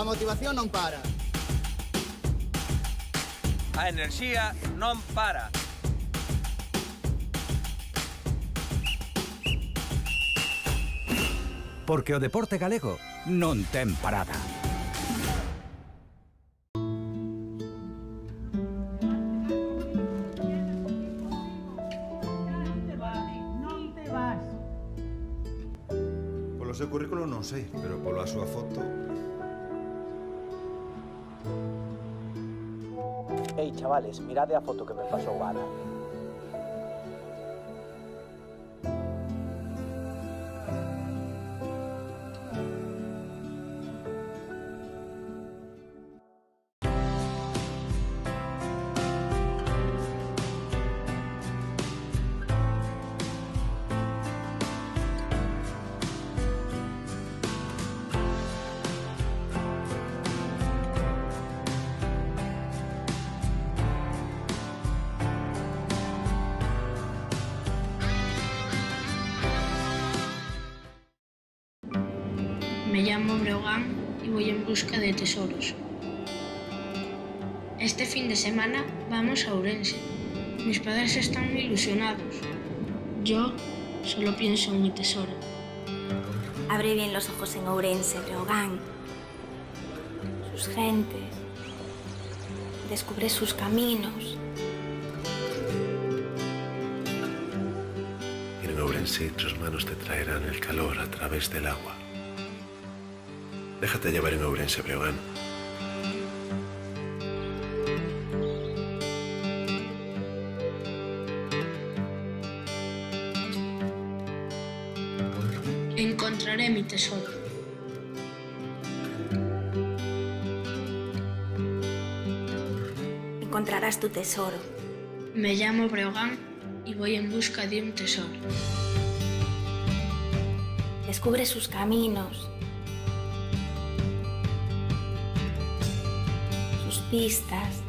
A motivación non para. A enerxía non para. Porque o deporte galego non ten parada. Polo seu currículo non sei, pero pola súa foto... Ei, chavales, mirade a foto que me pasou Ana. Me llamo Breogán y voy en busca de tesoros. Este fin de semana vamos a Ourense. Mis padres están muy ilusionados. Yo solo pienso en mi tesoro. Abre bien los ojos en Ourense, Breogán. Sus gentes. Descubre sus caminos. En Ourense tus manos te traerán el calor a través del agua. Déjate llevar en Ourense, Breogán. Encontraré mi tesoro. Encontrarás tu tesoro. Me llamo Breogán y voy en busca de un tesoro. Descubre sus caminos. Sus pistas.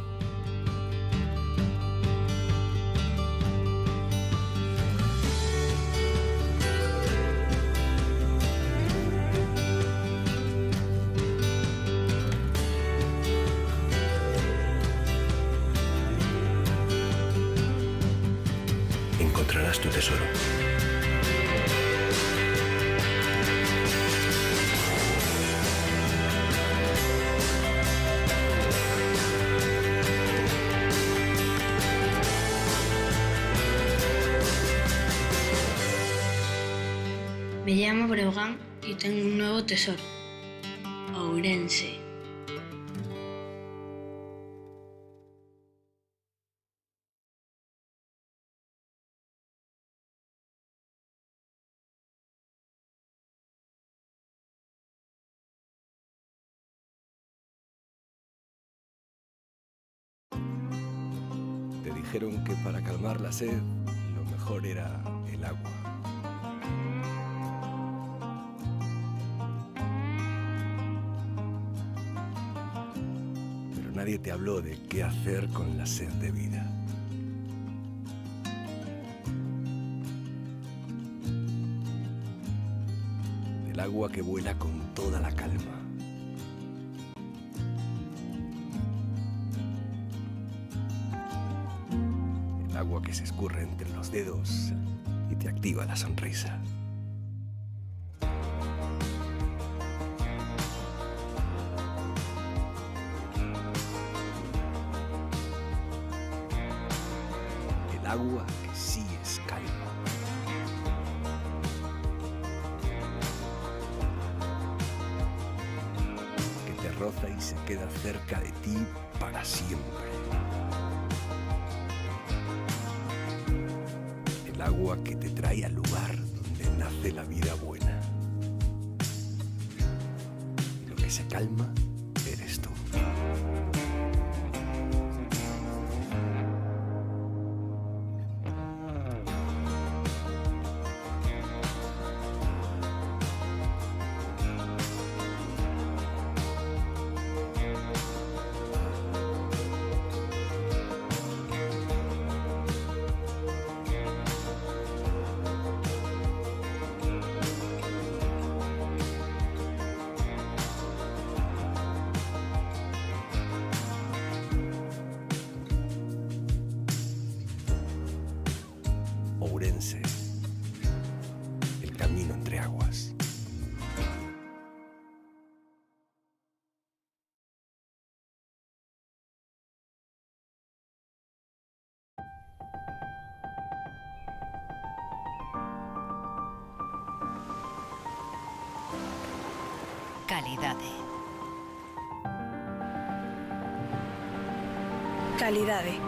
Encontrarás tu tesoro. Me llamo Breogán y tengo un nuevo tesoro. Ourense. Te dijeron que para calmar la sed, lo mejor era el agua. Pero nadie te habló de qué hacer con la sed de vida. Del agua que vuela con toda la calma. El agua que se escurre entre los dedos y te activa la sonrisa. El agua que sí es calma. Que te roza y se queda cerca de ti para siempre. El agua que te trae al lugar donde nace la vida buena. Y lo que se calma eres tú. Ourense. El camino entre aguas. Calidade. Calidade.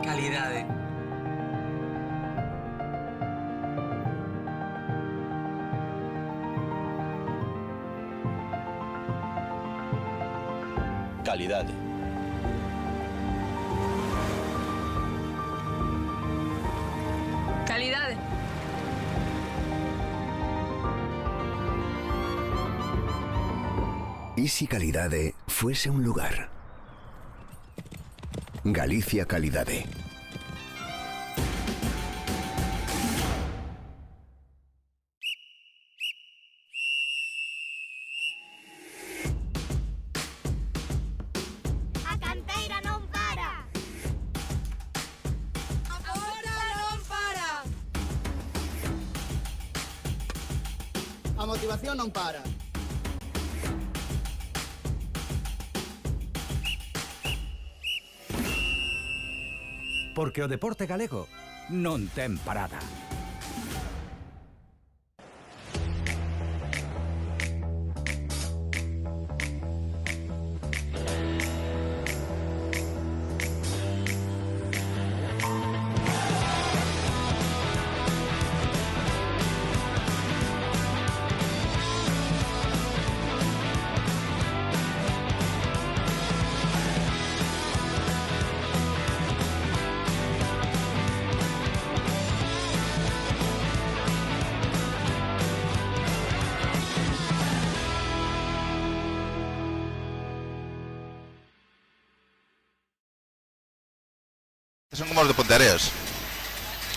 Calidade. Calidade. Calidade. ¿Y si Calidade fuese un lugar? Galicia Calidade. A canteira non para. Agora non para. A motivación non para. Porque o deporte galego non ten parada. Son como los de Ponteareas.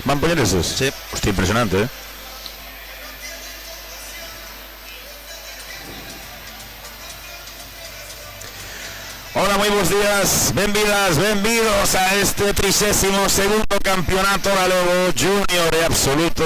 ¿Van a poner esos? Sí. Hostia, impresionante, ¿eh? Hola, moi bons días, benvidas, benvidos a este 32º Campeonato Galego Junior e Absoluto,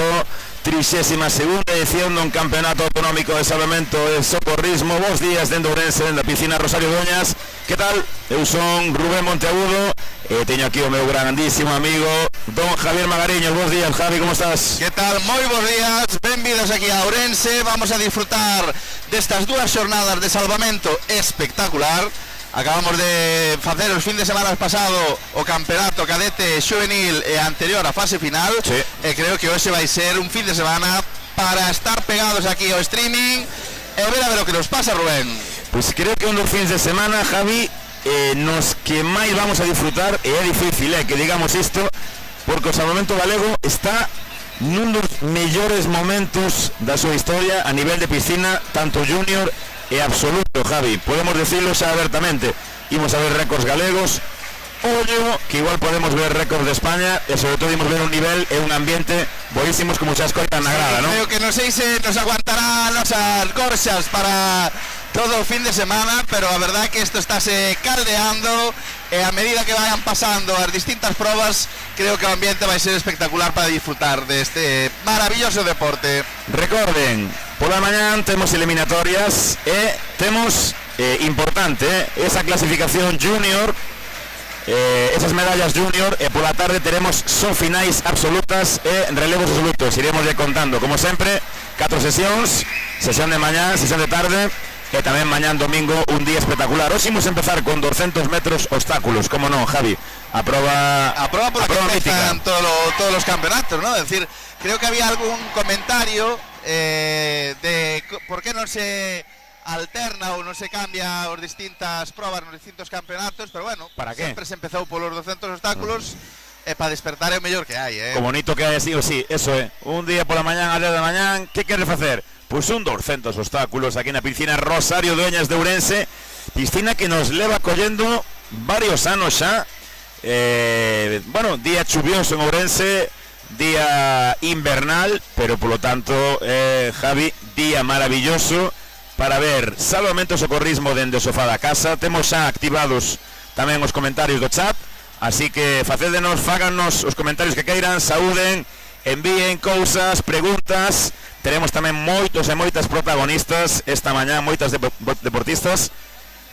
32ª edición dun Campeonato Autonómico de Salvamento e Socorrismo. Bos días dende Ourense, dende a piscina Rosario Doñas. Que tal? Eu son Rubén Monteagudo e teño aquí o meu grandísimo amigo Don Javier Magariño. Bos días, Javi, como estás? Que tal? Moi bons días, benvidos aquí a Ourense. Vamos a disfrutar destas dúas xornadas de salvamento espectacular. Acabamos de facer os fin de semana pasado o campeonato cadete xuvenil e anterior a fase final, sí. E creo que hoxe vai ser un fin de semana para estar pegados aquí ao streaming e ver o que nos pasa, Rubén. Pues creo que un dos fins de semana, Javi, nos que máis vamos a disfrutar, e é difícil que digamos isto, porque o salvamento galego está nun dos mellores momentos da súa historia a nivel de piscina, tanto junior e absoluto, Javi. Podemos decirlo xa abertamente. Imos a ver récords galegos, ollo, que igual podemos ver récords de España, e sobre todo imos ver un nivel e un ambiente boísimos como xa escoitan na grada, ¿no? Creo que non sei se nos aguantará nosas gorxas para todo o fin de semana, pero a verdad que isto estáse caldeando e a medida que vayan pasando as distintas probas, creo que o ambiente vai ser espectacular para disfrutar deste maravilloso deporte. Recorden, pola mañán temos eliminatorias e temos, importante, esa clasificación junior, esas medallas junior, e pola tarde teremos só finais absolutas e relevos absolutos. Iremos contando, como sempre, 4 sesións, sesión de mañán, sesión de tarde, e tamén mañán domingo un día espectacular. Hoxe imos empezar con 200 metros obstáculos, como non, Javi? A proba por la que empiezan todos los campeonatos, ¿no? Es decir, creo que había algún comentario de por qué no se alterna ou non se cambia as distintas probas nos distintos campeonatos, pero bueno, ¿para qué? Sempre se empezou polos 200 obstáculos e para despertar é o mellor que hai, Como bonito que hai así, o sí, eso é. Un día pola mañán, a 10 da mañán, que queres facer? Pois un 200 obstáculos aquí na piscina Rosario Doñas de Ourense, piscina que nos leva collendo varios anos xa. Bueno, día chuvioso en Ourense, día invernal, pero polo tanto, Javi, día maravilloso, para ver Salvamento Socorrismo dende o sofá da casa. Temos xa activados tamén os comentarios do chat, así que fáganos os comentarios que queiran, saúden, envíen cousas, preguntas. Teremos tamén moitos e moitas protagonistas esta mañá, moitas deportistas,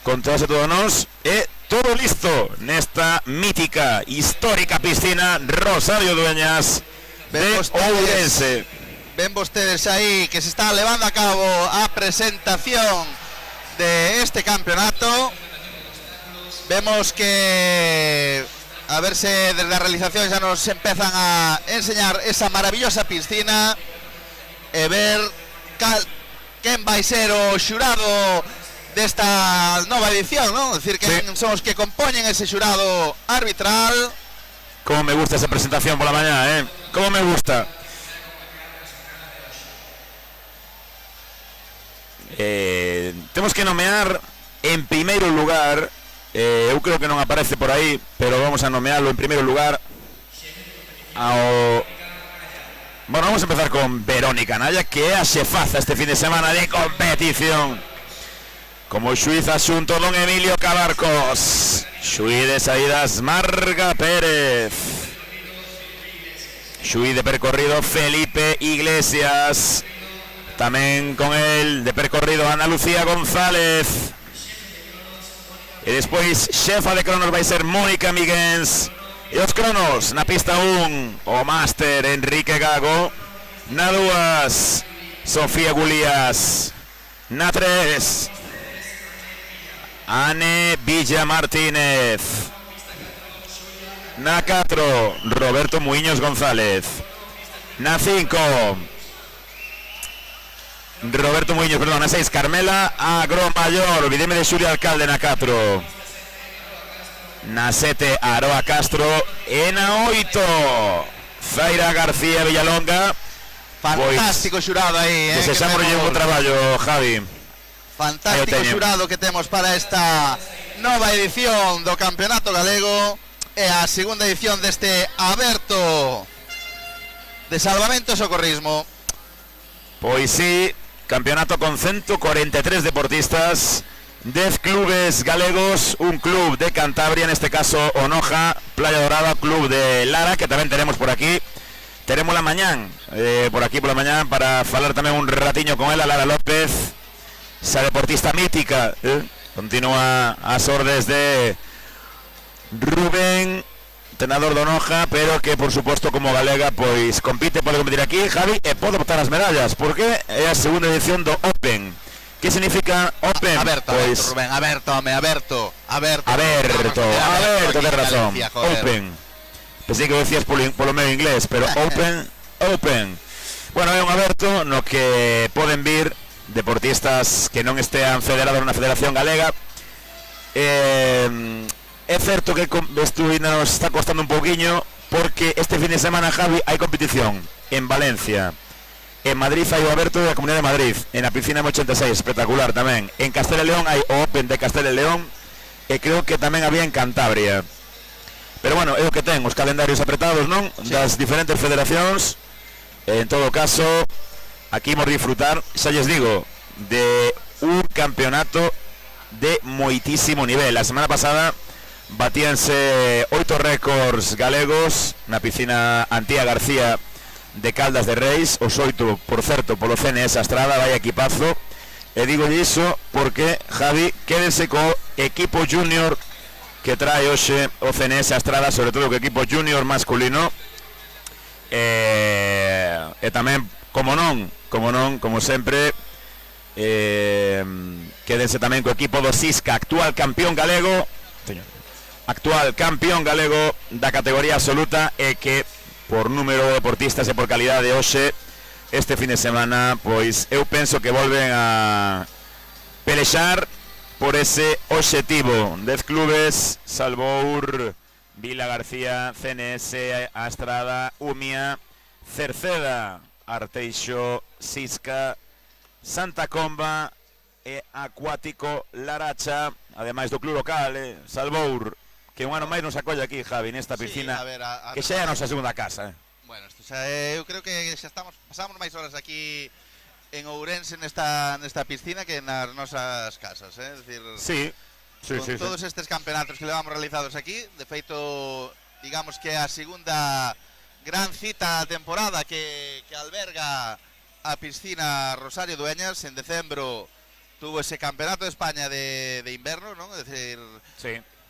con todas e todos nós, e todo listo nesta mítica, histórica piscina Rosario Dueñas de Ourense. Ven vostedes aí que se está levando a cabo a presentación de este campeonato. Vemos que, a ver se desde a realización ya nos empezan a enseñar esa maravillosa piscina e ver quen vai ser o xurado desta nova edición, ¿no? Es decir, que son os que compoñen ese xurado arbitral. Como me gusta esa presentación por la mañana, como me gusta. Temos que nomear en primeiro lugar, eu creo que non aparece por aí, pero vamos a nomearlo en primeiro lugar ao... Bueno, vamos a empezar con Verónica Naya, que é a xefaza este fin de semana de competición. Como xuiz asunto don Emilio Cabarcos. Xuiz de saídas Marga Pérez. Xuiz de percorrido Felipe Iglesias. Tamén con el de percorrido Ana Lucía González. E despois xefa de cronos vai ser Mónica Miguens. E os cronos na pista 1 o máster Enrique Gago. Na 2 Sofía Gulías. Na 3 Ane Villa Martínez. Na 4 Roberto Muiños González. Na 5 Roberto Muiños, perdón, na 6 Carmela Agromayor. Olvideme de Xulia Alcalde na 4. Na 7 Aroa Castro. E na 8 Zaira García Villalonga. Fantástico xurado aí, desexamos un bo traballo, Javi. Fantástico xurado que temos para esta nova edición do Campeonato Galego e a segunda edición deste aberto de Salvamento e Socorrismo. Pois sí, campeonato con 143 deportistas, 10 clubes galegos, un club de Cantabria, en este caso Onoja, Playa Dorada, club de Lara, que tamén tenemos por aquí. Tenemos la mañán, por aquí por la mañán, para falar tamén un ratiño con ela, Lara López, esa deportista mítica, continúa as ordes de Rubén, entrenador de Onoja, pero que por supuesto como galega pois pode competir aquí, Javi, e pode botar as medallas, porque é a segunda edición do Open. Que significa Open? Aberto, pois... Rubén, aberto, ten razón, Galicia, Open. Pensei que o decías polo meu inglés, pero Open. Bueno, é un aberto no que poden vir deportistas que non estean federados na Federación Galega. É certo que isto nos está costando un pouquiño, porque este fin de semana, Javi, hai competición en Valencia. En Madrid hai o aberto da Comunidade de Madrid, en a piscina M86, espectacular tamén. En Castela e León hai o Open de Castela e León, e creo que tamén había en Cantabria. Pero bueno, é o que ten, os calendarios apretados, non? Sí. Das diferentes federacións. En todo caso, aquí imos disfrutar, xa lles digo, de un campeonato de moitísimo nivel. A semana pasada batíanse 8 récords galegos na piscina Antía García de Caldas de Reis, os 8, por certo, polo CNS Astrada, vai equipazo. E digo iso porque, Javi, quédense co equipo junior que trae hoxe o CNS Astrada, sobre todo o equipo junior masculino. E tamén, como sempre, quédense tamén co equipo do Sisca, actual campeón galego da categoría absoluta, e que por número de deportistas e por calidade hoxe, este fin de semana, pois eu penso que volven a pelexar por ese obxectivo. 10 clubes: Salvour, Vila García, CNS, Astrada, Umia, Cerceda, Arteixo, Sisca, Santa Comba e Acuático Laracha, ademais do club local, Salvour, que un ano máis nos acolle aquí, Javi, nesta piscina, que xa é a nosa segunda casa. Bueno, eu creo que xa pasamos máis horas aquí en Ourense nesta piscina que nas nosas casas, é dicir, con todos estes campeonatos que levamos realizados aquí, de feito, digamos que a segunda gran cita da temporada que alberga a piscina Rosario Dueñas. En decembro tuvo ese campeonato de España de inverno, ¿no? Es decir,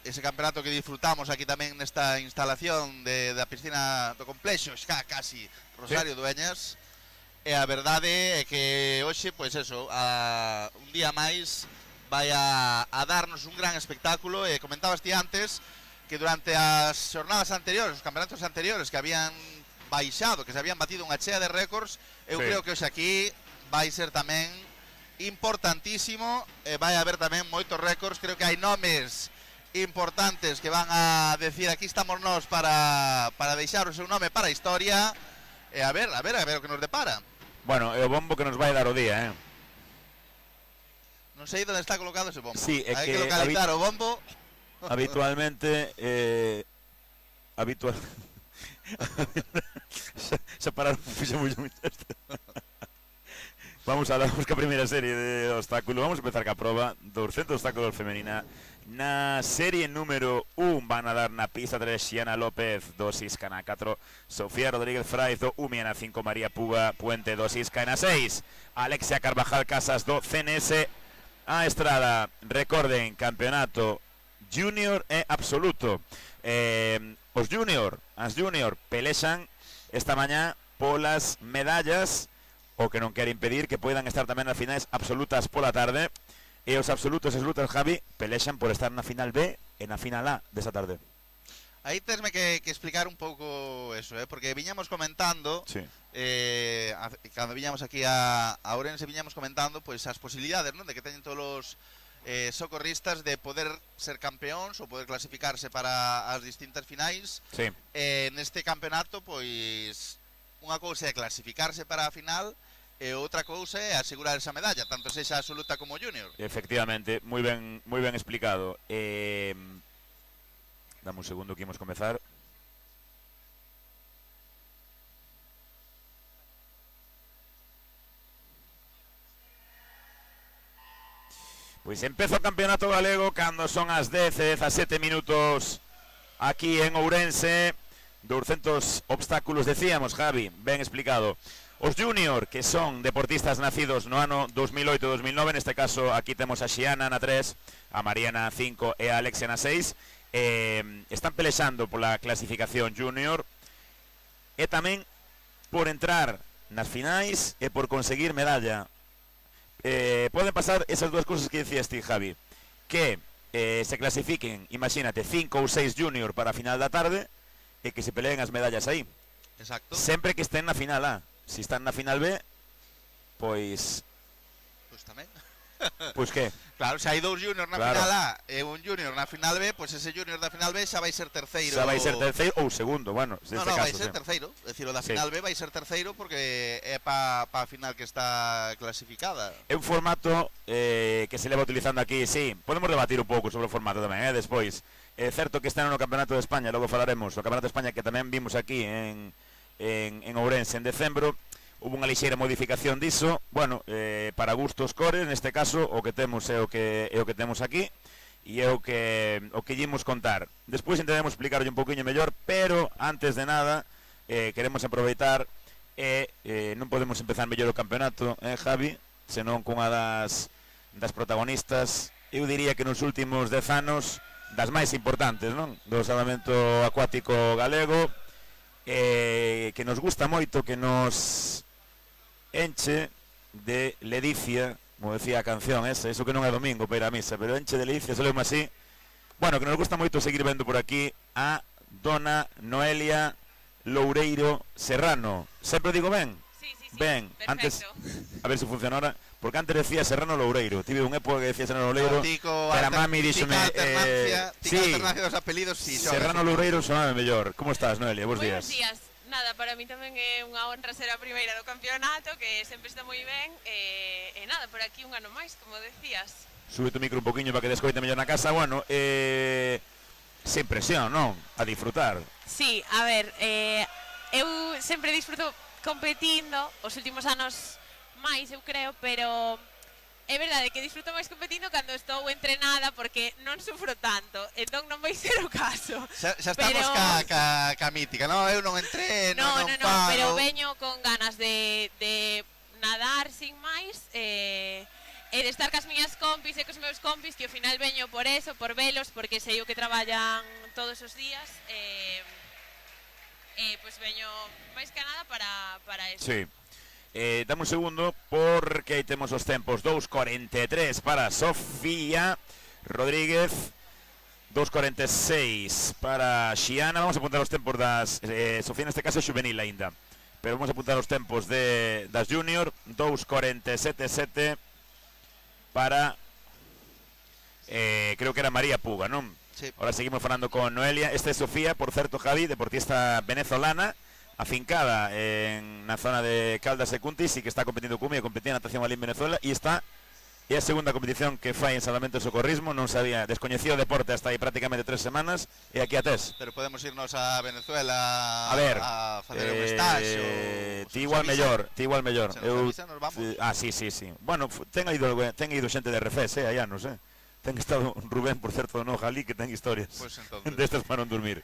ese campeonato que disfrutamos aquí tamén nesta instalación da piscina do complexo, xa casi Rosario Dueñas. E a verdade é que hoxe, pois eso, un día máis vai a darnos un gran espectáculo. E comentabas ti antes que durante as xornadas anteriores, os campeonatos anteriores que habían baixado, que se habían batido unha chea de récords, eu creo que hoxe aquí vai ser tamén importantísimo, e vai haber tamén moitos récords. Creo que hai nomes importantes que van a decir aquí estamos nós para deixar o seu nome para a historia. E a ver o que nos depara. Bueno, é o bombo que nos vai dar o día, Non sei onde está colocado ese bombo. Sí, é hai que localizar o bombo. Habitualmente xa pararon, fixe moi Vamos a buscar a primeira serie de obstáculos. Vamos a empezar ca proba 200 obstáculos femenina. Na serie número 1 van a dar na pista 3 Xiana López, 2 isca na 4 Sofía Rodríguez Fraiz, 1 na 5 María Puga Puente, 2 isca na 6 Alexia Carvajal Casas, do CNS a Estrada. Recorden, campeonato junior e absoluto. As junior pelexan esta mañá polas medallas, o que non quere impedir que poidan estar tamén nas finais absolutas pola tarde. E os absolutos e absolutas, Javi, pelexan por estar na final B e na final A desa tarde. Aí tesme que explicar un pouco eso, porque viñamos comentando, cando viñamos aquí a Ourense, viñamos comentando pois as posibilidades, non, de que teñen todos os socorristas de poder ser campeóns ou poder clasificarse para as distintas finais. Neste campeonato, pois, unha cousa é clasificarse para a final e outra cousa é asegurar esa medalla, tanto sexa absoluta como junior. Efectivamente, moi ben explicado. Dame un segundo que imos comezar. Pois empeza o campeonato galego cando son as 10 e 17 minutos aquí en Ourense. 200 obstáculos, decíamos, Javi, ben explicado. Os junior, que son deportistas nacidos no ano 2008-2009, neste caso aquí temos a Xiana na 3, a María na 5 e a Alexia na 6, están pelexando pola clasificación junior e tamén por entrar nas finais e por conseguir medalla. Poden pasar esas dúas cousas que decías ti, Javi, que se clasifiquen, imagínate, 5 ou 6 junior para a final da tarde e que se peleen as medallas aí. Exacto. Sempre que estén na final A. Si están na final B, pois... Pois tamén. Pois que? Claro, se hai dous junior na final A e un junior na final B, pois ese junior da final B xa vai ser terceiro. Xa vai ser terceiro ou segundo, bueno, neste caso. Vai ser terceiro. É dicir, o da final B vai ser terceiro porque é pa a final que está clasificada. É un formato que se leva utilizando aquí, sí. Podemos debatir un pouco sobre o formato tamén, despois. É certo que están no Campeonato de España, logo falaremos, o Campeonato de España que tamén vimos aquí en Ourense en decembro. Hubo unha lixeira modificación diso, bueno, para gustos cores, neste caso o que temos é o que temos aquí e é o que llemos contar. Despois intentaremos explicarlle un poquinho mellor, pero antes de nada queremos aproveitar non podemos empezar mellor o campeonato, Javi, senón cunha das protagonistas, eu diría que nos últimos 10 anos das máis importantes, non? Do salvamento acuático galego, que nos gusta moito, que nos enche de ledicia, como decía a canción esa, eso que non é domingo para ir a misa, pero enche de ledicia, se lema así. Bueno, que nos gusta moito seguir vendo por aquí a dona Noelia Loureiro Serrano. Sempre digo ben? Sí, ben, perfecto. Antes, a ver se funciona ahora, porque antes decía Serrano Loureiro. Tive unha época que decía Serrano Loureiro, pero a mami díxome... alternancia dos apelidos, sí. Serrano Loureiro sonaba mellor. Como estás, Noelia? Bos días. Buenos días. Nada, para mí tamén é unha honra ser a primeira do campeonato, que sempre está moi ben, e nada, por aquí un ano máis, como decías. Sube tu micro un poquinho para que descoite mellor na casa, bueno, sen presión, non? A disfrutar. Sí, a ver, eu sempre disfruto competindo, os últimos anos máis, eu creo, pero é verdade que disfruto máis competindo cando estou entrenada porque non sufro tanto, entón non vai ser o caso. Xa estamos ca mítica, non? Eu non entreno, non pago. Pero veño con ganas de nadar sin máis, e de estar cas miñas compis e cos meus compis, que ao final veño por eso, por velos, porque sei o que traballan todos os días, pois veño máis que nada para eso. Sí. Dame un segundo porque aí temos os tempos. 2.43 para Sofía Rodríguez, 2.46 para Xiana. Vamos a apuntar os tempos das Sofía neste caso é juvenil aínda, pero vamos a apuntar os tempos das junior. 2.47.7 para creo que era María Puga, non? Sí. Ahora seguimos falando con Noelia. Esta é Sofía, por certo, Javi, deportista venezolana, afincada na zona de Caldas e Cuntis, e que está competindo cumia, competía en natación ali en Venezuela, e está é a segunda competición que fai en Salvamento e Socorrismo. Non sabía, descoñecía o deporte hasta aí prácticamente 3 semanas, e aquí a tes. Pero podemos irnos a Venezuela a ver, a facer un estágio. Ti igual mellor. Se nos avisa, nos vamos. Sí. Bueno, ten ido xente de Refés, hai anos, Ten estado Rubén, por certo, no Jalí, que ten historias destas para non dormir.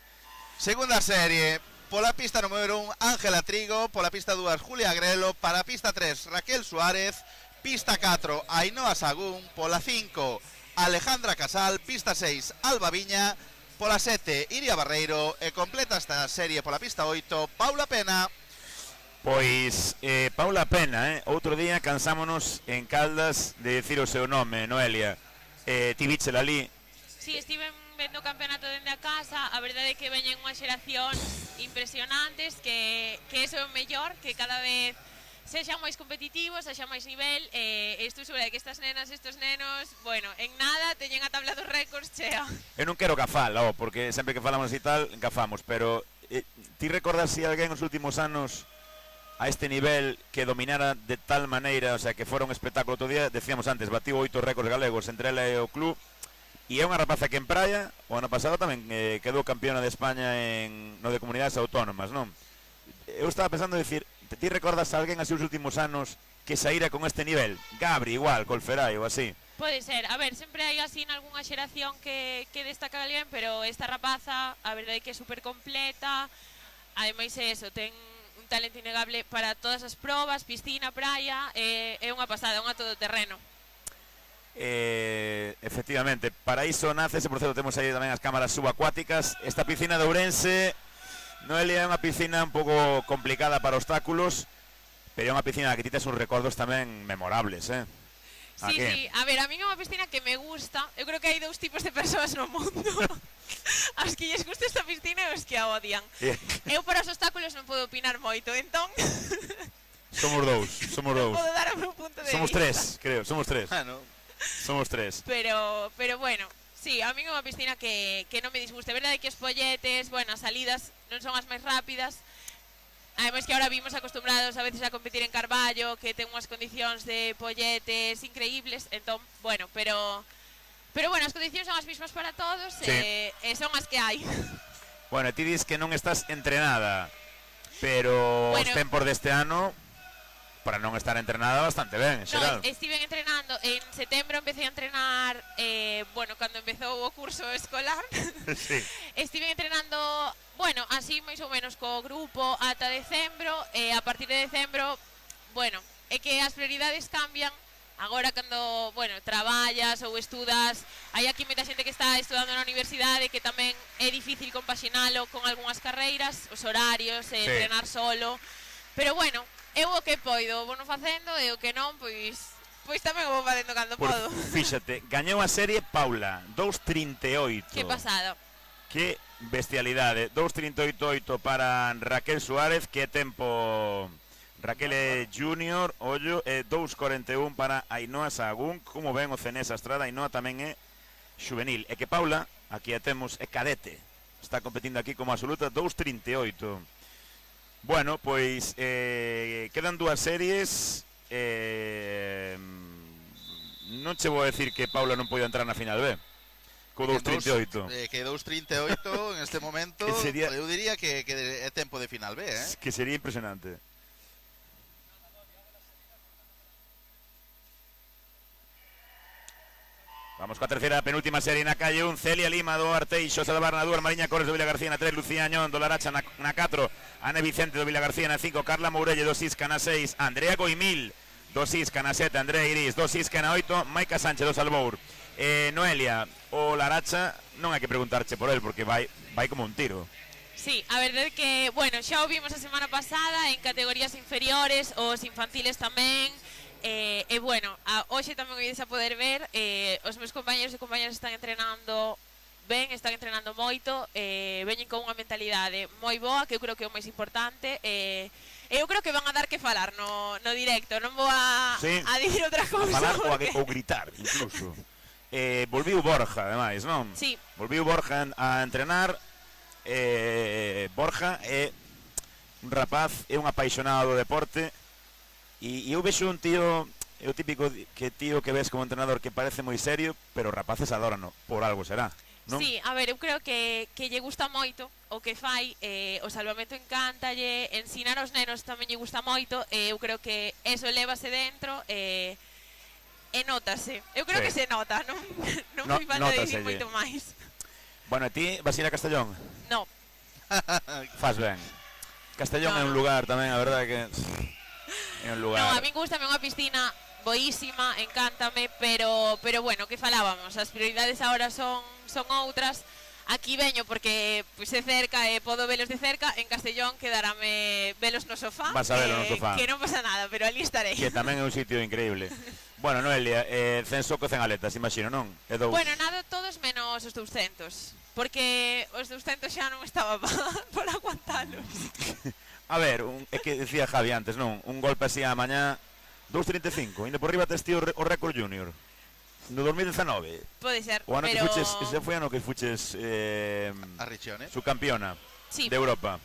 Segunda serie. Pola pista número 1, Ángela Trigo. Pola pista 2, Julia Agrelo. Para pista 3, Raquel Suárez. Pista 4, Ainhoa Sagún. Pola 5, Alejandra Casal. Pista 6, Alba Viña. Pola 7, Iria Barreiro. E completa esta serie pola pista 8, Paula Pena. Pois, Paula Pena, outro día cansámonos en Caldas de decir o seu nome, Noelia. Ti víchela ali. Sí, estive vendo o campeonato dende a casa. A verdade é que veñen unhas xeracións impresionantes, que eso é o mellor, que cada vez sexan máis competitivos, sexan máis nivel, e estou segura de que estas nenas, estos nenos, bueno, en nada teñen a tabla dos récords chea. Eu non quero gafar, porque sempre que falamos e tal, gafamos, pero ti recordas se alguén nos últimos anos a este nivel que dominara de tal maneira, o sea, que fora un espectáculo todo día? Decíamos antes, batiu 8 récords galegos entre ela e o club. E é unha rapaza que en praia, o ano pasado tamén quedou campeona de España no de comunidades autónomas, non? Eu estaba pensando en dicir, ti recordas a alguén así os últimos anos que saíra con este nivel? Gabri igual, Colferai ou así. Pode ser, a ver, sempre hai así nalgúnha xeración que destaca alguén, pero esta rapaza, a verdade é que é super completa. Ademais é eso, ten un talento innegable para todas as probas, piscina, praia, é unha pasada, é unha todoterreno. Efectivamente, para iso nace, por certo temos aí tamén as cámaras subacuáticas. Esta piscina de Ourense, Noelia, é unha piscina un pouco complicada para obstáculos, pero é unha piscina que ti tes uns recordos tamén memorables, Sí, a ver, a mí é unha piscina que me gusta. Eu creo que hai dous tipos de persoas no mundo. As que lles gusta esta piscina e os que a odian. Eu para os obstáculos non podo opinar moito, entón Somos dous. Non podo dar o meu punto de Somos vista. 3, creo, somos 3. No. Somos 3. Pero bueno, sí, a mí é unha piscina que non me disgusta. É verdade que os polletes, bueno, as salidas non son as máis rápidas. Ademais que ahora vimos acostumbrados a veces a competir en Carballo, que ten unhas condicións de polletes increíbles. Entón, bueno, pero bueno, as condicións son as mismas para todos, sí. E son as que hai. Bueno, ti dis que non estás entrenada, pero os tempos deste ano, para non estar entrenada, bastante ben, en xeral. Estive entrenando, en setembro empecé a entrenar, bueno, cando empezou o curso escolar. Sí. Estive entrenando, bueno, así máis ou menos co grupo ata decembro, e a partir de decembro, bueno, é que as prioridades cambian. Agora cando, bueno, traballas ou estudas, hai aquí moita xente que está estudando na universidade, que tamén é difícil compaxinalo con algunhas carreiras, os horarios, entrenar solo. Pero bueno, eu o que poido vou non facendo, e o que non, pois tamén o vou facendo cando podo. Fíxate, gañou a serie Paula, 2.38. Que pasada. Que bestialidade, 2.38 para Raquel Suárez, que tempo Raquel é junior, ollo, 2.41 para Ainhoa Sagún. Como ven o Cenesa Estrada, Ainhoa tamén é juvenil. E que Paula, aquí a temos, é cadete, está competindo aquí como absoluta, 2.38. Bueno, pois quedan dúas series. Non che vou a decir que Paula non pode entrar na final B co 2.38. Que 2.38 en este momento sería, eu diría que é tempo de final B, que sería impresionante. Vamos coa terceira penúltima serie na calle 1. Celia Lima do Arteixo, Salvar na 2, Mariña Cores do Vilagarcía na 3, Lucía Añón do Laracha na 4, Ana Vicente do Vilagarcía na 5, Carla Mourelle do Sisca na 6, Andrea Goimil do Sisca na 7, Andrea Iris do Sisca na 8, Maica Sánchez do Salvour. Noelia, o Laracha non hai que preguntarche por el porque vai como un tiro. Sí, a verdade que, bueno, xa o vimos a semana pasada en categorías inferiores, os infantiles tamén. E bueno, hoxe tamén o ides a poder ver, os meus compañeros e compañeras están entrenando ben, están entrenando moito, veñen con unha mentalidade moi boa, que eu creo que é o máis importante, eu creo que van a dar que falar no directo, non vou a dicir outra cousa. A falar ou gritar, incluso. Volviu Borja, ademais, non? Sí. Volviu Borja a entrenar. Borja é un rapaz, é un apaixonado do deporte. E eu vexo un tío, é o típico tío que ves como entrenador que parece moi serio, pero os rapaces adórano, por algo será, non? Sí, a ver, eu creo que lle gusta moito o que fai, o salvamento encántalle, ensinar aos nenos tamén lle gusta moito, eu creo que eso elévase dentro, e nótase. Eu creo que se nota, non me falta dicir moito máis. Bueno, e ti vas ir a Castellón? No. Faz ben. Castellón é un lugar tamén, a verdade que... No, a mí gustame unha piscina boísima, encántame, pero bueno, que falábamos, as prioridades agora son outras. Aquí veño porque pois é cerca e podo velos de cerca. En Castellón quedarame velos no sofá. Vas a velo no sofá. Que non pasa nada, pero ali estarei. Que tamén é un sitio increíble. Bueno, Noelia, censo cocen aletas, imagino, non? Bueno, nada, todos menos os 200, porque os 200 xa non estaba por aguantalos. A ver, é que decía Javi antes, non? Un golpe así a mañá, 2.35, ainda por riba tes tío o récord junior. No 2019. Pode ser, o ano pero... que fuches, ese foi ano que fuches subcampiona de Europa.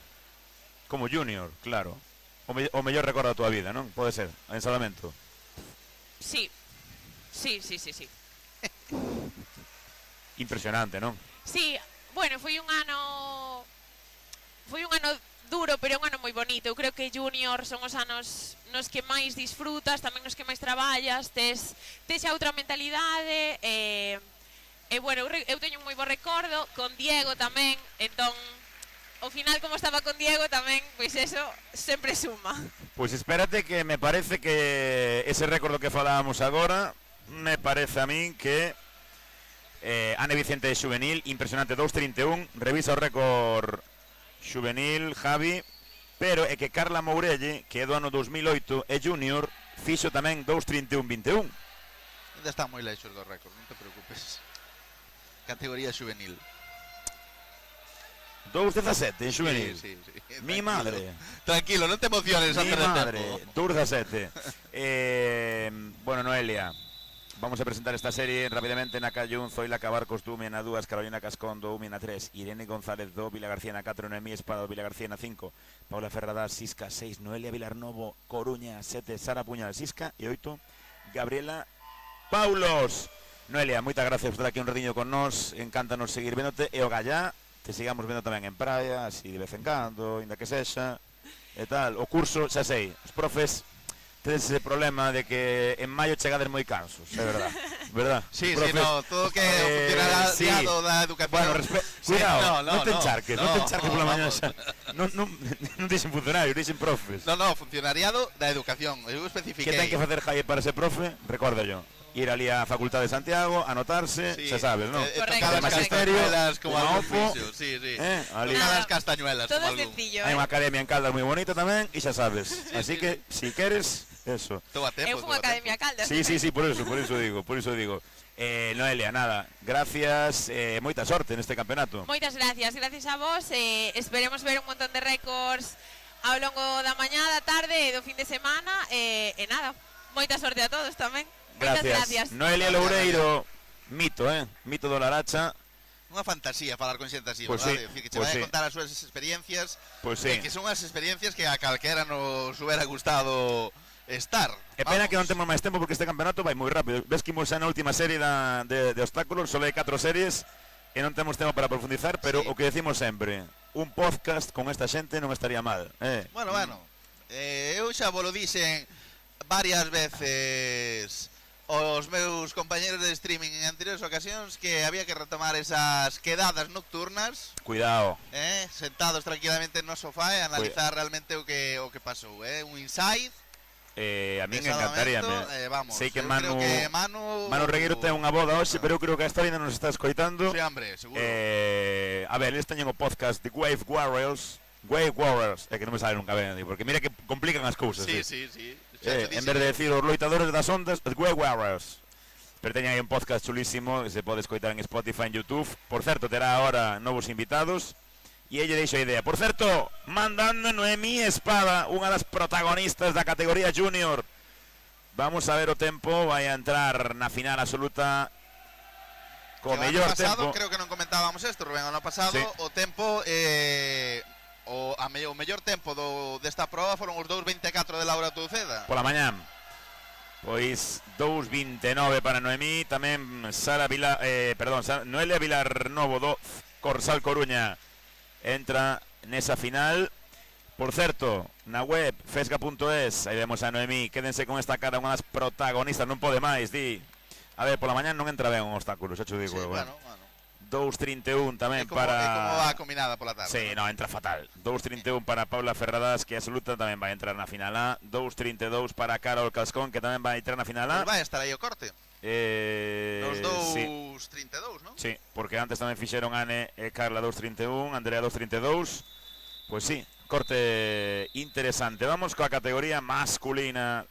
Como junior, claro. O mellor recordo da tua vida, non? Pode ser, en Salvamento. Sí. Impresionante, non? Sí, bueno, foi un ano duro, pero é un ano moi bonito. Eu creo que junior son os anos nos que máis disfrutas, tamén nos que máis traballas, tes xa outra mentalidade, e bueno, eu teño un moi bo recordo con Diego tamén, entón ao final como estaba con Diego tamén, pois eso sempre suma. Pois espérate que me parece que ese récordo que falábamos agora, me parece a min que Ana Vicente de Xuvenil, impresionante, 2.31, revisa o récord Xuvenil, Javi, pero é que Carla Mourelle, que é do ano 2008, é junior, fixo tamén 2.31-21. Ainda están moi leixos do récord, non te preocupes. Categoría Xuvenil. 2.17 en Xuvenil. Sí. Mi madre. Tranquilo, non te emociones antes de tempo. 2.17. Bueno, Noelia, vamos a presentar esta serie rapidamente na calle 1, Zoila Cabar Costume na 2, Carolina Cascón do Umi na 3, Irene González do Vilagarcía na 4, Noemí Espada do Vilagarcía na 5, Paula Ferradás Sisca 6, Noelia Vilarnovo Coruña 7, Sara Puñal Sisca e 8, Gabriela Paulos. Noelia, moitas gracias por estar aquí un ratiño con nós, encántanos seguir véndote e o gallá te sigamos vendo tamén en praia, así de vez en cando, ainda que sexa e tal. O curso, xa sei, os profes tedes ese problema de que en maio chegades moi cansos, é verdad? Sí, no, todo que funcionará liado da educación. Bueno, cuidado, non te encharques pola mañá xa. Non dixen funcionario, dixen profes. No, funcionariado da educación, eu especifiquei. Que ten que facer Jaime para ser profe? Recordo yo. Ir ali á Facultade de Santiago, anotarse, xa sabes, non? Tocar as castañuelas como algún fixo, sí. Tocar as castañuelas como algún. Hai unha academia en Caldas moi bonita tamén, e xa sabes. Así que, si queres, eso. Eu fui a Academia Caldas. Sí, por eso digo. Noelia, nada, gracias, moita sorte neste campeonato. Moitas gracias a vos, esperemos ver un montón de récords ao longo da mañá, da tarde e do fin de semana, e nada, moita sorte a todos tamén. Gracias. Noelia Loureiro, mito do Laracha. Unha fantasía falar con xente así, pues verdade? Decir, que che vai a contar as súas experiencias, que son as experiencias que a calquera nos hubiera gustado estar. É pena que non temos máis tempo porque este campeonato vai moi rápido. Ves que imos xa na última serie de obstáculos, só hai 4 series e non temos tempo para profundizar, pero o que decimos sempre, un podcast con esta xente non estaría mal. Bueno, eu xa volo dixen varias veces os meus compañeros de streaming en anteriores ocasións que había que retomar esas quedadas nocturnas. Cuidado. Sentados tranquilamente no sofá e analizar realmente o que pasou, un insight. A min encantaría, vamos, sei que Manu Regueiro ten unha boda hoxe, pero eu creo que a historia ainda nos está escoitando. Sí, hombre, seguro. A ver, eles teñen o podcast de Wave Warriors, é que non me sale nunca ben, porque mira que complican as cousas. Sí. En vez de decir os loitadores das ondas, os Wave Warriors. Pero teñen aí un podcast chulísimo que se pode escoitar en Spotify, en YouTube. Por certo, terá agora novos invitados. E elle deixo a idea. Por certo, mandando Noemí Espada, unha das protagonistas da categoría junior. Vamos a ver o tempo, vai a entrar na final absoluta co mellor tempo. Creo que non comentábamos isto, Rubén, ano pasado, sí. O tempo o mellor tempo desta proba foron os 2.24 de Laura Touceda. Pola mañán. Pois 2.29 para Noemí, tamén Noelia Vilar Novo do Corsal Coruña entra nesa final. Por certo, na web fesga.es, aí vemos a Noemí, quédense con esta cara, unha das protagonistas, non pode máis, di. A ver, pola mañán non entra ben un obstáculo, xa te digo. Sí, bueno. 2.31 tamén para... É como a combinada pola tarde. Sí, non, entra fatal. 2.31 para Paula Ferradas, que absoluta tamén vai entrar na final A. 2.32 para Carol Cascón, que tamén vai entrar na final A. Vai estar aí o corte. Nos 2.32, non? Sí, porque antes tamén fixeron Ane e Carla 2.31, Andrea 2.32. Pois sí, corte interesante. Vamos coa categoría masculina.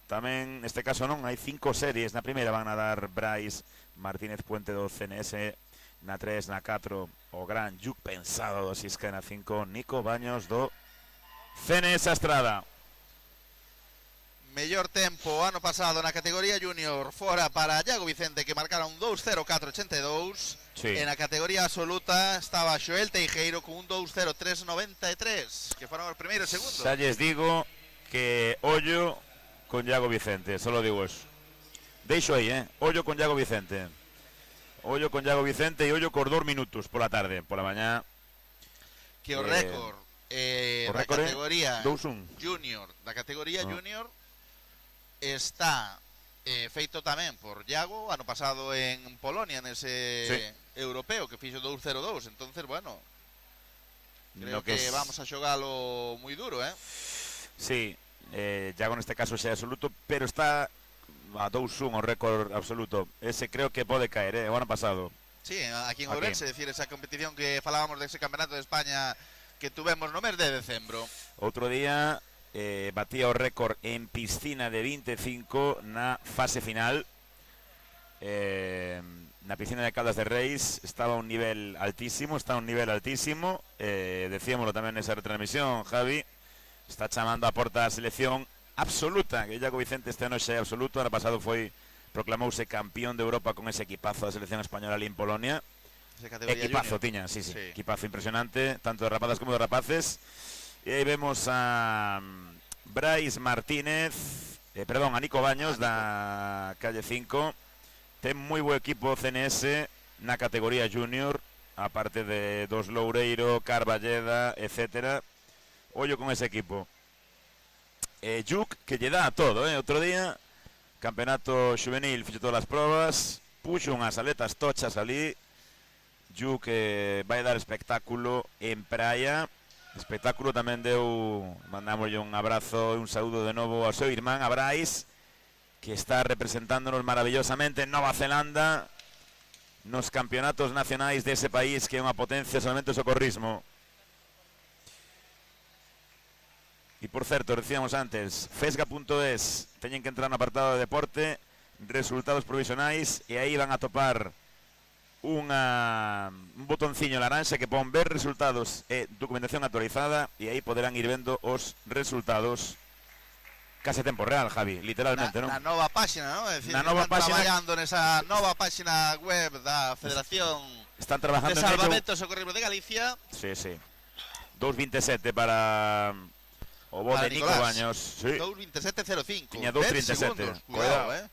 Tamén, neste caso non, hai 5 series. Na primeira van a dar Brais Martínez Puente do CNS, na 3, na 4 o gran Lluc Pensado do Sisca, na 5 Nico Baños do CNS Estrada. Mellor tempo ano pasado na categoría junior fora para Iago Vicente, que marcara un 2.04.82. Sí. E na categoría absoluta estaba Xoel Teijeiro con un 2.03.93, que foron os primeiros segundos. Xa lles digo que ollo con Iago Vicente, solo digo eso. Deixo aí, ollo con Iago Vicente. Ollo con Iago Vicente e ollo cos 2 minutos pola tarde, pola mañá. Que o récord da categoría junior, junior está feito tamén por Iago ano pasado en Polonia nese europeo que fixo 2.02, entonces bueno, creo que vamos a xogalo moi duro, Sí, Iago neste caso xa é absoluto, pero está a 2-1 o récord absoluto. Ese creo que pode caer, o ano pasado. Sí, aquí en Ourense, decir, esa competición que falábamos dese campeonato de España que tuvemos no mes de decembro. Outro día batía o récord en piscina de 25 na fase final. Na piscina de Caldas de Reis estaba a un nivel altísimo, decíamoslo tamén nesa retransmisión, Javi, está chamando a porta a selección absoluta, que Iago Vicente este ano xa é absoluto. Ano pasado proclamouse campeón de Europa con ese equipazo da selección española ali en Polonia. Equipazo tiña, sí, equipazo impresionante, tanto de rapadas como de rapaces. E aí vemos a Brais Martínez, a Nico Baños da calle 5. Ten moi bo equipo CNS na categoría junior, aparte de dos Loureiro, Carballeda, etcétera. Ollo con ese equipo. Lluc, que lle dá a todo, outro día campeonato juvenil, fixo todas as probas, puxo unhas aletas tochas ali. Lluc vai dar espectáculo en praia. Espectáculo tamén mandámoslle un abrazo e un saúdo de novo ao seu irmán, a Brais, que está representándonos maravillosamente en Nova Zelanda nos campeonatos nacionais dese país que é unha potencia solamente o socorrismo. E por certo, decíamos antes, fesga.es, teñen que entrar no apartado de deporte, resultados provisionais, e aí van a topar un botonciño laranxa que pon ver resultados e documentación actualizada, e aí poderán ir vendo os resultados case a tempo real, Javi, literalmente, non? Na nova páxina, non? É dicir, están traballando nesa nova páxina web da Federación de Salvamento e Socorrismo de Galicia. Sí. 2.27 para o bo de Nico Baños. 2.27.05. Tiña 2.37. Cuidado,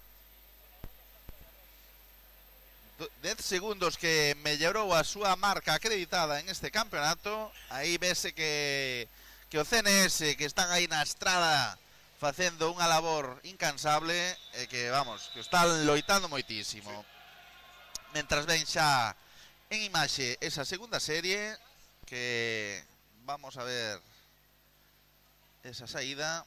10 segundos que mellorou a súa marca acreditada en este campeonato. Aí vese que o CNS, que están aí na estrada facendo unha labor incansable e que, vamos, que están loitando moitísimo. Mentras ven xa en imaxe esa segunda serie, que vamos a ver esa saída.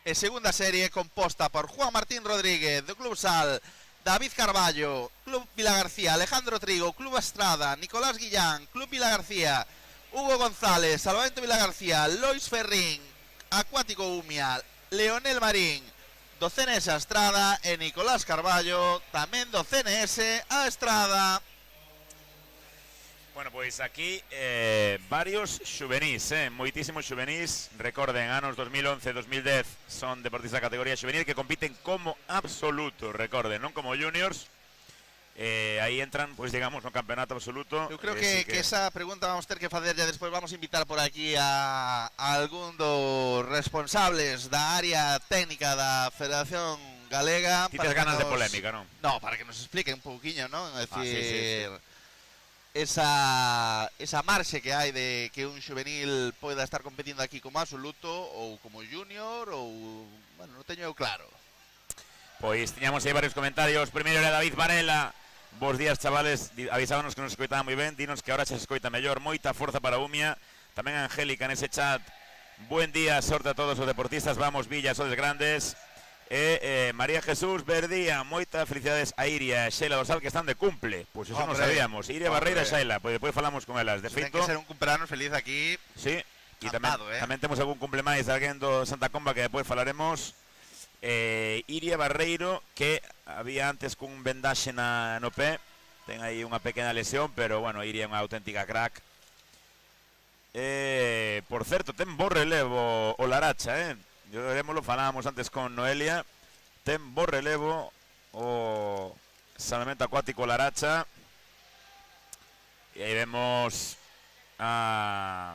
E segunda serie composta por Juan Martín Rodríguez, do Club Sal, David Carballo, Club Vilagarcía, Alejandro Trigo, Club Estrada, Nicolás Guillán, Club Vilagarcía, Hugo González, Salvamento Vilagarcía, Lois Ferrín, Acuático Umia, Leonel Marín, do CNS a Estrada e Nicolás Carballo, tamén do CNS a Estrada. Bueno, pois aquí varios xuvenís, moitísimos xuvenís. Recorden, anos 2011-2010 son deportistas da categoría xuvenil que compiten como absoluto, recorden, non como juniors. Aí entran, pois digamos, no campeonato absoluto. Eu creo que esa pregunta vamos ter que facer ya despois. Vamos a invitar por aquí a algún dos responsables da área técnica da Federación Galega. Tites ganas de polémica, non? No, para que nos explique un pouquiño, non? É dicir, sí. esa marxe que hai de que un xuvenil poida estar competindo aquí como absoluto ou como junior ou... Bueno, non teño eu claro. Pois tiñamos aí varios comentarios. Primeiro era David Varela. Bos días, chavales, avisábanos que nos escoitaba moi ben, dinos que ahora se escoita mellor, moita forza para Umia. Tamén Angélica nese chat, buen día, sorte a todos os deportistas, vamos Villa, sodes grandes. María Jesús Verdía, moitas felicidades a Iria e Xeila do Sal que están de cumple. Pois eso non sabíamos, Iria Barreira e Xeila, pois depois falamos con elas. De feito, ten que ser un cumpleaños feliz aquí. Sí, e tamén temos algún cumple máis de alguén do Santa Comba que depois falaremos. Iria Barreiro, que había antes cun vendaxe no pé, ten aí unha pequena lesión, pero bueno, Iria é unha auténtica crack. Por certo, ten bo relevo o Laracha, lo falábamos antes con Noelia, ten bo relevo o Salvamento Acuático Laracha. E aí vemos a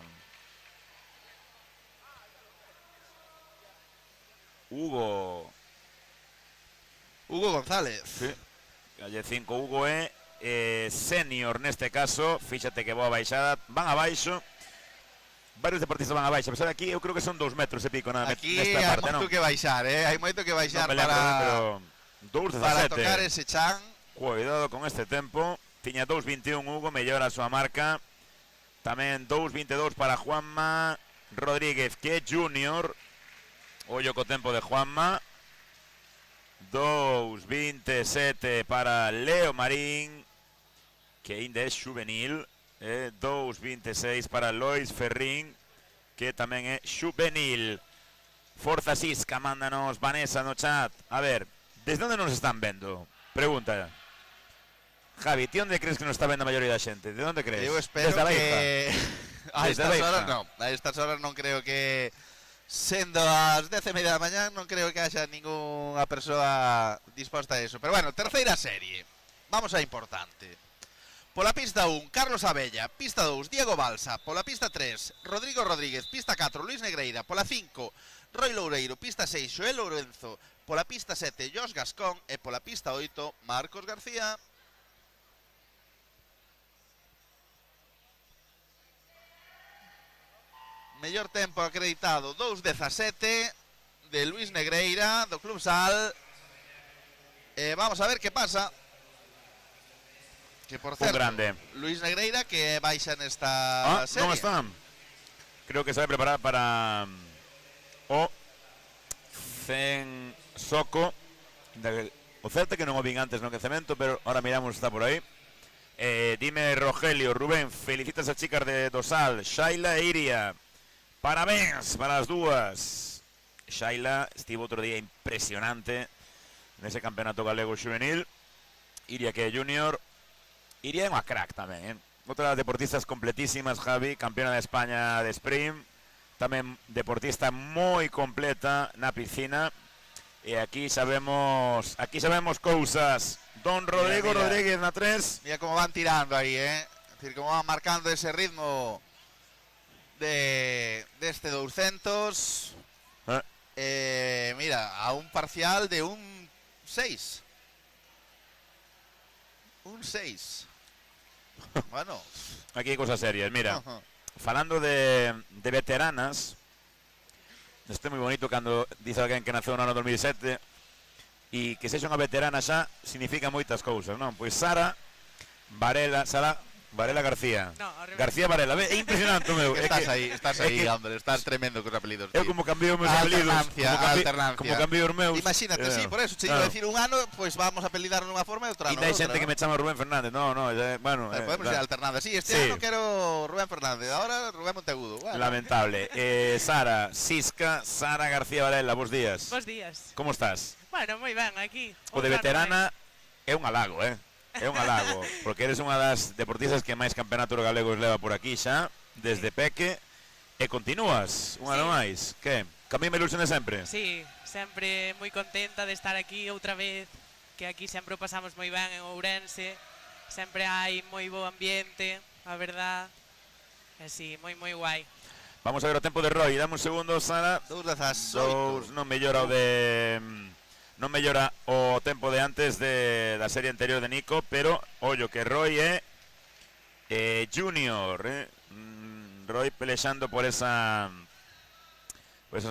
Hugo González. Sí. Calle 5 Hugo senior neste caso. Fíxate que boa baixada. Van abaixo. Varios deportistas van abaixo. A pesar de aquí eu creo que son 2 metros e pico nesta parte, non? Aquí hai moito que baixar, hai moito que baixar para tocar ese chan. Cuidado con este tempo. Tiña 2.21 Hugo, mellora a súa marca. Tamén 2.22 para Juanma Rodríguez, que é junior. Ollo co tempo de Juanma. 2.27 para Leo Marín, que ainda é xuvenil. 2.26 para Lois Ferrín, que tamén é xuvenil. Forza Sisca, mándanos Vanessa no chat. A ver, desde onde nos están vendo? Pregunta. Javi, ti onde crees que nos está vendo a maioría da xente? De onde crees? Eu espero que... A estas horas non creo que... Sendo as 10:30 da mañá, non creo que haxa ninguna persoa disposta a eso. Pero bueno, terceira serie. Vamos a importante. Pola pista 1, Carlos Abella. Pista 2, Diego Balsa. Pola pista 3, Rodrigo Rodríguez. Pista 4, Luis Negreira. Pola 5, Roy Loureiro. Pista 6, Xoel Lourenzo. Pola pista 7, Josh Gascón. E pola pista 8, Marcos García. Mellor tempo acreditado 2.17 de Luis Negreira do Club Sal. Vamos a ver que pasa. Que por certo, Luis Negreira que baixa nesta serie. Non está. Creo que se vai preparar para o Zen Soco. O certo que non o vin antes no quecemento, pero ahora miramos, está por aí. Dime Rogelio, Rubén, felicitas a chicas de Dosal, Xaila e Iria. Parabéns para as dúas. Xaila estivo outro día impresionante nese campeonato galego juvenil. Iria que é junior. Iria é unha crack tamén, Outra das deportistas completísimas, Javi, campeona de España de sprint. Tamén deportista moi completa na piscina. E aquí sabemos cousas. Don Rodrigo Rodríguez na 3. Mira como van tirando aí, Es decir, como van marcando ese ritmo de este 200. Mira, a un parcial de un 6. Un 6. Bueno. Aquí hay cosas serias, mira. falando de veteranas, isto é moi bonito cando dice alguén que naceu no ano 2007 e que sexa unha veterana xa significa moitas cousas, non? Pois Sara Varela García. No, García Varela, é impresionante o meu. Estás aí, hombre, estás tremendo cos apelidos. Eu como cambio os meus apelidos, como cambio os meus. Imagínate, sí, por eso, che iba a decir un ano, pois vamos a apelidar nunha forma e outra noutra. E hai xente que me chama Rubén Fernández. No, bueno, podemos ir alternando. Sí, este ano quero Rubén Fernández, ahora Rubén Monteagudo. Bueno. Lamentable. Sara García Varela, bos días. Bos días. Como estás? Bueno, moi ben, aquí. O de veterana é un halago, É un halago, porque eres unha das deportistas que máis campeonatos galegos leva por aquí xa, desde peque, e continúas un ano máis. Que? Que a mí me ilusiona sempre. Sí, sempre moi contenta de estar aquí outra vez, que aquí sempre o pasamos moi ben en Ourense, sempre hai moi bo ambiente, a verdad, e sí, moi guai. Vamos a ver o tempo de Roy, dame un segundo, Sara. 2:18. Non mellora o de... Non mellora o tempo de antes da serie anterior de Nico, pero ollo que Roy é Junior, Roy pelexando por esas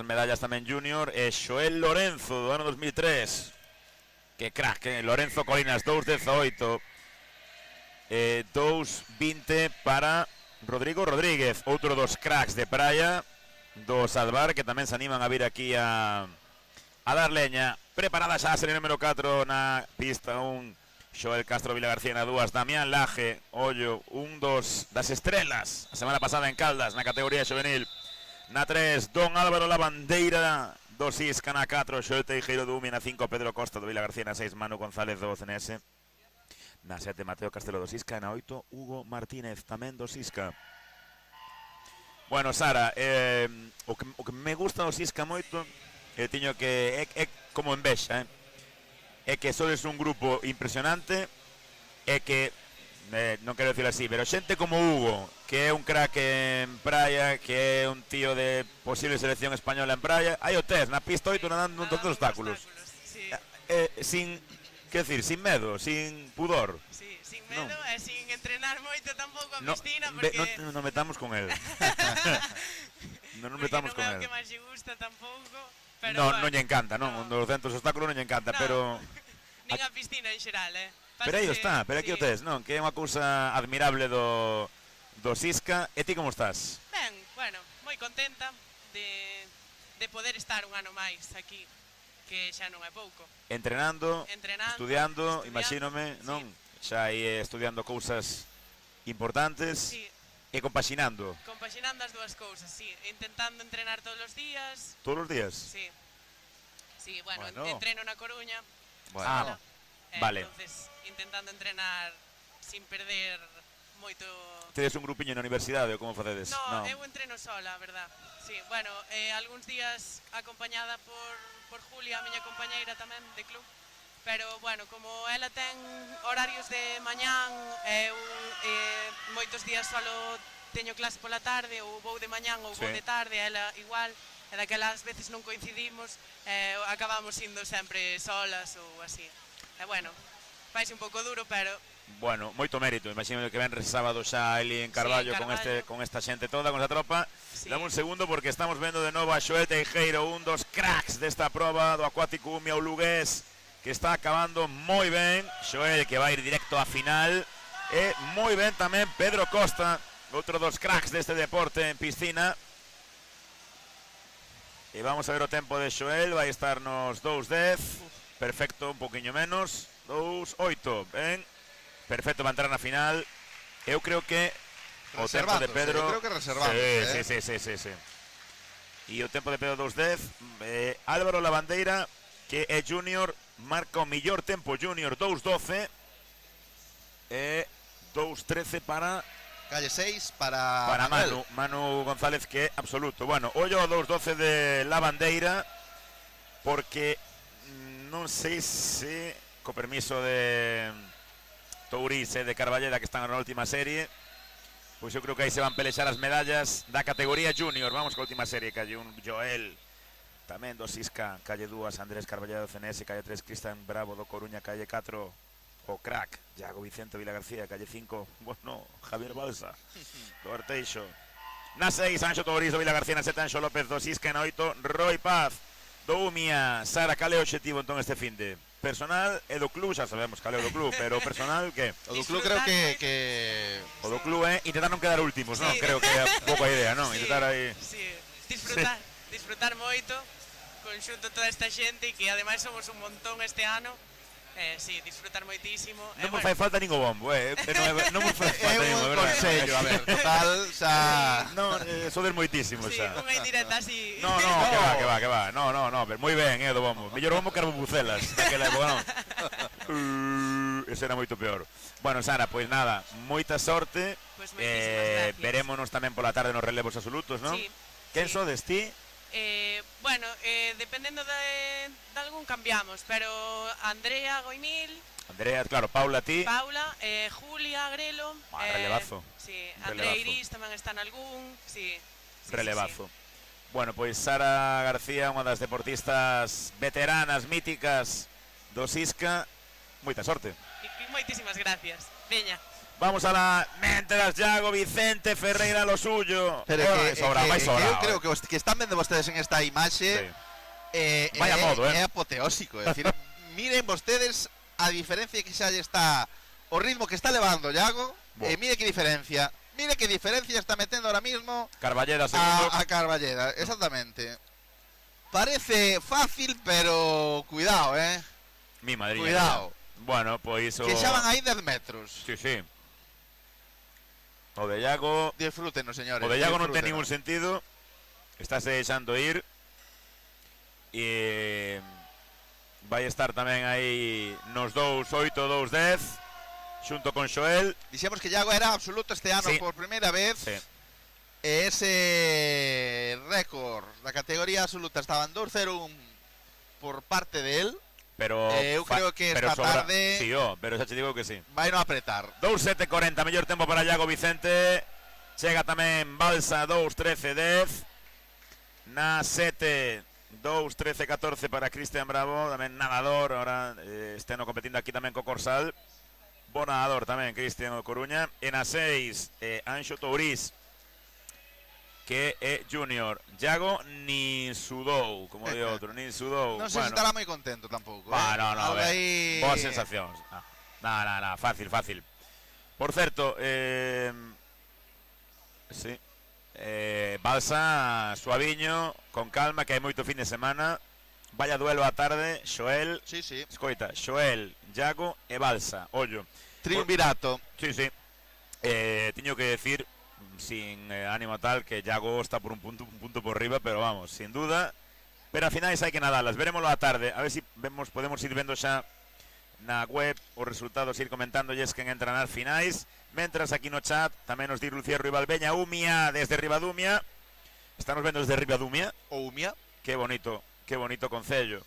medallas tamén Junior, e Xoel Lorenzo do ano 2003, que crack, Lorenzo Colinas 2:18, 2:20 para Rodrigo Rodríguez, outro dos cracks de praia do Salvar, que tamén se animan a vir aquí a dar leña. Preparada xa a serie número 4 na pista 1, Xoel Castro Vilagarcía na 2, Damián Laje, ollo, das estrelas a semana pasada en Caldas na categoría juvenil. Na 3, Don Álvaro Lavandeira do Sisca, na 4, Xoel Teijeiro do Umi, na 5, Pedro Costa do Vilagarcía, na 6, Manu González do CNS, na 7, Mateo Castelo do Sisca, na 8, Hugo Martínez tamén do Sisca. Bueno, Sara, o que me gusta do Sisca moito, tiño que é como envexa, é que sodes un grupo impresionante, é que non quero decir así, pero xente como Hugo, que é un crack en praia, que é un tío de posible selección española en praia, aí o tes, na pista 8 nadando un todos os obstáculos. Sin, quer decir, sin medo, sin pudor. Sí, sin medo e sin entrenar moito tampouco a piscina, porque non metamos con él. non metamos con él. Non é o que máis lle gusta tampouco. Non lle encanta, non, dos centros obstáculos non lle encanta, pero... Nin a piscina en xeral, Pero aí está, pero aquí o tes, non? Que é unha cousa admirable do Sisca. E ti como estás? Ben, bueno, moi contenta de poder estar un ano máis aquí, que xa non é pouco. Entrenando, estudiando, imagínome, non? Xa aí estudiando cousas importantes. Sí. E compaxinando. Compaxinando as dúas cousas, sí. Intentando entrenar todos os días. Todos os días? Sí. Sí, bueno. Entreno na Coruña. Bueno. Vale. Entonces, intentando entrenar sin perder moito... Tedes un grupiño na universidade ou como facedes? No, eu entreno sola, a verdad. Sí, bueno, algúns días acompañada por Julia, a miña compañeira tamén de club. Pero, bueno, como ela ten horarios de mañán, eu moitos días solo teño clase pola tarde, ou vou de mañán ou vou de tarde, ela igual, e daquelas veces non coincidimos, acabamos indo sempre solas ou así. E, bueno, faise un pouco duro, pero... Bueno, moito mérito, imagino que ven sábado xa ali en Carballo, con esta xente toda, con esta tropa. Dame un segundo porque estamos vendo de novo a Xoel Teijeiro, un dos cracks desta proba do Acuático Umi Lugués, que está acabando moi ben. Xoel que vai ir directo á final. E moi ben tamén Pedro Costa, outro dos cracks deste deporte en piscina. E vamos a ver o tempo de Xoel, vai estar nos 2:10. Perfecto, un poquinho menos. 2:08, ben. Perfecto para entrar na final. Eu creo que o tempo de Pedro... Eu creo que reservamos. Sí. E o tempo de Pedro 2:10. Álvaro Lavandeira, que é junior, marca o millor tempo junior, 2:12. E 2:13 para... Calle 6 para Manu González, que é absoluto. Bueno, ollo ao 2:12 de Lavandeira, porque non sei se, co permiso de Tourís e de Carballeda, que están na última serie, pois eu creo que aí se van pelexar as medallas da categoría junior. Vamos coa última serie, calle 1 Joel, tamén do Sisca, calle 2 Andrés Carballeda do CNS, calle 3 Cristian Bravo do Coruña, calle 4 o crack Iago Vicente Vilagarcía, calle 5, bueno, Javier Balsa do Arteixo, Na 6, Anxo Tourizo, Vila García, na 7, Anxo López, do Sisca, na 8, Roy Paz, do Umia. Sara, cal é o obxectivo entón este finde? Personal e do club, xa sabemos cal é o do club, pero personal, que? O do club creo que... O do club é intentar non quedar últimos, non? Creo que é un pouco a idea, non? Intentar aí... Sí, disfrutar moito, conxunto toda esta xente, e que ademais somos un montón este ano. Sí, disfrutar moitísimo. Non me fai falta ningún bombo, non me fai falta ningún, é un consello, a ver, total, xa... Non, sodes moitísimo, xa. Sí, unha indirecta así. No, que va. No, pero moi ben, do bombo. Mellor bombo que as bubucelas, aquela época, non? Ese era moito peor. Bueno, Sara, pois nada, moita sorte. Pois moitísimas gracias. Verémonos tamén pola tarde nos relevos absolutos, non? Sí. Quen sodes ti? Bueno, dependendo de algún cambiamos, pero Andrea Goimil, Andrea, claro, Paula, ti. Paula, Julia Grelo, relevazo. Sí, Andrea Iris tamén está en algún, sí. Relevazo. Bueno, pois Sara García, unha das deportistas veteranas, míticas do Sisca, moita sorte. E moitísimas gracias. Veña. Vamos a la mentras Yago Vicente Ferreira lo suyo. Pero que eu creo que os que están vendo vostedes en esta imaxe vaya modo, é apoteósico, é dicir, miren vostedes a diferencia que xa lle está o ritmo que está levando Yago, e mire que diferencia está metendo ahora mismo Carballeda segundo. A Carballeda, exactamente. Parece fácil, pero cuidado, Mi madriña. Cuidado. Bueno, pois que xa van aí 10 metros. Sí. O de Yago... Disfrútenos, señores. O de Yago non ten ningún sentido. Estáse deixando ir. E... vai estar tamén aí nos 2-8, 2-10. Xunto con Xoel. Dixemos que Yago era absoluto este ano por primeira vez. Sí. E ese récord da categoría absoluta estaba en 2-0-1 por parte de él. Pero eu creo que esta tarde... Sí, pero xa te digo que sí. Vai non apretar. 2-7-40, mellor tempo para Yago Vicente. Chega tamén Balsa, 2-13-10. Na 7, 2-13-14 para Cristian Bravo. Tamén nadador, ahora esteno competindo aquí tamén co Corsal. Bo nadador tamén, Cristian do Coruña. E na 6, Anxo Touriz, que é junior. Yago ni sudou, como di outro, ni sudou. Non sei se estará moi contento tampouco. No, boas sensacións. No, fácil. Por certo, sí, Balsa, suaviño, con calma, que hai moito fin de semana. Vaya duelo á tarde, Xoel. Sí. Escoita, Xoel, Yago e Balsa, ollo. Triunvirato. Sí. Tiño que decir, sin ánimo tal, que Yago está por un punto por arriba, pero vamos, sin duda. Pero a finais hai que nadalas, verémoslo a tarde, a ver si podemos ir vendo xa na web os resultados, ir comentándolles quen entra nas finais. Mentras aquí no chat tamén nos di Lucía Rivalbeña, Umia desde Ribadumia. Estamos vendo desde Ribadumia. O Umia. Qué bonito concello.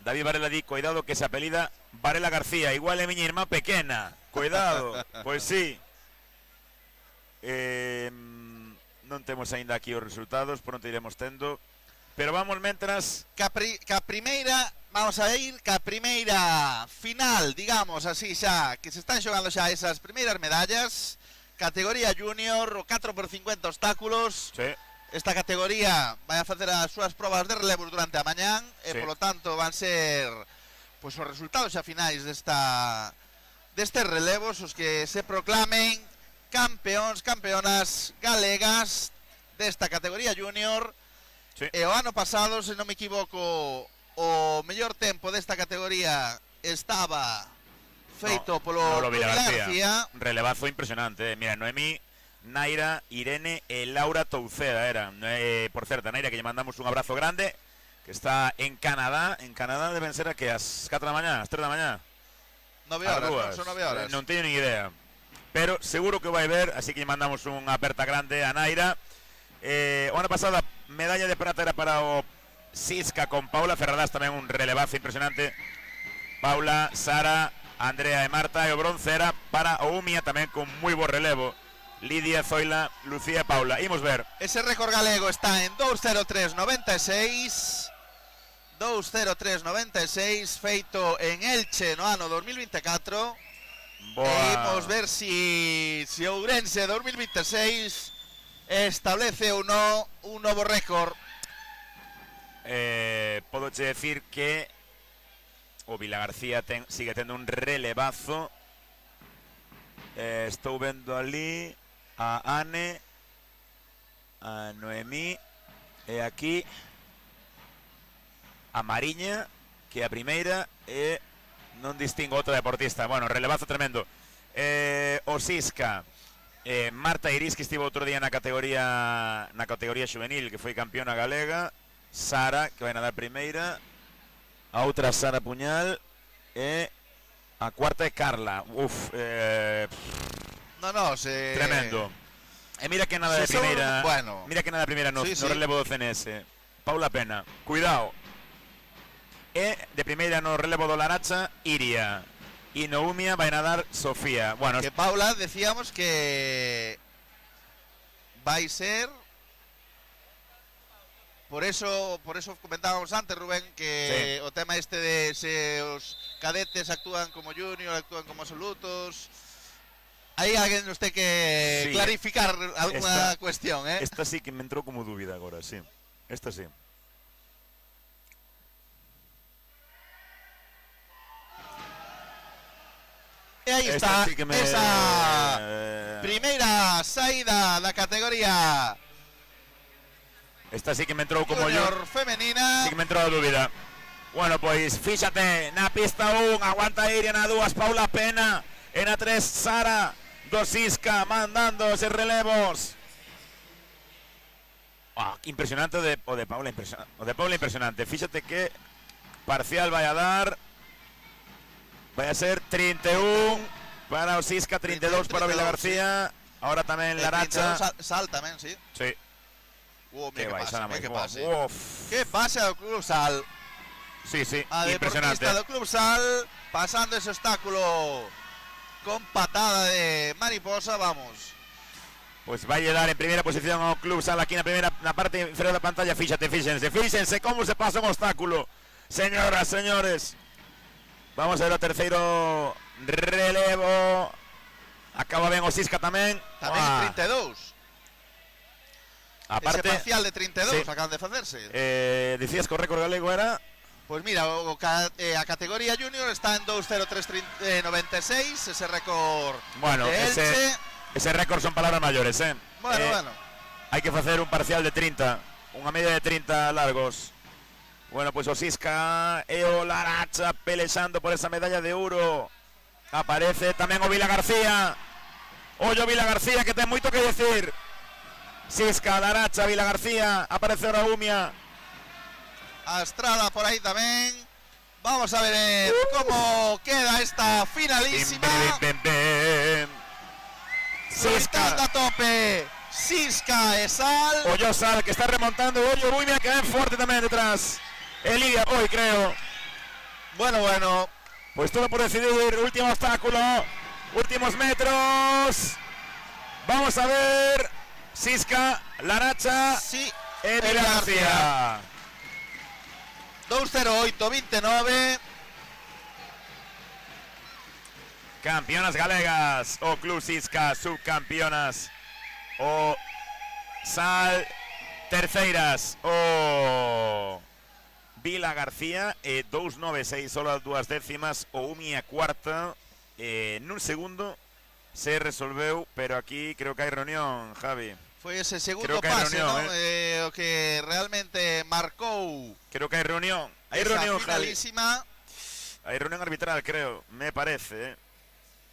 David Varela di, cuidado que se apelida Varela García, igual é miña irmá pequena. Cuidado, pois sí. Non temos aínda aquí os resultados, pronto iremos tendo. Pero vamos mentras ca primeira, vamos a ir ca primeira final, digamos así xa, que se están xogando xa esas primeiras medallas. Categoría junior, o 4x50 obstáculos. Sí. Esta categoría vai a facer as súas probas de relevos durante a mañán e polo tanto van ser pois os resultados xa finais destes relevos os que se proclamen campeonas galegas desta categoría junior. E o ano pasado, se non me equivoco, o mellor tempo desta categoría estaba feito polo Vila García. Relevazo impresionante, mira, Noemí, Naira, Irene e Laura Touceda eran. Por certo, Naira, que lle mandamos un abrazo grande, que está en Canadá. En Canadá deben ser a que as 4 da mañá, as 3 da mañá. 9 horas, son 9 horas. Non teño nin idea. Pero seguro que vai ver, así que lle mandamos unha aperta grande a Naira. O ano pasado a medalla de prata era para o Sisca con Paula Ferradas, tamén un relevazo impresionante. Paula, Sara, Andrea e Marta. E o bronce era para o Umia, tamén con moi bo relevo. Lidia, Zoila, Lucía e Paula. Imos ver. Ese récord galego está en 2:03.96. 2:03.96, feito en Elche no ano 2024. E imos ver si Ourense 2026 establece ou non un novo récord. Podoche decir que o Vilagarcía sigue tendo un relevazo. Estou vendo ali a Ane, a Noemí e aquí a Mariña, que é a primeira, e non distingo outra deportista. Bueno, relevazo tremendo. O Sisca, Marta Iris, que estivo outro día na categoría xuvenil, que foi campeona galega. Sara, que vai nadar primeira. A outra Sara Puñal. E a cuarta é Carla. Tremendo. E mira que nada de primeira. Bueno. Mira que nada de primeira no relevo do CNS. Paula Pena, cuidado. E de primeira no relevo do Laracha, Iria. E no Umia vai nadar Sofía. Bueno, que Paula decíamos que vai ser. Por eso comentábamos antes, Rubén, que o tema este de se os cadetes actúan como junior, actúan como absolutos. Aí alguén nos ten que clarificar alguna cuestión, Esta sí que me entrou como dúbida agora, sí. Esta sí. E aí está sí esa primeira saída da categoría. Esta sí que me entrou como junior femenina. Sí que me entrou a dúbida. Bueno, pois fíxate, na pista 1 aguanta Iria, na 2 Paula Pena, e na 3 Sara do Sisca mandando eses relevos. Impresionante o de Paula, impresionante. Fíxate que parcial vai a dar. Vai a ser 31 para o Sisca, 32 para o Vilagarcía. Ahora tamén Laracha. Sal tamén, sí. Sí. Que pasa do Club Sal. Sí, a impresionante. A deportista do Club Sal pasando ese obstáculo con patada de mariposa, vamos. Pues vai a dar en primeira posición ao Club Sal aquí na parte inferior da pantalla. Fíxense como se pasa un obstáculo. Señoras, señores. Vamos a ver o terceiro relevo. Acaba ben o Sisca tamén. Tamén 32. Aparte, ese parcial de 32 acaban de facerse. Dicías que o récord galego era? Pois mira, a categoría junior está en 2:03:96. Ese récord. Bueno, ese récord son palabras maiores, Bueno. Hai que facer un parcial de 30. Unha media de 30 largos. Bueno, pois o Sisca e o Laracha pelexando por esa medalla de ouro. Aparece tamén o Vilagarcía. Ollo Vilagarcía, que ten moito que decir. Sisca, Laracha, Vilagarcía. Aparece o Umia. A Estrada por aí tamén. Vamos a ver como queda esta finalísima. Sisca a tope. Sisca e Sal. Ollo Sal, que está remontando. Ollo Umia, que ven forte tamén detrás. Lidia hoy, creo. Bueno. Pues todo por decidir. Último obstáculo. Últimos metros. Vamos a ver. Sisca, Laracha. Sí. Vilagarcía. 2:08:29. Campeonas galegas. O Club Sisca, subcampeonas. O Sal, terceiras. O Vilagarcía, 2:96, solo as 2 décimas. O Umia cuarta. Nun segundo se resolveu, pero aquí creo que hai reunión, Javi. Foi ese segundo pase, reunión, ¿no? O que realmente marcou. Creo que hai reunión. Hai reunión, finalísima. Hai reunión arbitral, creo, me parece.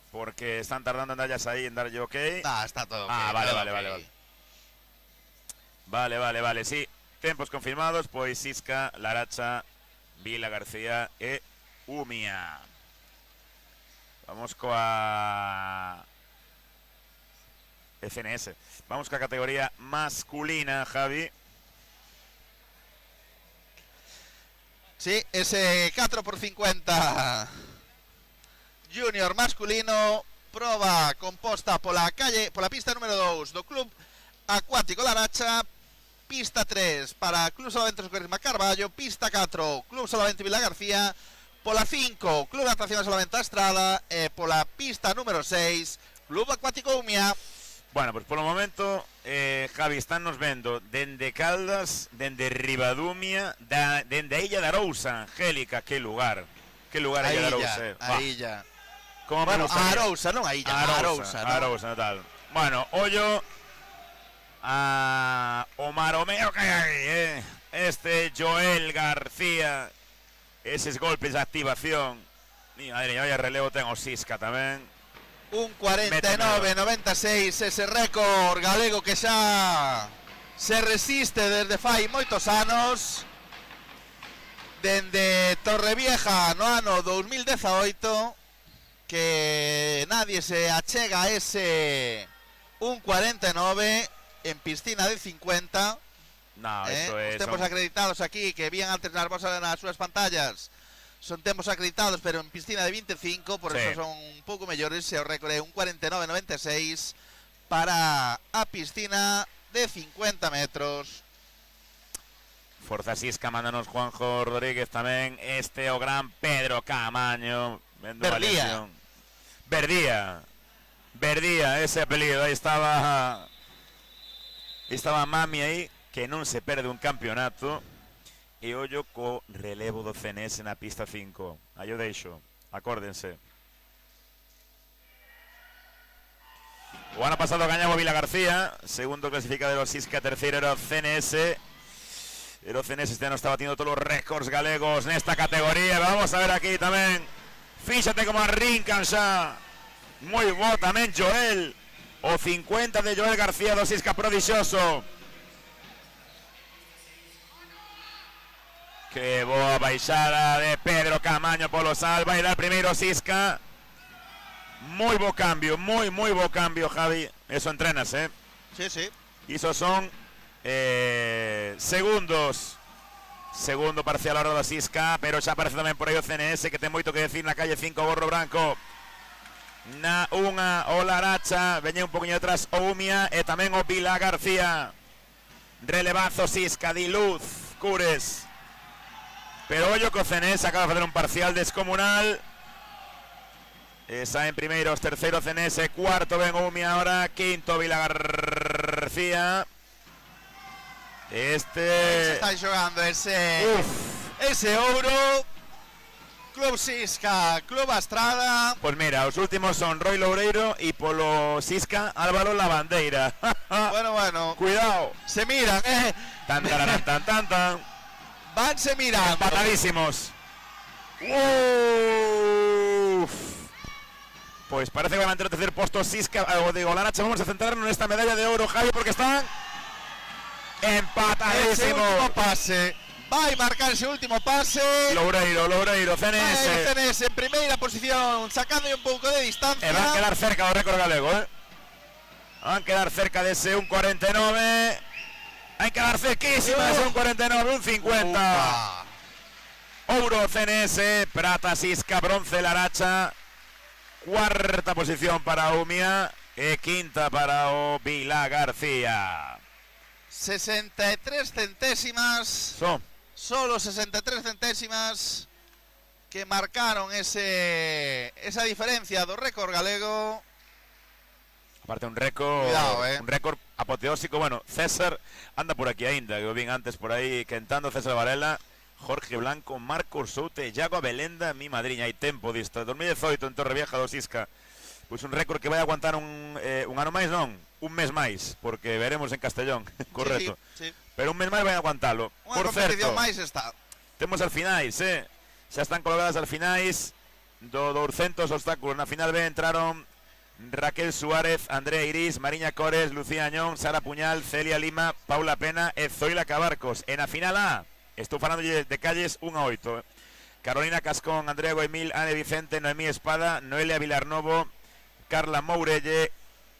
Porque están tardando en darllas aí, en darlle ok. Está todo ok. Vale, sí. Tempos confirmados, pois Sisca, Laracha, Vilagarcía e Umia. Vamos coa FNS. Vamos coa categoría masculina, Javi. Sí, ese 4x50 junior masculino, proba composta pola pista número 2 do Club Acuático Laracha, pista 3 para Club Solavento Quaresma Carballo, pista 4 Club Solavento Vilagarcía, Pola 5, Club de Natación de Salvamento Estrada. E pola pista número 6, Club Acuático Umia. Bueno, pues polo momento, Javi, están nos vendo dende Caldas, dende Ribadumia, dende a Illa de Arousa, Angélica, que lugar a Illa de Arousa. A Illa. Bueno, a Arousa, non a Illa, a Arousa, ¿no? Tal. Bueno, ollo a o maromeo que hai, este Joel García, eses golpes de activación. Madre mía, vaya relevo ten o Sisca tamén. Un 49-96, ese récord galego que xa se resiste desde fai moitos anos. Dende Torrevieja no ano 2018, que nadie se achega a ese un 49 en piscina de 50. No, eso es. Os tempos acreditados aquí, que vían antes nas súas pantallas, son tempos acreditados, pero en piscina de 25, por eso son un pouco mellores. E o récord é un 49-96 para a piscina de 50 metros. Forza Sisca, mándanos Juanjo Rodríguez tamén. Este o gran Pedro Camaño. Verdía, ese apelido. Aí estaba Mami aí, que non se perde un campeonato. E ollo co relevo do CNS na pista 5. Aí o deixo, acórdense. O ano pasado gañaba Vila García, segundo clasificado o Sisca, terceiro era o CNS. El CNS este ano está batiendo todos os récords galegos nesta categoría. Vamos a ver aquí tamén. Fíxate como arrincan xa. Moi bo tamén Joel. O 50 de Joel García do Sisca prodixioso. Que boa baixada de Pedro Camaño polo sal. Vai dar primeiro Sisca. Moi bo cambio, moi bo cambio, Javi. Eso entrenas, Sí. Iso son segundos. Segundo parcial ahora da Sisca, pero xa aparece tamén por aí o CNS, que ten moito que decir na calle 5, Gorro Branco. Na unha o Laracha, veñe un poquinho atrás o Umia e tamén o Vila García. Relevazo Sisca, di luz, Cures. Pero ollo que o CNS acaba de facer un parcial descomunal. Saen primeiros, terceiro CNS, cuarto ven Umia ahora, quinto Vila García. Se está xogando ese ouro. Club Sisca, Club Astrada. Pues mira, os últimos son Roy Loureiro e polo Sisca Álvaro Lavandeira. Bueno. Cuidado. Se miran, Tan. Vanse mirando. Empatadísimos. Pues parece que van a mantener o tercer posto Sisca, o digo, Laracha. Vamos a centrarnos en esta medalla de oro, Javi, porque están empatadísimos. Ese último pase. Va a marcar ese último pase. Loureiro, CNS. CNS en primeira posición, sacando un pouco de distancia. Van a quedar cerca do récord galego, Van a quedar cerca de ese 1.49. Hay que quedar cerquísima de ese 1.49, 1.50. Ouro CNS, prata Sisca, bronce Laracha. Cuarta posición para Umia e quinta para o Vila García. 63 centésimas. Solo 63 centésimas que marcaron esa diferencia do récord galego. Aparte un récord, un récord apoteósico. Bueno, César anda por aquí ainda, que o vin antes por aí quentando. César Varela, Jorge Blanco, Marcos Soute, Iago Abelenda, mi madriña. Hai tempo disto, 2018 en Torrevieja do Sisca. Pois un récord que vai aguantar un ano máis, non, un mes máis, porque veremos en Castellón, correcto. Sí. Pero un mes máis vai aguantalo. Por certo, máis está. Temos as finais, xa están colocadas as finais do 200 obstáculos. Na final B entraron Raquel Suárez, Andrea Iris, Mariña Cores, Lucía Añón, Sara Puñal, Celia Lima, Paula Pena e Zoila Cabarcos. En a final A, estou falando de calles 1 a 8. Carolina Cascón, Andrea Goemil, Ane Vicente, Noemí Espada, Noelia Vilarnovo, Carla Mourelle,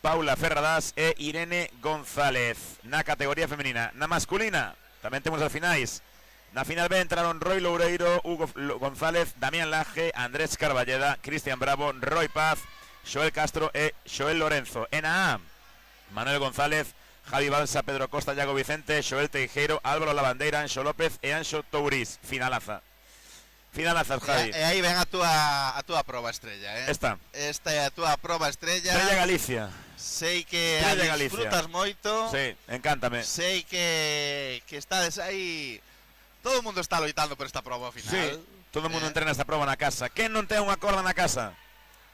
Paula Ferradas e Irene González. Na categoría femenina. Na masculina tamén temos as finais. Na final B entraron Roy Loureiro, Hugo González, Damián Laje, Andrés Carballeda, Cristian Bravo, Roy Paz, Xoel Castro e Xoel Lorenzo. En A, Manuel González, Javi Balsa, Pedro Costa, Iago Vicente, Xoel Teijeiro, Álvaro Lavandeira, Anxo López e Anxo Touriz. Finalaza. Finalazas, Javi. E aí ven a túa proba estrella, Esta é a túa proba estrella. Estrella Galicia. Sei que Estrella a disfrutas moito. Sí, encántame. Sei que estades aí. Todo o mundo está loitando por esta proba ao final. Sí, todo o mundo entrena esta proba na casa. Quen non ten unha corda na casa?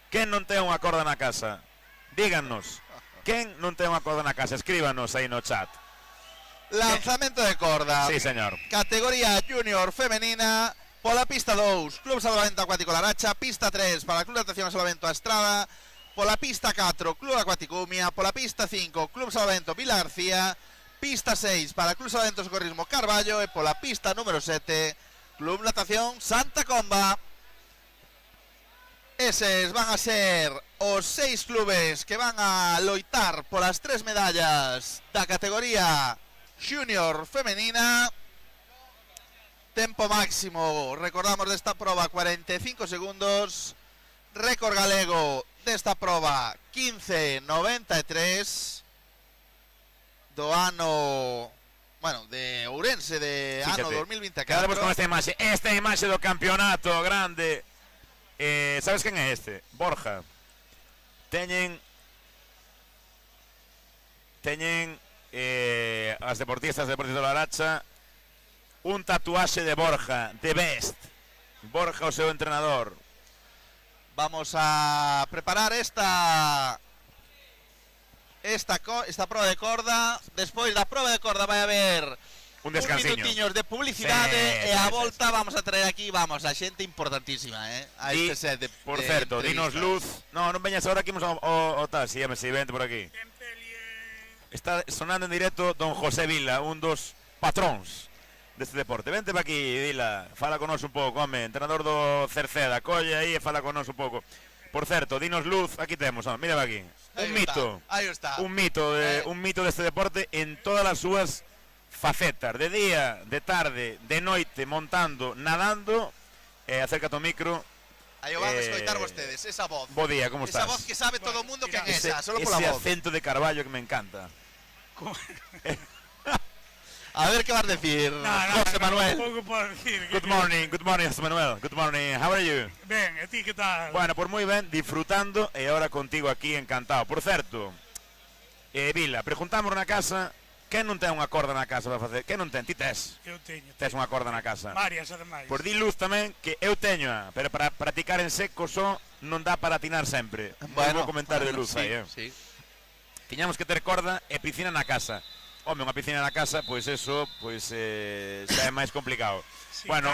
Quen non ten unha corda na casa? Díganos. Quen non ten unha corda na casa? Escríbanos aí no chat. Lanzamento de corda. Sí, señor. Categoría junior femenina. Pola pista 2, Club Salvamento Acuático Laracha. Pista 3 para Club de Natación e Salvamento A Estrada. Pola pista 4, Club Acuático Umia. Pola pista 5, Club Salvamento Vila García. Pista 6 para Club Salvamento Socorrismo Carballo. E pola pista número 7, Club Natación Santa Comba. Eses van a ser os 6 clubes que van a loitar polas 3 medallas da categoría junior femenina. Tempo máximo, recordamos desta proba 45 segundos. Récord galego desta proba 15:93 do ano, bueno, de Ourense, de ano 2024. Quedamos con esta imaxe do campeonato grande. Sabes quen é este? Borja. Teñen as deportistas de Laracha un tatuaxe de Borja, The Best. Borja, o seu entrenador. Vamos a preparar esta proba de corda. Despois da proba de corda vai haber un descansiño, minutiños de publicidade, e a volta vamos a traer aquí, a xente importantísima, a este set de por certo, dinos luz. Non veñas agora aquí, vamos ao taxi, vente por aquí. Está sonando en directo don José Vila, un dos patróns deste deporte. Vente para aquí, Vila, fala con nos un pouco, home, entrenador do Cerceda, colle aí e fala con nos un pouco. Por certo, dinos luz, aquí temos, mira aquí. Un mito deste deporte en todas as súas facetas, de día, de tarde, de noite, montando, nadando. Acércate ao micro. Aí o van a escoitar vostedes, esa voz. Bo día, como estás? Esa voz que sabe todo o mundo quen é esa, solo pola voz. Ese acento de Carballo que me encanta. A ver qué vas a decir, José Manuel. Good morning, José Manuel. Good morning, how are you? Ben, e ti que tal? Bueno, por moi ben, disfrutando e ahora contigo aquí, encantado. Por certo, Vila, preguntamos na casa, quen non ten unha corda na casa para facer? Quen non ten? Ti tes? Eu teño. Tes unha corda na casa? Varias, ademais. Por di luz tamén que eu teño, pero para practicar en seco só non dá para atinar sempre. Bueno, vou comentar de luz aí, sí. Tiñamos que ter corda e piscina na casa. Home, unha piscina na casa, pois eso, pois xa é máis complicado. Sí, bueno,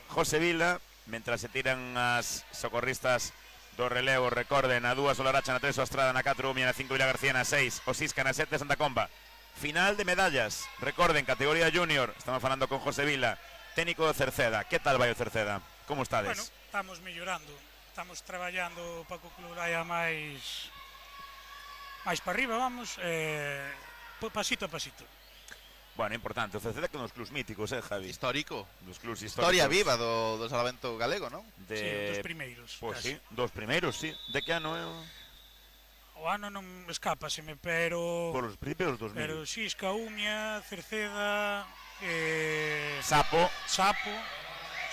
José Vila, mentras se tiran as socorristas do relevo, recorden, a 2 o Laracha, na 3 o Estrada, na 4 Umia, na 5 Vila García, na 6 o Sisca, na 7 Santa Comba. Final de medallas, recorden, categoría junior, estamos falando con José Vila, técnico do Cerceda. Que tal vai o Cerceda? Como estades? Bueno, estamos mellorando, estamos traballando para que o club vaya máis para arriba, vamos, pasito a pasito. Bueno, importante, o Cerceda que nos clubs míticos, Javi? Histórico. Dos clubs históricos. Historia viva do Salvamento galego, non? Sí, dos primeiros. Pois sí, dos primeiros, sí. De que ano é o...? O ano non escápaseme, pero... Por os primeiros 2000. Pero Sisca, Umia, Cerceda... Sapo.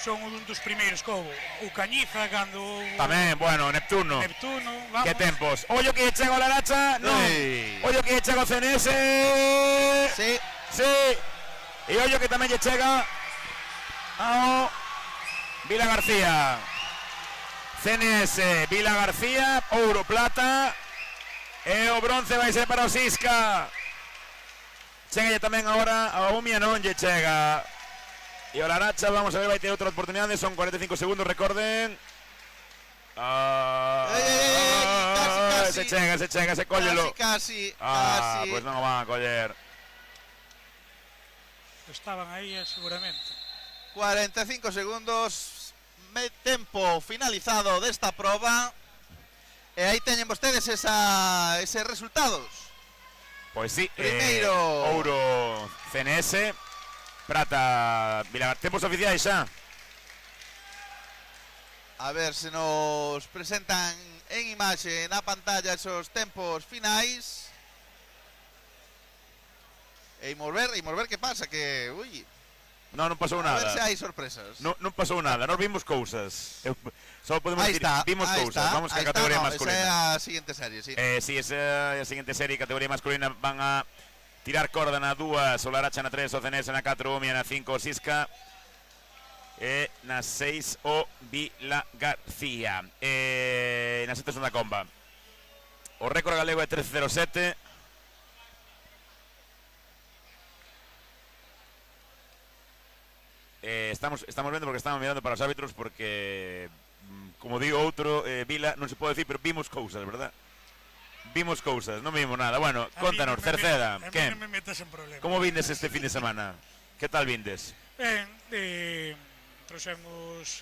Son un dos primeiros que houve. O Cañiza, cando... Tamén, bueno, Neptuno, vamos. Que tempos. Ollo que chega o Laracha, non. Ollo que chega o CNS. Sí. E ollo que tamén lle chega ao Vila García. CNS, Vila García, ouro, plata. E o bronce vai ser para o Sisca. Chega tamén agora a Umia, non lle chega. E o Laracha, vamos a ver, vai ter outra oportunidade. Son 45 segundos, recorden. Casi. Se chega, se cóllelo. Casi. Pois non o van a coller. Estaban aí, seguramente. 45 segundos, tempo finalizado desta proba. E aí teñen vostedes eses resultados. Pois sí, primeiro ouro CNS, prata Vilagar. Tempos oficiais xa. A ver se nos presentan en imaxe na pantalla esos tempos finais. E imos ver que pasa, que Non pasou A nada. ver se hai sorpresas. Non pasou nada, nós vimos cousas. Só podemos Aí decir, está, vimos aí cousas. está, Vamos a aí categoría está, no, masculina. Esa é a seguinte serie, sí. Sí, esa é a seguinte serie, categoría masculina. Van a tirar corda na 2, o Laracha na 3, o Cenesa na 4, o Umia na 5, o Sisca. E na 6 o Vila García. Na 7 segunda comba. O récord galego é 13.07. Estamos vendo porque estamos mirando para os árbitros porque, como digo outro, Vila, non se pode decir, pero vimos cousas, verdad? Vimos cousas, non vimos nada. Bueno, contanos, Cerceda, que? Non me metas en problemas. Como vindes este fin de semana? Que tal vindes? Ben, trouxemos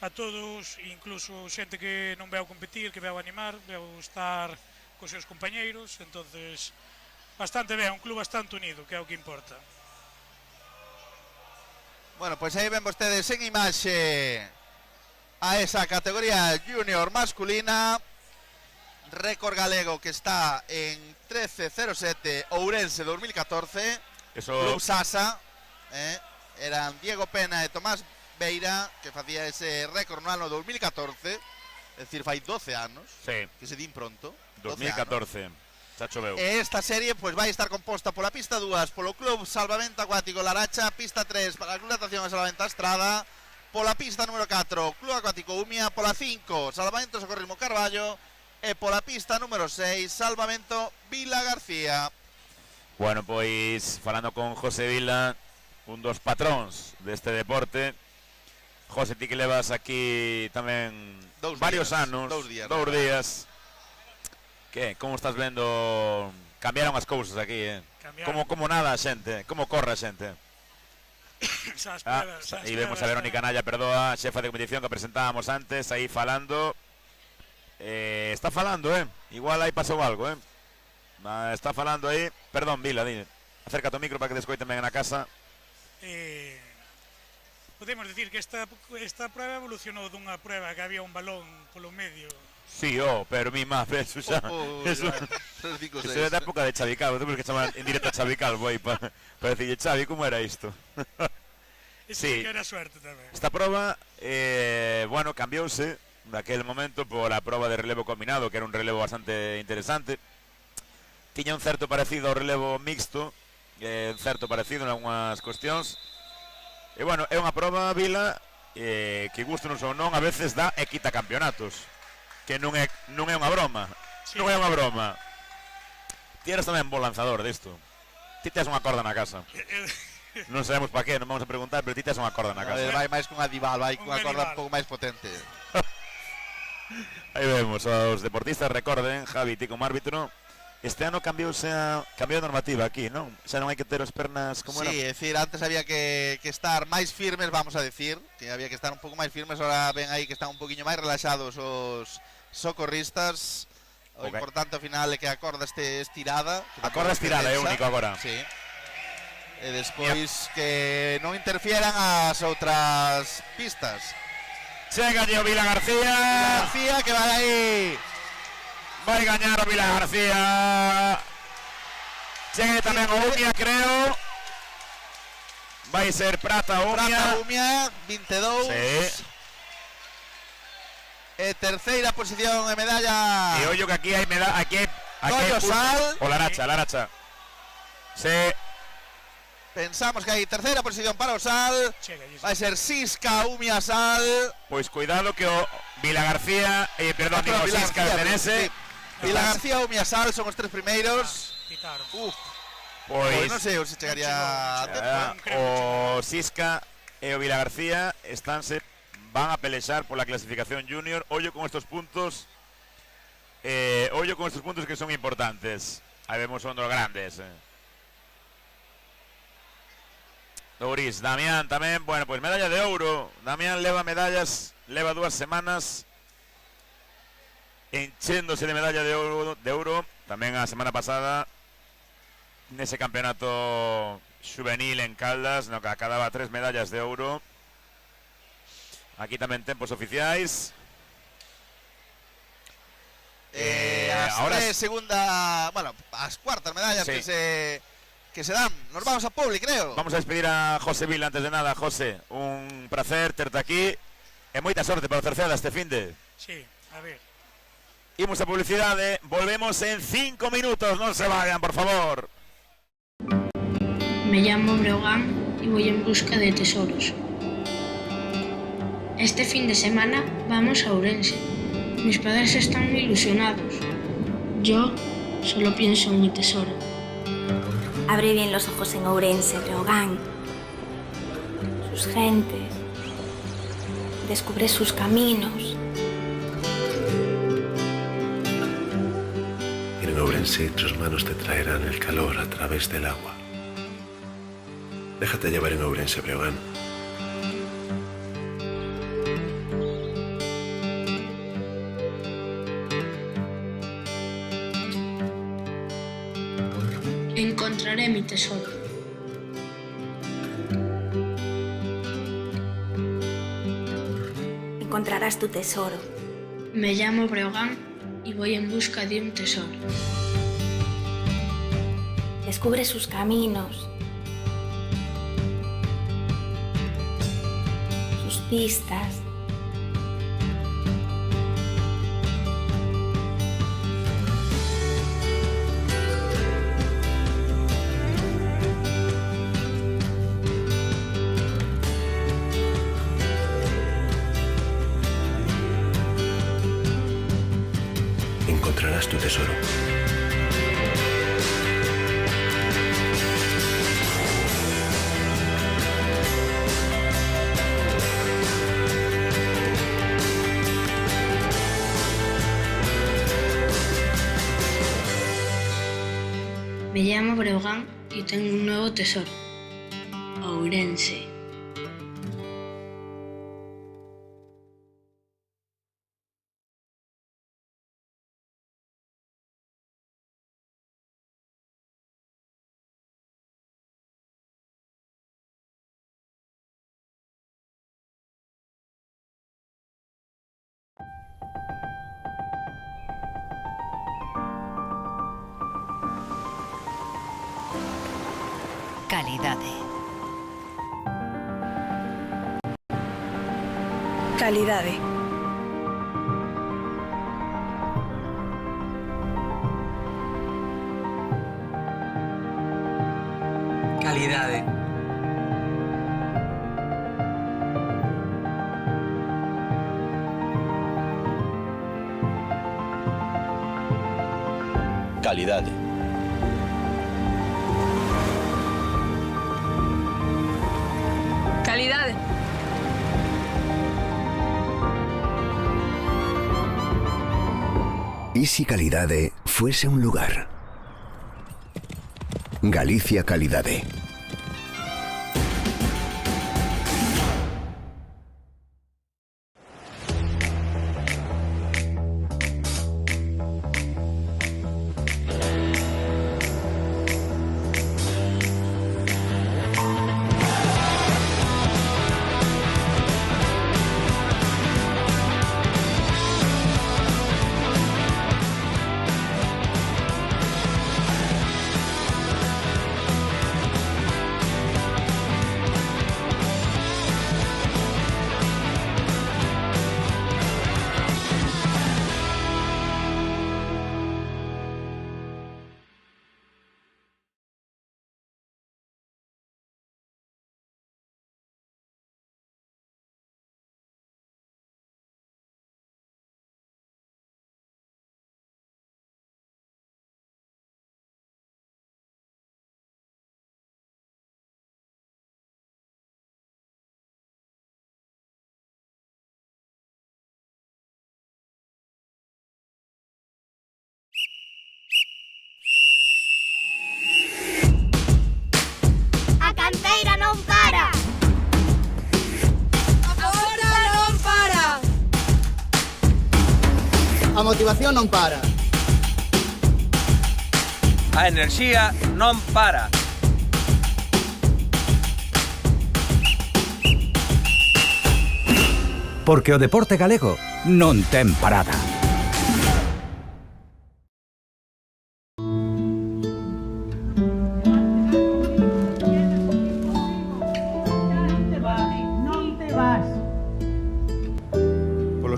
a todos, incluso xente que non veu competir, que veu animar, veu estar cos seus compañeiros, entonces bastante ben, un club bastante unido, que é o que importa. Bueno, pois aí ven vostedes en imaxe a esa categoría junior masculina. Récord galego que está en 13.07, Ourense 2014. Club Sasa, eran Diego Pena e Tomás Beira que facía ese récord no ano 2014. É dicir, fai 12 anos, sí, que se din pronto. 2014, xa choveu. E esta serie pois vai estar composta pola pista 2 polo Club Salvamento Acuático Laracha, pista 3 para a Club Natación e Salvamento Estrada, pola pista número 4 Club Acuático Umia, pola 5 Salvamento Socorrismo Carballo e pola pista número 6 Salvamento Vila García. Bueno, pois falando con José Vila, un dos patróns deste deporte. José, ti que levas aquí tamén varios anos, 2 días. Que, como estás vendo? Cambiaron as cousas aquí, como nada a xente, como corre a xente. E vemos a Verónica Naya, perdoa, xefa de competición que presentábamos antes, aí falando. Está falando, igual aí pasou algo, está falando aí. Perdón, Vila, dime. Acércate ao micro para que descoiten ben na casa. Podemos decir que esta prueba evolucionou dunha prueba que había un balón polo medio. Sí, pero mi madre, eso xa... Eso é da época de Xavi Calvo, temos que chamar en directo a Xavi Calvo aí para decirle, Xavi, como era isto? Sí, que era suerte tamén. Esta proba, bueno, cambiouse naquele momento pola proba de relevo combinado, que era un relevo bastante interesante. Tiña un certo parecido ao relevo mixto, un certo parecido en algunhas cuestións. E, bueno, é unha proba, Vila, que gustanos ou non, a veces dá e quita campeonatos. Que non é unha broma, sí. Non é unha broma. Ti eres tamén bo lanzador disto. Ti tes unha corda na casa. Non sabemos para que, non vamos a preguntar, pero ti tes unha corda na casa. Vai máis cunha Dival, vai cunha corda un pouco máis potente. Aí vemos, os deportistas recorden, Javi, ti como árbitro. Este ano cambiou a normativa aquí, non? Xa non hai que ter as pernas como era. Sí, é dicir, antes había que estar máis firmes, vamos a decir, que había que estar un pouco máis firmes, ahora ven aí que están un poquinho máis relaxados os socorristas. O importante ao final é que a corda este estirada. A corda estirada é o único agora. Sí. E despois que non interfieran as outras pistas. Chega o Vila García. Vila García que vai aí. Vai gañar o Vila García. Chegue tamén o Umia, creo. Vai ser Prata Umia. Prata Umia, 22. Sí. Terceira posición e medalla. E ollo que aquí hai medalla, aquí hai Sal. O Laracha. Sí. Pensamos que hai terceira posición para o Sal. Vai ser Sisca, Umia, Sal. Pois cuidado que o Vila García, perdón, digo Sisca de Tenese. Vila García, Umia, Sal son os tres primeiros. Pois non sei se chegaría a tempo. O Sisca e o Vila García van a pelexar pola clasificación junior. Ollo con estos puntos. Ollo con estos puntos que son importantes. Aí vemos un dos grandes. Doris, Damián tamén. Bueno, pois medalla de ouro. Damián leva medallas, leva 2 semanas enchéndose de medalla de ouro. Tamén a semana pasada nese campeonato juvenil en Caldas, no que acababa 3 medallas de ouro. Aquí tamén tempos oficiais. As cuartas medallas sí. que se dan. Nos vamos a Publi, creo. Vamos a despedir a José Vila antes de nada. José, un placer terte aquí e moita sorte para o Cerceda este finde. Sí, a ver. Imos a publicidade, volvemos en 5 minutos, non se vayan, por favor. Me llamo Breogán y voy en busca de tesoros. Este fin de semana vamos a Ourense. Mis padres están muy ilusionados. Yo solo pienso en mi tesoro. Abre bien los ojos en Ourense, Breogán. Sus gentes. Descubre sus caminos. En Ourense tus manos te traerán el calor a través del agua. Déjate llevar en Ourense, Breogán. Encontraré mi tesoro. Encontrarás tu tesoro. Me llamo Breogán y voy en busca de un tesoro. Descubre sus caminos. Sus pistas. Encontrarás tu tesoro. Me llamo Breogán y tengo un nuevo tesoro. Ourense. Calidade. Calidade. Calidade. Calidade. Calidade. ¿Y si Calidade fuese un lugar? Galicia Calidade. A canteira non para. Agora non para. A motivación non para. A enerxía non para. Porque o deporte galego non ten parada.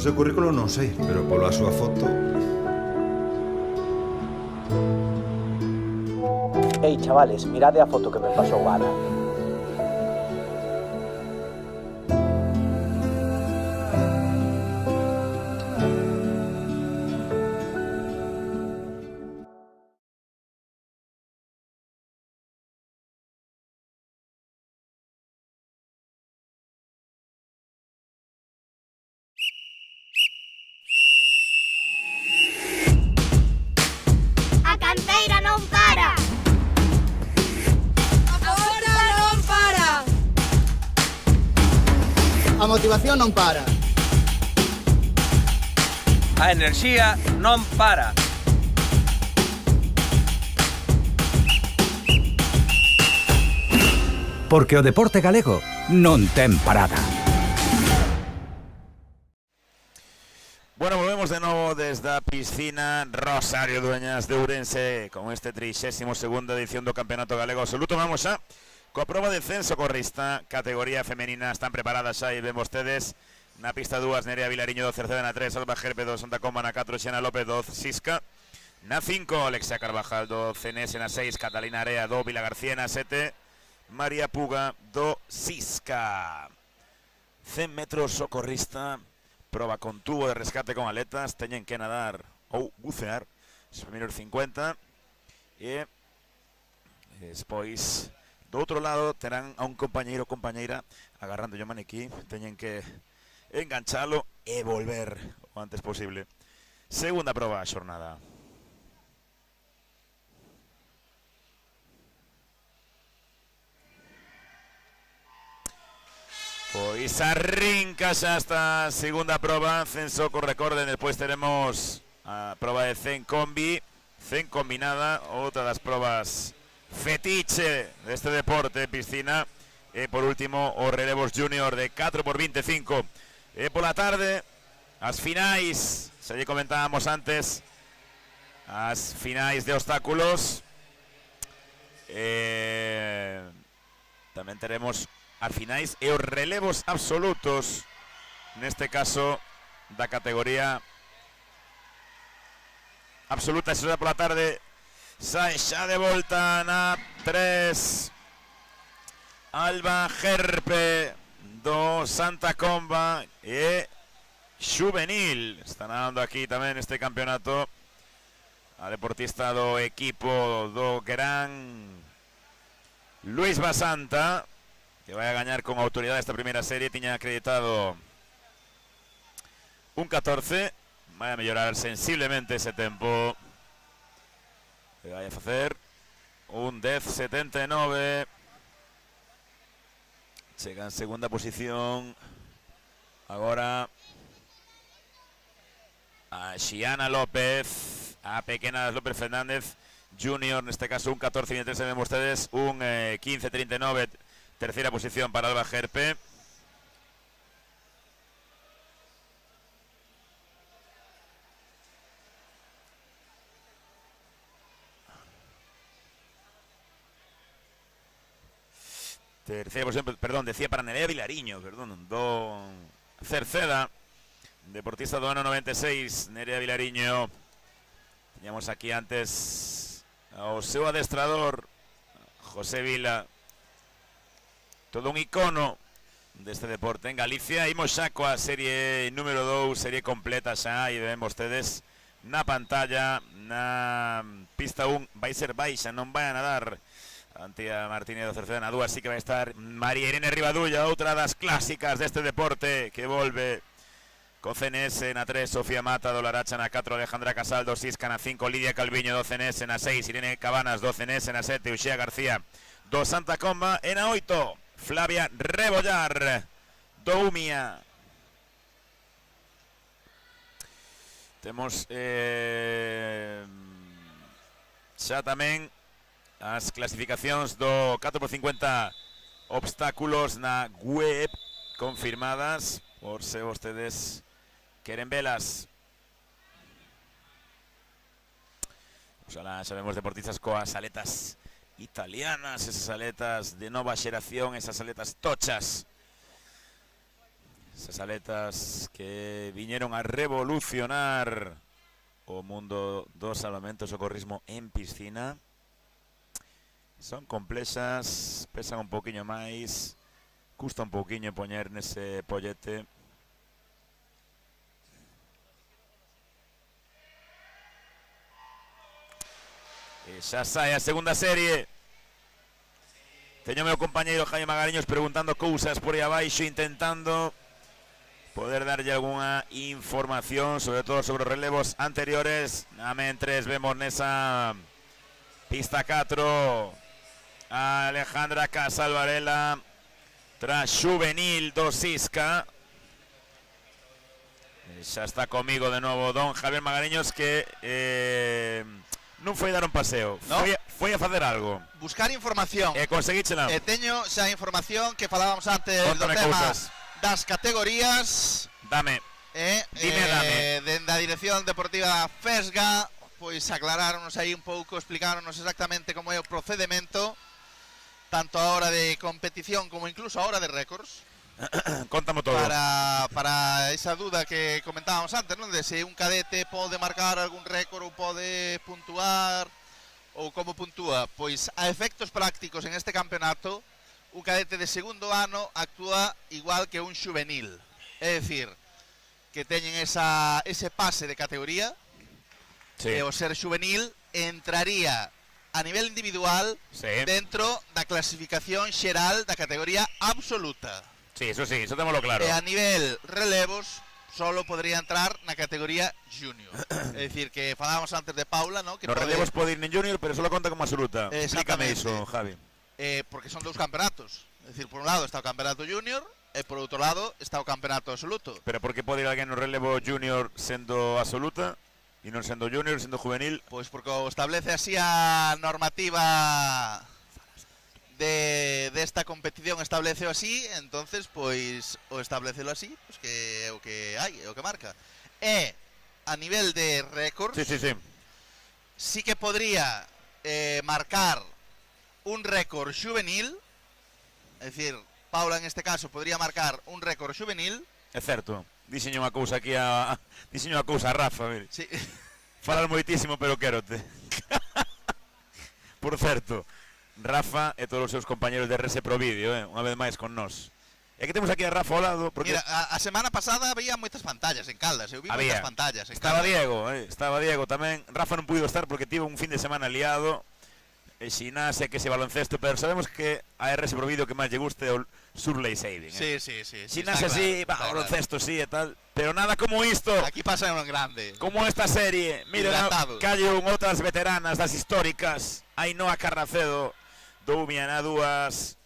seu currículo non sei, pero pola súa foto... Ei, chavales, mirade a foto que me pasou Ana. A canteira non para. A motivación non para. A enerxía non para. Porque o deporte galego non ten parada. Bueno, volvemos de novo desde a piscina Rosario Dueñas de Ourense con este 32ª edición do Campeonato Galego Absoluto. Vamos xa coa proba de censo corrista, categoría femenina. Están preparadas xa e ven vostedes na pista 2 Nerea Vilariño do Cerceda, na 3 Alba Gerpe do Santa Comba, na 4 Xena López do Sisca, na 5 Alexia Carvajal do CNS, na 6 Catalina Area do Vila García, na 7 María Puga do Sisca. 100 metros socorrista, proba con tubo de rescate con aletas, teñen que nadar ou bucear os primeiros 50 e despois do outro lado terán a un compañeiro ou compañeira agarrando o maniquí, teñen que enganchalo e volver o antes posible. Segunda proba a xornada. Pois arrinca xa esta segunda proba, censo con recorden, despois teremos a proba de 100 combi, 100 combinada, outra das probas fetiche deste deporte, piscina, e por último os relevos junior de 4x25. E pola tarde, as finais, xa lle comentábamos antes, as finais de obstáculos, tamén teremos as finais e os relevos absolutos, neste caso da categoría absoluta. Xa pola tarde sai xa de volta na 3 Alba Gerpe do Santa Comba e Xuvenil. Está nadando aquí tamén este campeonato a deportista do equipo do Gran Luis Basanta, que vai a gañar con autoridade esta primeira serie. Tiña acreditado un 14, vai a mellorar sensiblemente ese tempo e vai a facer un 10.79. chega en segunda posición agora a Xiana López, a pequena López Fernández Junior, neste caso un 14.23, ven vostedes, un 15.39, terceira posición para Alba Gerpe. Terceira posición, perdón, decía para Nerea Vilariño, perdón, do Cerceda, deportista do ano 96, Nerea Vilariño. Teníamos aquí antes ao seu adestrador, José Vila, todo un icono deste deporte en Galicia. Imos xa coa serie número 2, serie completa xa, e ven vostedes na pantalla, na pista 1, vai ser baixa, non vai a nadar Antía Martínez do Cerceda, na 2 así que vai estar María Irene Rivadulla, outra das clásicas deste deporte que volve co CNS, na 3 Sofía Mata do Laracha, na 4 Alejandra Casal do Sisca, na 5 Lidia Calviño do CNS, na 6 Irene Cabanas do CNS, na 7 Uxía García do Santa Comba, e na 8 Flavia Rebollar do Umia. Temos xa tamén as clasificacións do 4x50 obstáculos na web confirmadas, por se vostedes queren velas. Oxalá xa vemos deportistas coas aletas italianas, esas aletas de nova xeración, esas aletas tochas. Esas aletas que viñeron a revolucionar o mundo do salvamento e socorrismo en piscina. Son complexas, pesan un poquinho máis, custa un poquinho poñer nese pollete. E xa sai a segunda serie. Teño meu compañeiro Jaime Magariños preguntando cousas por aí abaixo, intentando poder darlle algunha información, sobre todo sobre os relevos anteriores. Mentres vemos nesa pista 4 a Alejandra Casal Varela tras Juvenil do Sisca. Xa está comigo de novo don Javier Magariños, que non foi dar un paseo, no. foi a facer algo. Buscar información. E conseguíchela. Teño xa información que falábamos antes do tema das categorías. Dame. Dime. Dende a Dirección Deportiva Fesga, pois aclaráronos aí un pouco, explicaronos exactamente como é o procedemento, tanto a hora de competición como incluso a hora de récords. Contamo todo. Para esa duda que comentábamos antes, non? De se un cadete pode marcar algún récord ou pode puntuar, ou como puntúa. Pois a efectos prácticos en este campeonato, un cadete de segundo ano actúa igual que un xuvenil. É dicir, que teñen ese pase de categoría, sí. E o ser xuvenil entraría a nivel individual, sí, dentro da clasificación xeral da categoría absoluta. Sí, eso témolo claro. E a nivel relevos solo podría entrar na categoría junior. É dicir, que falábamos antes de Paula, ¿no? Que nos relevos pode ir en junior, pero solo conta como absoluta. Explícame iso, Javi. Porque son dous campeonatos. É dicir, por un lado está o campeonato junior e por outro lado está o campeonato absoluto. Pero por que pode ir alguén no relevo junior sendo absoluta e non sendo junior, sendo juvenil? Pois porque o establece así a normativa desta competición, estableceo así, entonces pois o establecelo así, pois que é o que hai, é o que marca. E a nivel de récords, sí que podría marcar un récord juvenil, é dicir, Paula en este caso podría marcar un récord juvenil. É certo, diseño unha cousa aquí diseño unha cousa a Rafa, mire. Sí. Falar moitísimo, pero quérote. Por certo, Rafa e todos os seus compañeros de RS Pro Vídeo, unha vez máis con nós. É que temos aquí a Rafa ao lado porque... Mira, a semana pasada había moitas pantallas en Caldas, eu vi moitas pantallas en Caldas. Estaba Diego tamén. Rafa non puido estar porque tivo un fin de semana liado. E xinase, que ese baloncesto, pero sabemos que a RS Pro Vídeo que máis lle guste é o Surley Saving. Sí. Xinase así, baloncesto sí e tal, pero nada como isto. Aquí pasa en grande. Como esta serie. Mira, callo outras veteranas das históricas. Ainhoa Carracedo do Umiana 2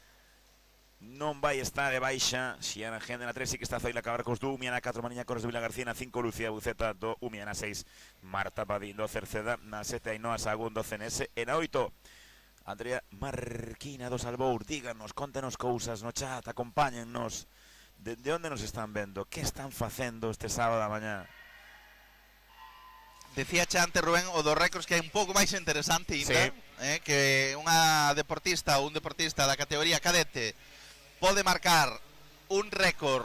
non vai estar de baixa. Xiana Gende na 3, sí que está Zoila Cabarcos do Umiana 4, Mariña Corres do Vila García na 5, Lucía Buceta do Umiana 6, Marta Padín do Cerceda na 7, Ainhoa Sagún do CNS e na 8 Andrea Marquina do Salbour. Díganos, contenos cousas no chat, acompáñennos. De onde nos están vendo? Que están facendo este sábado a mañá? Decía antes, Rubén, o dos récords que é un pouco máis interesante ainda, sí. Que unha deportista ou un deportista da categoría cadete pode marcar un récord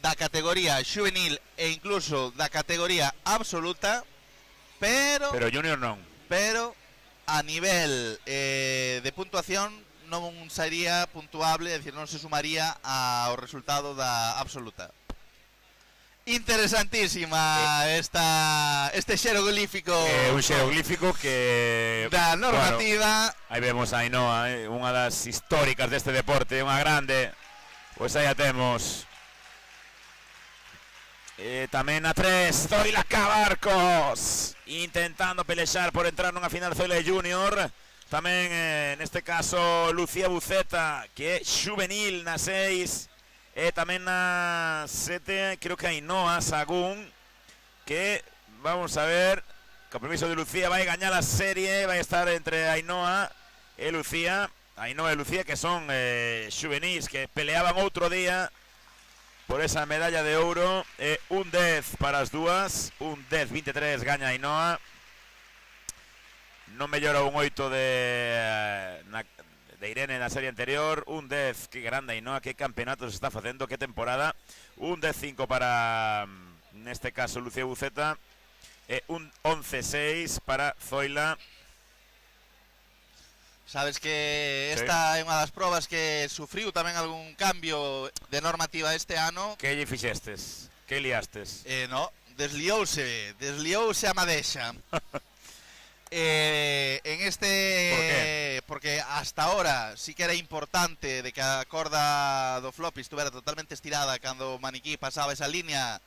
da categoría juvenil e incluso da categoría absoluta, pero junior non. Pero a nivel de puntuación non sería puntuable, é dicir, non se sumaría ao resultado da absoluta. Interesantísima este xeroglífico. Un xeroglífico que da normativa. Bueno, aí vemos a Ainhoa, unha das históricas deste deporte, unha grande. Pois aí a temos. Tamén a 3, Zoila Cabarcos, intentando pelexar por entrar nunha final Zoila Junior. Tamén, neste caso, Lucía Buceta, que é juvenil na 6. E tamén na 7, creo que Ainhoa Sagún, que, vamos a ver, con permiso de Lucía, vai gañar a serie, vai estar entre Ainhoa e Lucía. Ainhoa e Lucía, que son juvenis, que peleaban outro día por esa medalla de ouro. Un 10 para as dúas, un 10-23 gaña Ainhoa. Non mellora un 8 de de Irene na serie anterior, un 10, que grande Ainhoa, que campeonato se está facendo, que temporada, un 10-5 para, neste caso, Lucía Buceta, e un 11-6 para Zoila. Sabes que esta é unha das probas que sufriu tamén algún cambio de normativa este ano. Que lle fixestes? Que liastes? No, desliouse a madexa. En este... ¿Por qué? Porque hasta ahora sí que era importante de que a corda do floppy estuvera totalmente estirada cando o maniquí pasaba esa línea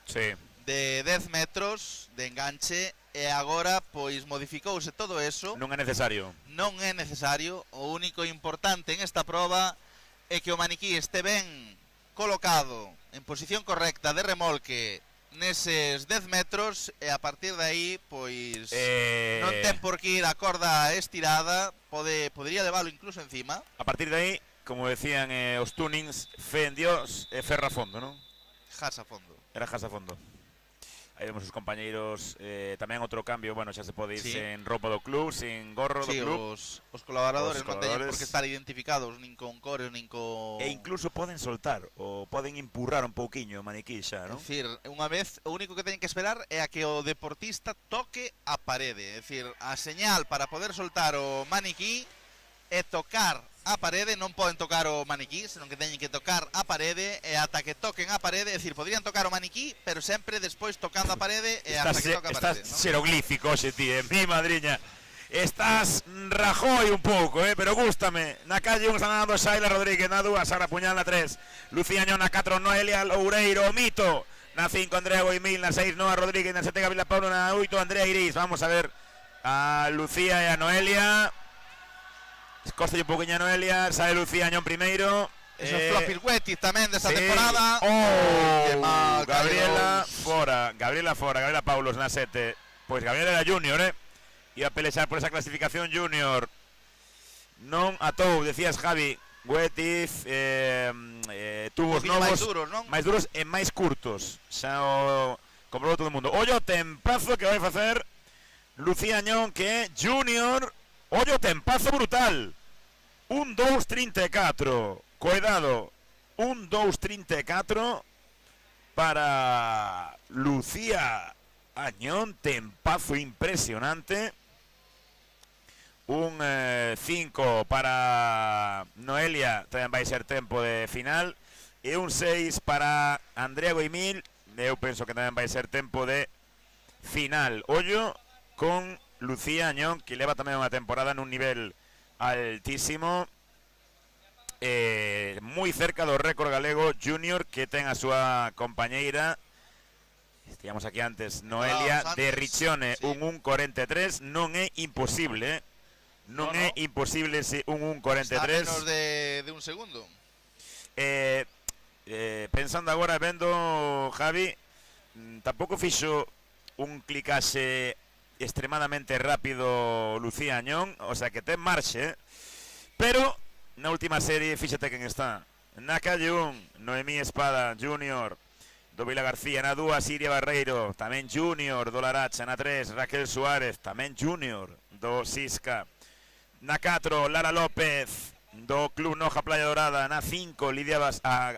de 10 metros de enganche, e agora pois modificouse todo eso. Non é necesario. Non é necesario. O único importante en esta proba é que o maniquí este ben colocado en posición correcta de remolque neses 10 metros, e a partir de aí pois non ten por que ir a corda estirada, podría leválo incluso encima. A partir de aí, como decían os tunings, fe en Dios e ferra a fondo, non? Jas a fondo. Era jas a fondo. Aí vemos os compañeiros, tamén outro cambio, bueno, xa se pode ir sen roupa do club, sen gorro do club. Os colaboradores non teñen por que estar identificados nin con cores, nin con... E incluso poden soltar, ou poden empurrar un pouquiño o maniquí xa, non? É dicir, unha vez, o único que teñen que esperar é a que o deportista toque a parede. É dicir, a señal para poder soltar o maniquí é tocar a parede, non poden tocar o maniquí, senón que teñen que tocar a parede, e ata que toquen a parede, é dicir, podrían tocar o maniquí, pero sempre despois tocando a parede e ata que toca a parede. Estás xeroglífico, xe ti, mi madriña. Estás rajoy un pouco, pero gústame. Na calle un están dando Xaila Rodríguez, na 2, Sara Puñal na 3, Lucía Añón na 4, Noelia Loureiro, Mito na 5, Andrea Goimil na 6, Noa Rodríguez na 7, Gabriela Paulo na 8, Andrea Iris. Vamos a ver a Lucía e a Noelia. Costa un poquinho a Noelia, sale Lucía Añón primeiro. Esos floppy wetties tamén desta temporada. Que mal, Gabriela fora, Gabriela Paulos na 7. Pois Gabriela era junior, Ia pelexar por esa clasificación junior. Non atou, decías Javi, wetties, tubos novos, máis duros e máis curtos. Xa o comprou todo o mundo. Ollo tempazo que vai facer Lucía Añón, que é junior. Ollo tempazo brutal. 1-2-34. Cuidado. 1-2-34 para Lucía Añón. Tempazo impresionante. Un 5 para Noelia. Tamén vai ser tempo de final. E un 6 para Andrea Goimil. Eu penso que tamén vai ser tempo de final. Ollo con Lucía Añón, que leva tamén unha temporada nun nivel altísimo, moi cerca do récord galego junior que ten a súa compañeira, estíamos aquí antes, Noelia de Riccione, un 1.43, non é imposible, non é imposible se un 1.43. Está menos de un segundo. Pensando agora, vendo Javi, tampouco fixo un clicaxe extremadamente rápido Lucía Añón, o sea que ten marxe, pero na última serie fíxate quen está. Na calle 1, Noemí Espada, junior, do Vila García. Na 2, Siria Barreiro, tamén junior, do Laracha. Na 3, Raquel Suárez, tamén junior, do Sisca. Na 4, Lara López, do Club Noja Playa Dorada. Na 5, Lidia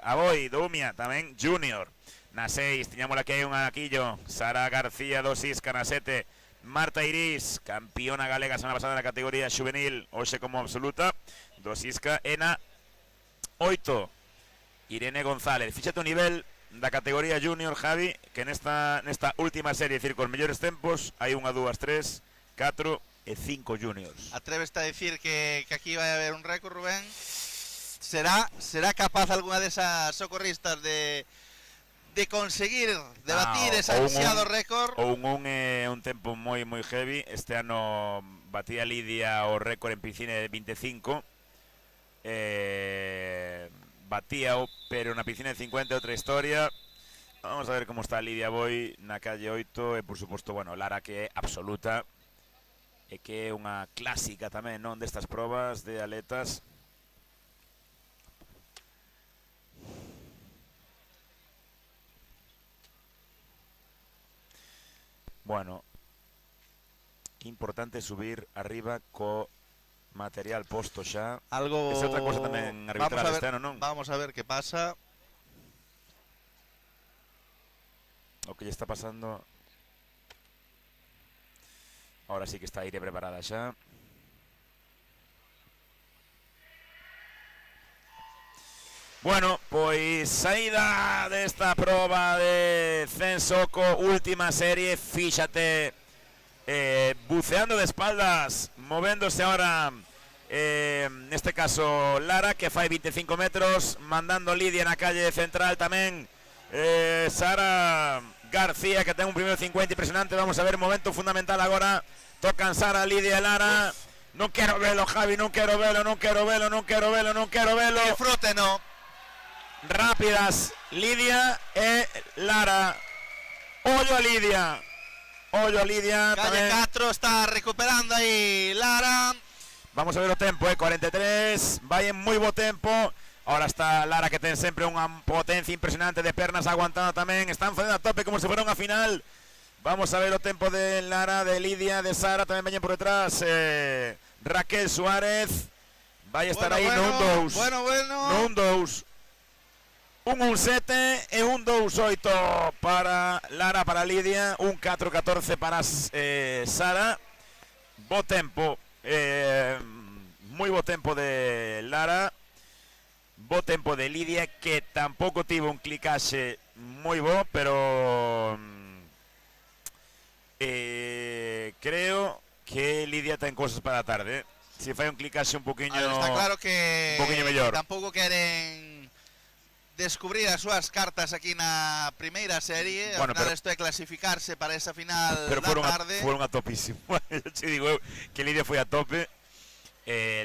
Aboi, do Umia, tamén junior. Na 6, tiñamos aquí un anaquillo, Sara García, do Sisca. Na 7, Marta Iris, campeona galega semana pasada na categoría juvenil, hoxe como absoluta, do Sisca. E na 8, Irene González. Fíxate o nivel da categoría junior, Javi, que nesta última serie, decir, con mellores tempos, hai 1, 2, 3, 4 e 5 juniors. Atréveste a decir que aquí vai haber un récord, Rubén? Será capaz algunha desas socorristas de conseguir debatir ese ansiado récord? O un tempo moi heavy. Este ano batía Lidia o récord en piscina de 25. Batía pero na piscina de 50 outra historia. Vamos a ver como está Lidia Boi na calle 8 e por suposto, bueno, Lara, que é absoluta e que é unha clásica tamén, non, destas probas de aletas. Bueno, importante subir arriba co Material posto xa. Algo... Esa outra cosa tamén arbitral este ano, non? Vamos a ver que pasa. O que lle está pasando. Ahora sí que está aire preparada xa. Bueno, pois saída desta proba de Censoco, última serie, fíxate, buceando de espaldas, movéndose ahora, neste caso Lara, que fai 25 metros, mandando Lidia na calle central tamén, Sara García, que ten un primeiro 50 impresionante. Vamos a ver, momento fundamental agora, tocan Sara, Lidia e Lara. Non quero velo, Javi, non quero velo. Disfrute, no. Rápidas Lidia e Lara. Ollo a Lidia. Calle 4 está recuperando aí Lara. Vamos a ver o tempo, 43. Vai en moi bo tempo. Ahora está Lara, que ten sempre unha potencia impresionante de pernas, aguantando tamén. Están facendo a tope como se fuera unha final. Vamos a ver o tempo de Lara, de Lidia, de Sara. Tamén veñen por detrás Raquel Suárez. Vai estar aí no 1-2. No 1-2. Un 1-7 e un 2-8 para Lara, para Lidia. Un 4-14 para Sara. Bo tempo. Moi bo tempo de Lara. Bo tempo de Lidia, que tampouco tivo un clicaxe moi bo, pero creo que Lidia ten cosas para a tarde. Se fai un clicaxe un poquinho, está claro que un poquinho mellor. Tampouco queren descubrir as súas cartas aquí na primeira serie. Bueno, ao final isto é clasificarse para esa final da tarde. Foron a topísimo. Te digo eu que Lidia foi a tope,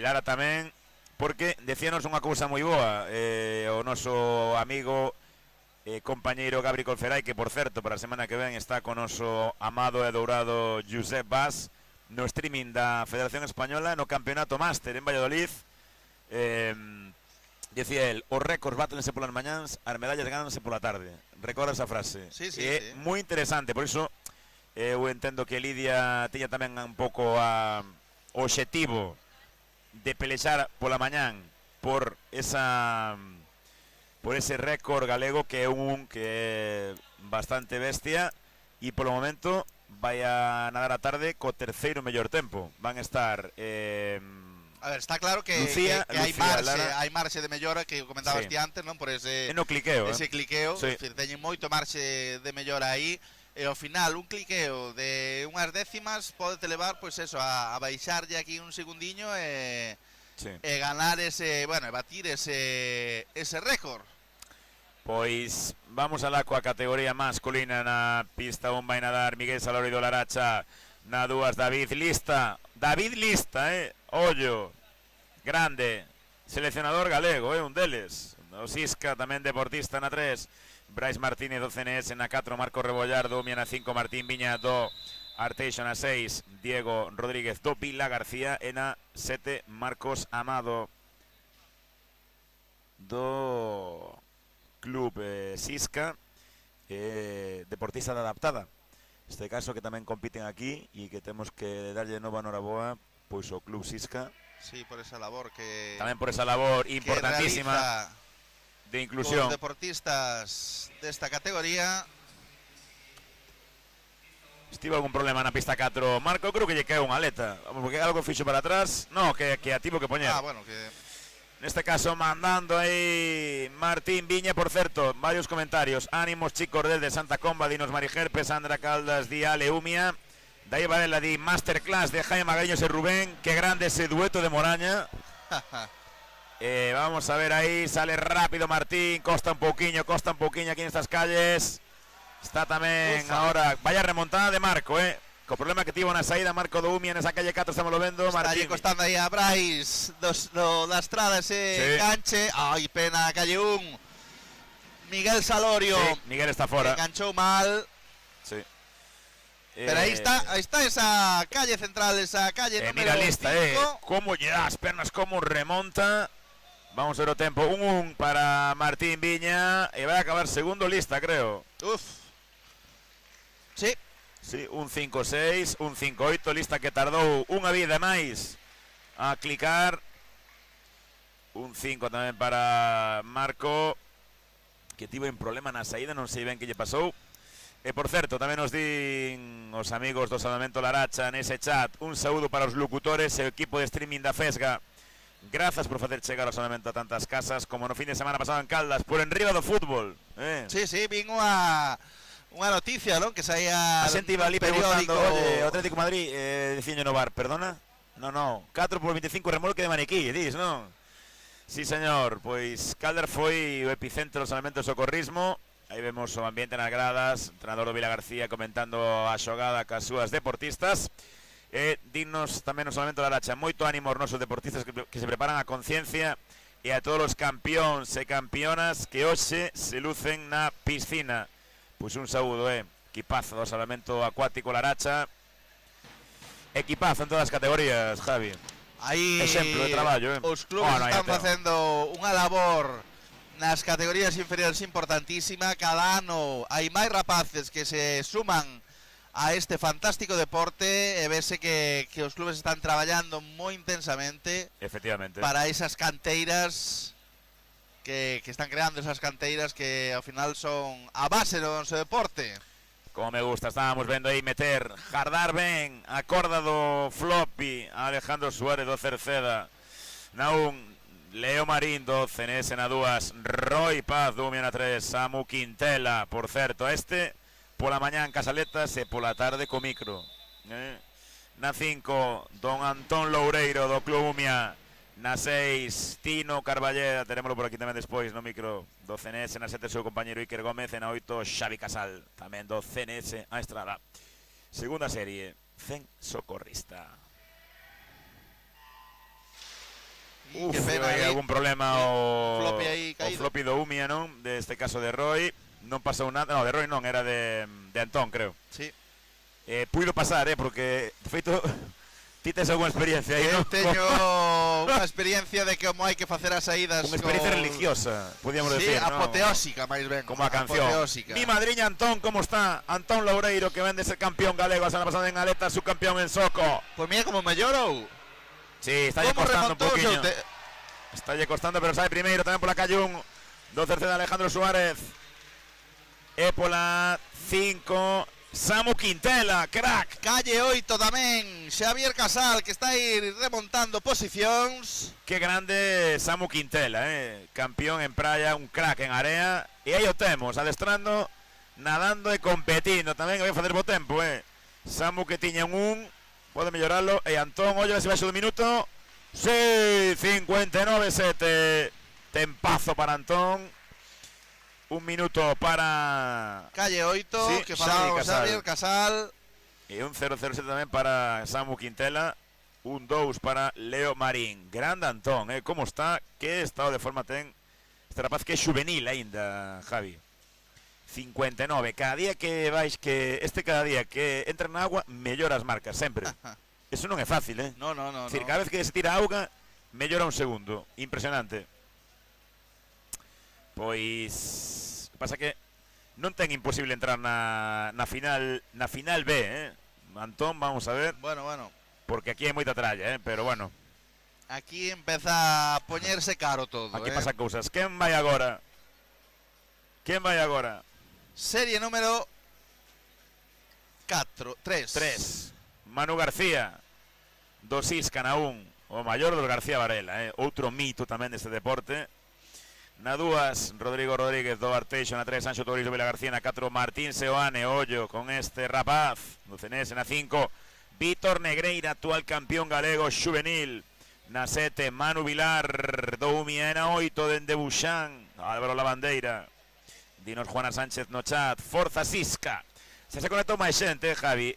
Lara tamén, porque decíanos unha cousa moi boa, o noso amigo compañeiro Gabri Colferai, que por certo para a semana que ven está con noso amado e dourado Josep Bas no streaming da Federación Española no Campeonato Máster en Valladolid. Decía el, os récords bátense polas mañáns, as medallas gánanse pola tarde. Recorda esa frase. Sí, é moi interesante, por iso eu entendo que Lidia tiña tamén un pouco o obxectivo de pelexar pola mañán por ese récord galego, que é bastante bestia, e polo momento vai a nadar a tarde co terceiro mellor tempo. Van estar a ver, está claro que hai marxe de mellora, que comentabas ti antes, non? Por ese cliqueo, cliqueo, é dicir, teñen moito marxe de mellora aí, e ao final un cliqueo de unhas décimas podete levar, pois eso, a baixarlle aquí un segundiño e ganar ese, bueno, e batir ese récord. Pois vamos alá coa categoría masculina. Na pista un vai nadar Miguel Salorido Laracha, na dúas David Lista, ollo, grande, seleccionador galego, un deles. O Sisca tamén deportista na 3, Brais Martínez do CNS na 4, Marco Rebollardo, Mia na 5, Martín Viña do Arteixo na 6, Diego Rodríguez do Vila García e na 7, Marcos Amado do Club Sisca, deportista de adaptada. Este caso que tamén compiten aquí e que temos que darlle nova noraboa pois o Club Sisca. Sí, por esa labor que tamén por esa labor importantísima de inclusión. Os deportistas desta categoría. Estivo algún problema na pista 4, Marco, creo que lle cae unha aleta. Vamos, porque algo fixo para atrás. No, que a tivo que poñer. Bueno, que neste caso mandando aí Martín Viña, por certo, varios comentarios. Ánimos, chicos desde Santa Comba, dinos Marijerpe, Sandra Caldas, di Ale Umia. Daí Varela di Masterclass de Jaime Magaños e Rubén. Qué grande ese dueto de Moraña. Vamos a ver aí, sale rápido Martín, costa un poquinho aquí nestas calles. Está tamén agora, vaya remontada de Marco, co problema que tivo na saída Marco do Umia nesa calle 4, estamos lo vendo. Está allí costando aí a Brais da estrada ese enganche. Ai, pena, calle 1. Miguel Salorio. Sí, Miguel está fora. Enganchou mal. Sí. Pero aí está esa calle central, esa calle número 5. Mira lista, como lle dá as pernas, como remonta. Vamos a ver o tempo, 1-1 para Martín Viña e vai acabar segundo lista, creo. Sí, un 5-6, un 5-8, lista que tardou unha vida máis a clicar. Un 5 tamén para Marco, que tivo un problema na saída, non sei ben que lle pasou. E por certo, tamén nos din os amigos do Salvamento Laracha nese chat, un saúdo para os locutores e o equipo de streaming da Fesga. Grazas por facer chegar o Salvamento a tantas casas como no fin de semana pasado en Caldas, por enriba do fútbol. Sí, vin unha noticia, non? Que saía a xente iba ali preguntando, oye, o Atlético de Madrid, diciño no bar, perdona? No, 4 por 25 remolque de maniquí, dis, non? Sí, señor, pois Caldas foi o epicentro do Salvamento e Socorrismo. Aí vemos o ambiente nas gradas, o entrenador do Vila García comentando a xogada cas súas deportistas. Dinos tamén no Salvamento da Laracha, moito ánimo aos nosos deportistas que se preparan a conciencia e a todos os campións e campeonas que hoxe se lucen na piscina. Pois un saúdo, equipazo do Salvamento Acuático Laracha. Equipazo en todas as categorías, Javi. Aí exemplo de traballo, os clubes están facendo unha labor nas categorías inferiores importantísima. Cada ano hai máis rapaces que se suman a este fantástico deporte e vese que os clubes están traballando moi intensamente, efectivamente, para esas canteiras que están creando esas canteiras que ao final son a base do noso deporte. Como me gusta, estábamos vendo aí meter, jardar ben a corda do floppy a Alejandro Suárez do Cerceda. Na un, Leo Marín do CNS na 2, Roy Paz do Umia na 3, Samu Quintela, por certo, este pola mañá en Casaletas e pola tarde co micro. Na 5, Don Antón Loureiro do Club Umia. Na 6, Tino Carballeda, tenémoslo por aquí tamén despois no micro do CNS. Na 7, seu compañero Iker Gómez. E na 8, Xavi Casal, tamén do CNS a Estrada. Segunda serie, Zen Socorrista. Hai algún problema o floppy do Umia, non? Deste caso de Roy. Non pasou nada, no, de Roy non, era de Antón, creo. Sí. Puido pasar, porque, de feito, ti tes algunha experiencia aí, non? Eu teño unha experiencia de como hai que facer as saídas. Unha experiencia religiosa, podíamos decir, sí, apoteósica, máis ben. Como a canción. Mi madriña Antón, como está? Antón Loureiro, que ven de ser campeón galego a semana pasada en Aleta, subcampeón en Soco. Pues mira como mellorou. Sí, está lle costando un poquinho. Está lle costando, pero sabe primeiro tamén pola calle 1 do Cerceda Alejandro Suárez. E pola 5, Samu Quintela, crack. Calle 8 tamén, Xavier Casal, que está aí remontando posicións. Que grande Samu Quintela, campeón en praia, un crack en area. E aí o temos, adestrando, nadando e competindo. Tamén vai facer bo tempo, Samu que tiña un pode melloralo. E Antón, oye, se vai do minuto. Sí, 59-7. Tempazo para Antón. Un minuto para Calle 8, sí, que falamos Xavier Casal. E un 0-0-7 tamén para Samu Quintela. Un 2 para Leo Marín. Grande Antón, como está? Que estado de forma ten este rapaz, que é juvenil aínda, Javi. 59, cada día que vais, cada día que entra na agua, mellora as marcas, sempre. Eso non é fácil, No. Decir, cada vez que se tira auga, mellora un segundo. Impresionante. Pois pasa que non ten imposible entrar na final B, Antón, vamos a ver. Bueno. Porque aquí hai moita tralla, pero bueno. Aquí empeza a poñerse caro todo. Aquí pasa cousas. Quen vai agora? Serie número 3. Manu García do Sisca na 1, o maior dos García Varela, outro mito tamén deste deporte. Na 2, Rodrigo Rodríguez do Arteixo. Na 3, Sancho Torizo Vila García. Na 4, Martín Seoane, ollo con este rapaz do CNS. Na 5, Vítor Negreira, actual campeón galego juvenil. Na 7, Manu Vilar do Umia. Na 8, dende Buxán, Álvaro Lavandeira. Dinos Juana Sánchez no chat. Forza Sisca. Se conectou máis xente, Javi.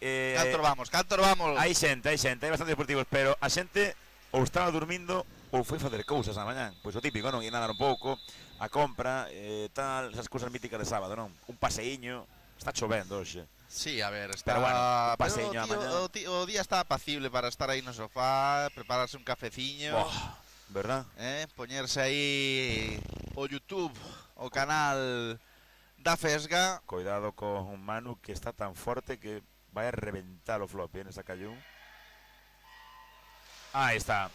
Cantor vamos. Hai xente, hai bastante deportivos, pero a xente ou estaba dormindo ou foi facer cousas a mañán. Pois o típico, non? Ir nadar un pouco, a compra, tal, esas cousas míticas de sábado, non? Un paseiño. Está chovendo hoxe. Sí, a ver, está... Pero bueno, un paseiño a mañán. O día está apacible para estar aí no sofá, prepararse un cafeciño. Verdad? Poñerse aí o YouTube, o canal da Fesga. Cuidado con un Manu que está tan forte que vai a reventar o floppy en esa callún. Ahí está.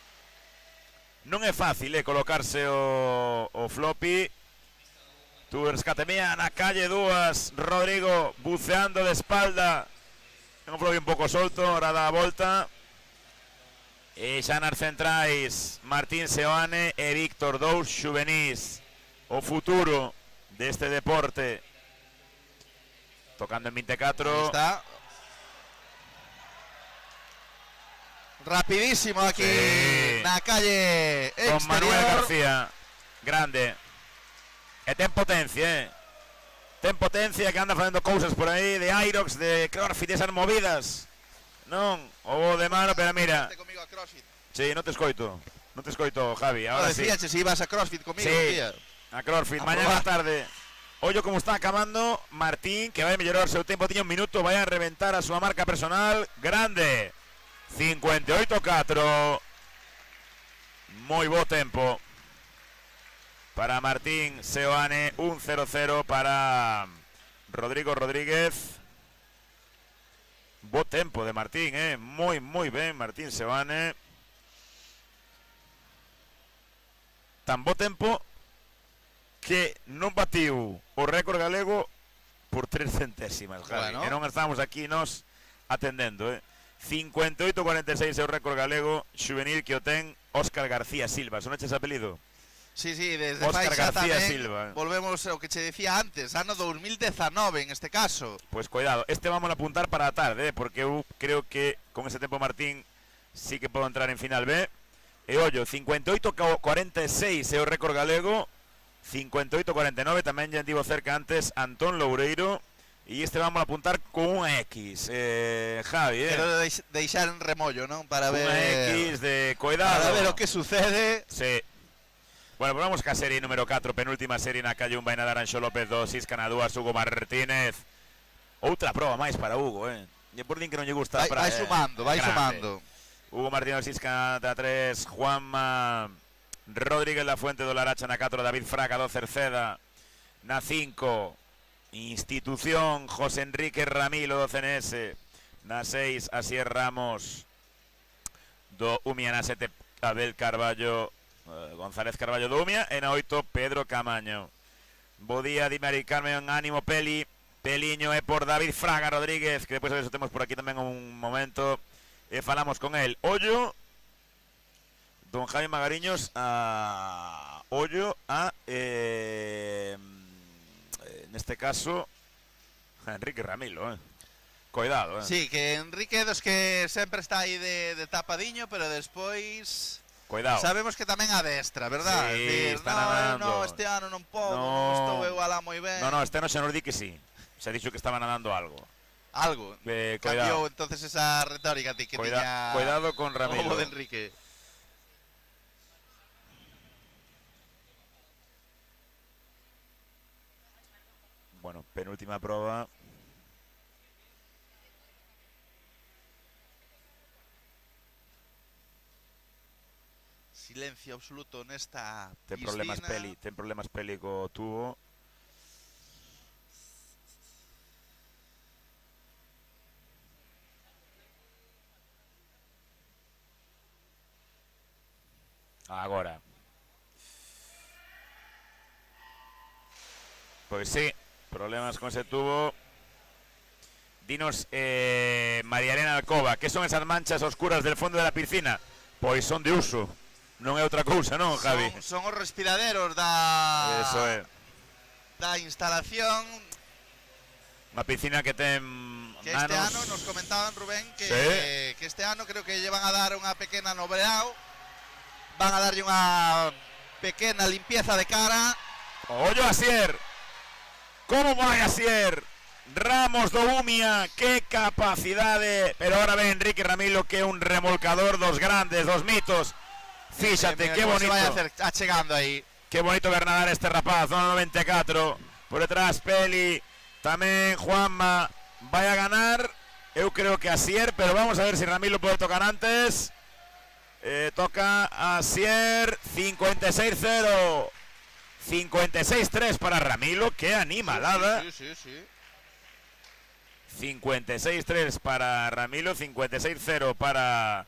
Non é fácil colocarse o floppy. Tu rescatemía na calle dúas, Rodrigo buceando de espalda. Un floppy un pouco solto, ahora dá a volta. E xa nas centrais Martín Seoane e Víctor, dous xuvenís. O futuro deste deporte. Tocando en 24. Ahí está. Rapidísimo aquí na calle exterior. Con Manuel García. Grande. E ten potencia, Ten potencia, que anda facendo cousas por aí de Aerox, de CrossFit, esas movidas. Non, o de mano, pero mira. Sí, non te escoito. Non te escoito, Javi. Ahora sí. Decíache si ibas a CrossFit comigo, sí, tía. A CrossFit, mañana tarde. Ollo como está acabando Martín, que vai mellorar o seu tempo, tiña un minuto, vai a reventar a súa marca personal. Grande. 58-4. Moi bo tempo para Martín Seoane. 1-0-0 para Rodrigo Rodríguez. Bo tempo de Martín, moi ben Martín Seoane. Tan bo tempo que non batiu o récord galego por 3 centésimas, Javi. Bueno. E non estamos aquí nos atendendo, 58-46 é o récord galego xuvenil que o ten Óscar García Silva. Sonaches apelido? Sí, desde Óscar Faixa García tamén. Silva. Volvemos ao que che decía antes, ano 2019 en este caso. Pues cuidado, este vamos a apuntar para a tarde, porque eu creo que con ese tempo Martín sí que podo entrar en final B. E ollo, 58-46 é o récord galego. 58-49 tamén ya antivo cerca antes Antón Loureiro. E este vamos a apuntar con unha X, Javi, Pero deixar en remollo, non? Para ver... Unha X de cuidado. Para ver o que sucede. Sí. Bueno, pues vamos ca serie número 4, penúltima serie na calle Umba e na Daranxo López 2, Isca na 2, Hugo Martínez. Outra proba máis para Hugo, E por din que non lle gusta vai sumando, vai sumando. Hugo Martínez, Isca na 3, Juanma Rodríguez La Fuente do Laracha na 4, David Fraga do Cerceda na 5, Institución José Enrique Ramilo do CNS na 6, Asier Ramos do Umia na 7, Abel Carballo González Carballo do Umia e na 8, Pedro Camaño. Bo día, Di Mari Carmen, ánimo Peli. Peliño é por David Fraga Rodríguez, que depois eso temos por aquí tamén un momento e falamos con el. Ollo Don Jaime Magariños a ollo a neste caso a Enrique Ramilo, Cuidado, Sí, que Enrique dos que sempre está aí de tapadiño, pero despois cuidado. Sabemos que tamén adestra, verdad? Sí, decir, está nadando. No, este ano non podo, non estou eu alá moi ben. No, este ano xa nos di que sí. Se ha dicho que estaba nadando algo. Algo. Cuidado. Cambiou entonces esa retórica que tiña. Cuidado con Ramilo. O de Enrique. Bueno, penúltima proba. Silencio absoluto nesta Ten piscina. problemas Peli co tubo. Agora. Pois sí, problemas con ese tubo. Dinos, María Elena Alcoba, que son esas manchas oscuras del fondo de la piscina? Pois son de uso. Non é outra cousa, non, Javi? Son os respiraderos da... Eso é. Da instalación. Unha piscina que ten que este ano nos comentaban, Rubén, que, sí. Que este ano creo que lle van a dar unha pequena novedade. Van a darlle unha pequena limpieza de cara. Ollo Asier. Como vai Asier? Ramos do Umia, que capacidade. Pero ahora ve Enrique Ramilo, que é un remolcador dos grandes, dos mitos. Fíxate, que bonito. Se vai achegando aí. Que bonito ver nadar este rapaz, zona 94. Por detrás Peli, tamén Juanma. Vai a ganar, eu creo que Asier, pero vamos a ver si Ramilo pode tocar antes. Toca Asier, 56-0. 56-3 para Ramilo, que animalada. Sí. 56-3 para Ramilo, 56-0 para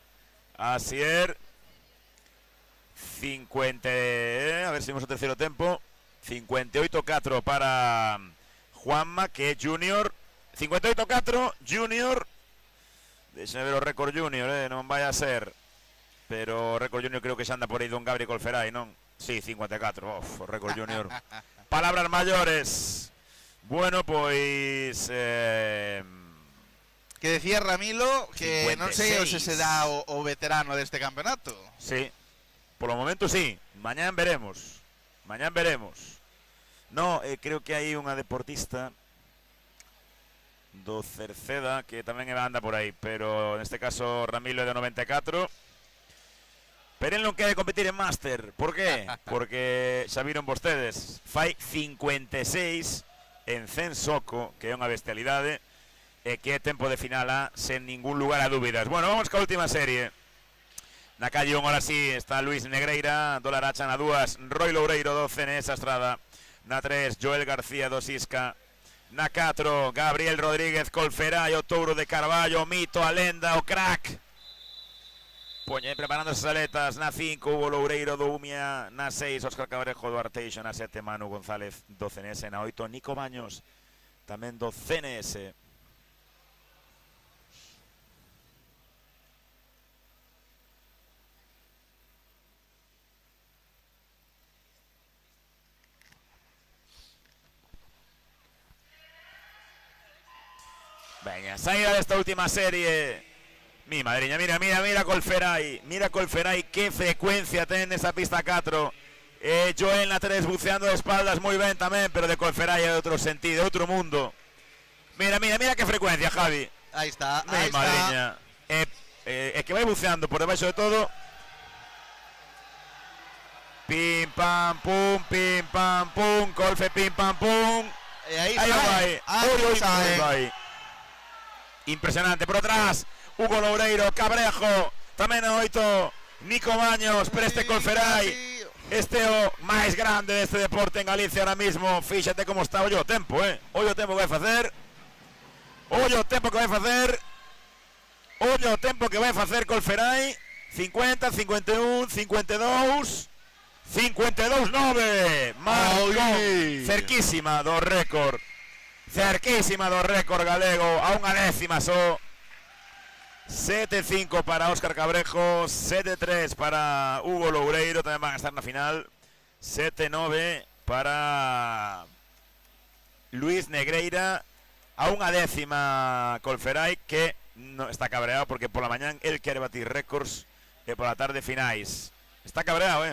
Asier. a ver se vimos o terceiro tempo. 58-4 para Juanma, que é Junior. 58-4, Junior. Deixame ver o récord Junior, non vai a ser. Pero o récord Junior creo que xa anda por aí Don Gabri Colferai, non? Sí, 54, o récord Junior. Palabras maiores. Bueno, pois... que decía Ramilo que 56. Non sei se será o veterano deste campeonato. Sí, polo momento sí. Mañán veremos. No, creo que hai unha deportista do Cerceda que tamén anda por aí, pero neste caso Ramilo é de 94. Pero el non quere competir en Máster. Por qué? Porque xa viron vostedes, fai 56 en Censoco, que é unha bestialidade, e que é tempo de final A sen ningún lugar a dúbidas. Bueno, vamos ca última serie. Na calle 1, ahora sí, está Luis Negreira, Dólar Hacha na 2, Roy Loureiro 12 nesa estrada. Na 3, Joel García do Sisca. Na 4, Gabriel Rodríguez Colferai, o Touro de Carballo, o mito, a lenda, o crack. Poñe preparando esas aletas. Na 5, Hugo Loureiro do Umia. Na 6, Óscar Cabrejo do Arteixo. Na 7, Manu González do CNS. Na 8, Nico Baños tamén do CNS. Veña, saída desta última serie. Mi madriña, mira Colferai. Mira Colferai, que frecuencia ten nesa pista 4. Joel na 3 buceando de espaldas moi ben tamén, pero de Colferai é de outro sentido, outro mundo. Mira que frecuencia, Javi. Aí está, Mi madriña. É que vai buceando por debaixo de todo. Pim pam pum, Colfe pim pam pum. E aí vai. Impresionante, por atrás Hugo Loureiro, Cabrejo tamén a 8, Nico Baños, pero este Colferai, este o máis grande deste deporte en Galicia ahora mismo. Fíxate como está, ollo o tempo, ollo o tempo que vai facer, ollo o tempo que vai facer Colferai. 50, 51, 52, 52-9, marcou, cerquísima do récord galego, a unha décima só. 7-5 para Óscar Cabrejo, 7-3 para Hugo Loureiro, tamén van a estar na final. 7-9 para Luis Negreira, a unha décima Colferai, que non está cabreado porque pola mañán el quere batir récords e pola tarde finais. Está cabreado,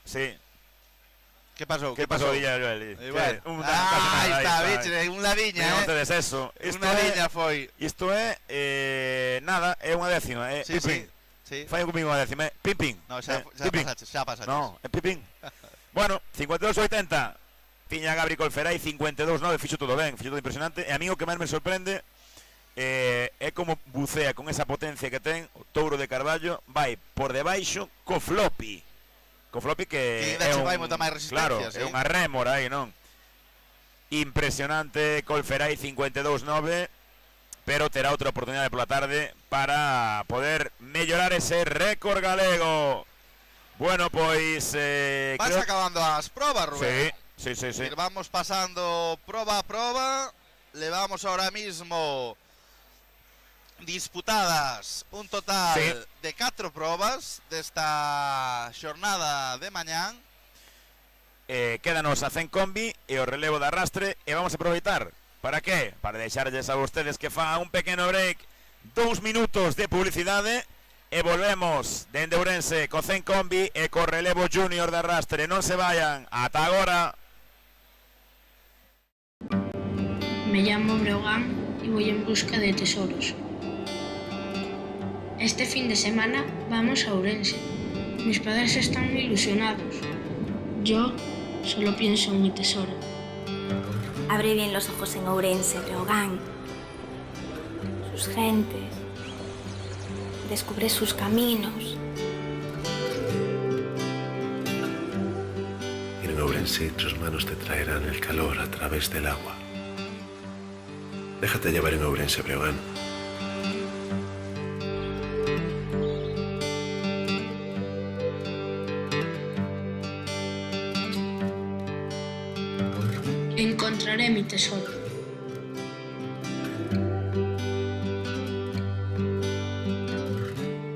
sí. ¿Qué pasó? Dilla, Joel? Ahí está, biche, un ladiña, non tedes eso. Unha liña foi. Isto é, nada, é unha décima, sí. Fai comigo unha décima, pim. No, xa pasaches. No, é pim. Bueno, 52-80. Tiña Gabri Colferai, 52-9, fixo todo ben, fixo todo impresionante. E a mí o que máis me sorprende é como bucea con esa potencia que ten o Touro de Carballo, vai por debaixo co floppy. Co floppy que é claro, é unha rémora aí, non? Impresionante Colferai, 52-9, pero terá outra oportunidade pola tarde para poder mellorar ese récord galego. Bueno, pois vas acabando as probas, Rubén. Sí. Vamos pasando proba a proba. Levamos ahora mismo disputadas un total de 4 probas desta xornada de mañán. Quédanos a 100 combi e o relevo de arrastre, e vamos a aproveitar. Para que? Para deixarlles a vostedes que fa un pequeno break, 2 minutos de publicidade, e volvemos dende Ourense co 100 combi e co relevo junior de arrastre. Non se vayan, ata agora. Me llamo Breogán y voy en busca de tesoros. Este fin de semana vamos a Ourense. Mis padres están muy ilusionados. Yo solo pienso en mi tesoro. Abre bien los ojos en Ourense, Breogán. Sus gentes. Descubre sus caminos. En Ourense tus manos te traerán el calor a través del agua. Déjate llevar en Ourense, Breogán. Encontraré mi tesoro.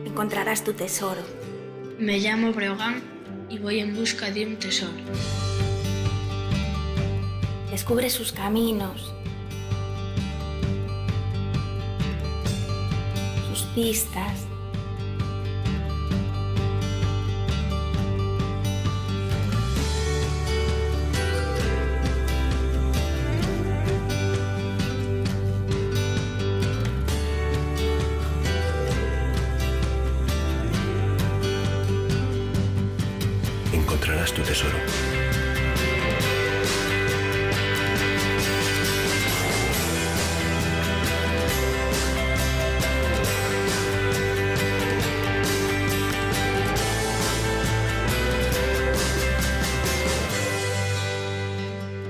Encontrarás tu tesoro. Me llamo Breogán y voy en busca de un tesoro. Descubre sus caminos, sus pistas. Encontrarás tu tesoro.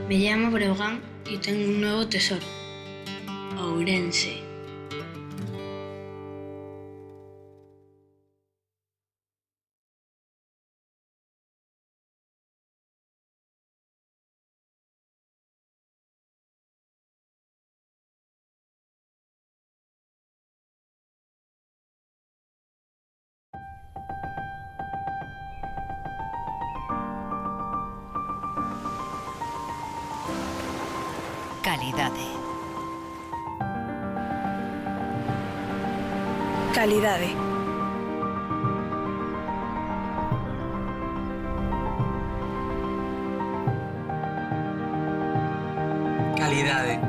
Me llamo Breogán y tengo un nuevo tesoro. Ourense. Calidade. Calidade. Calidade.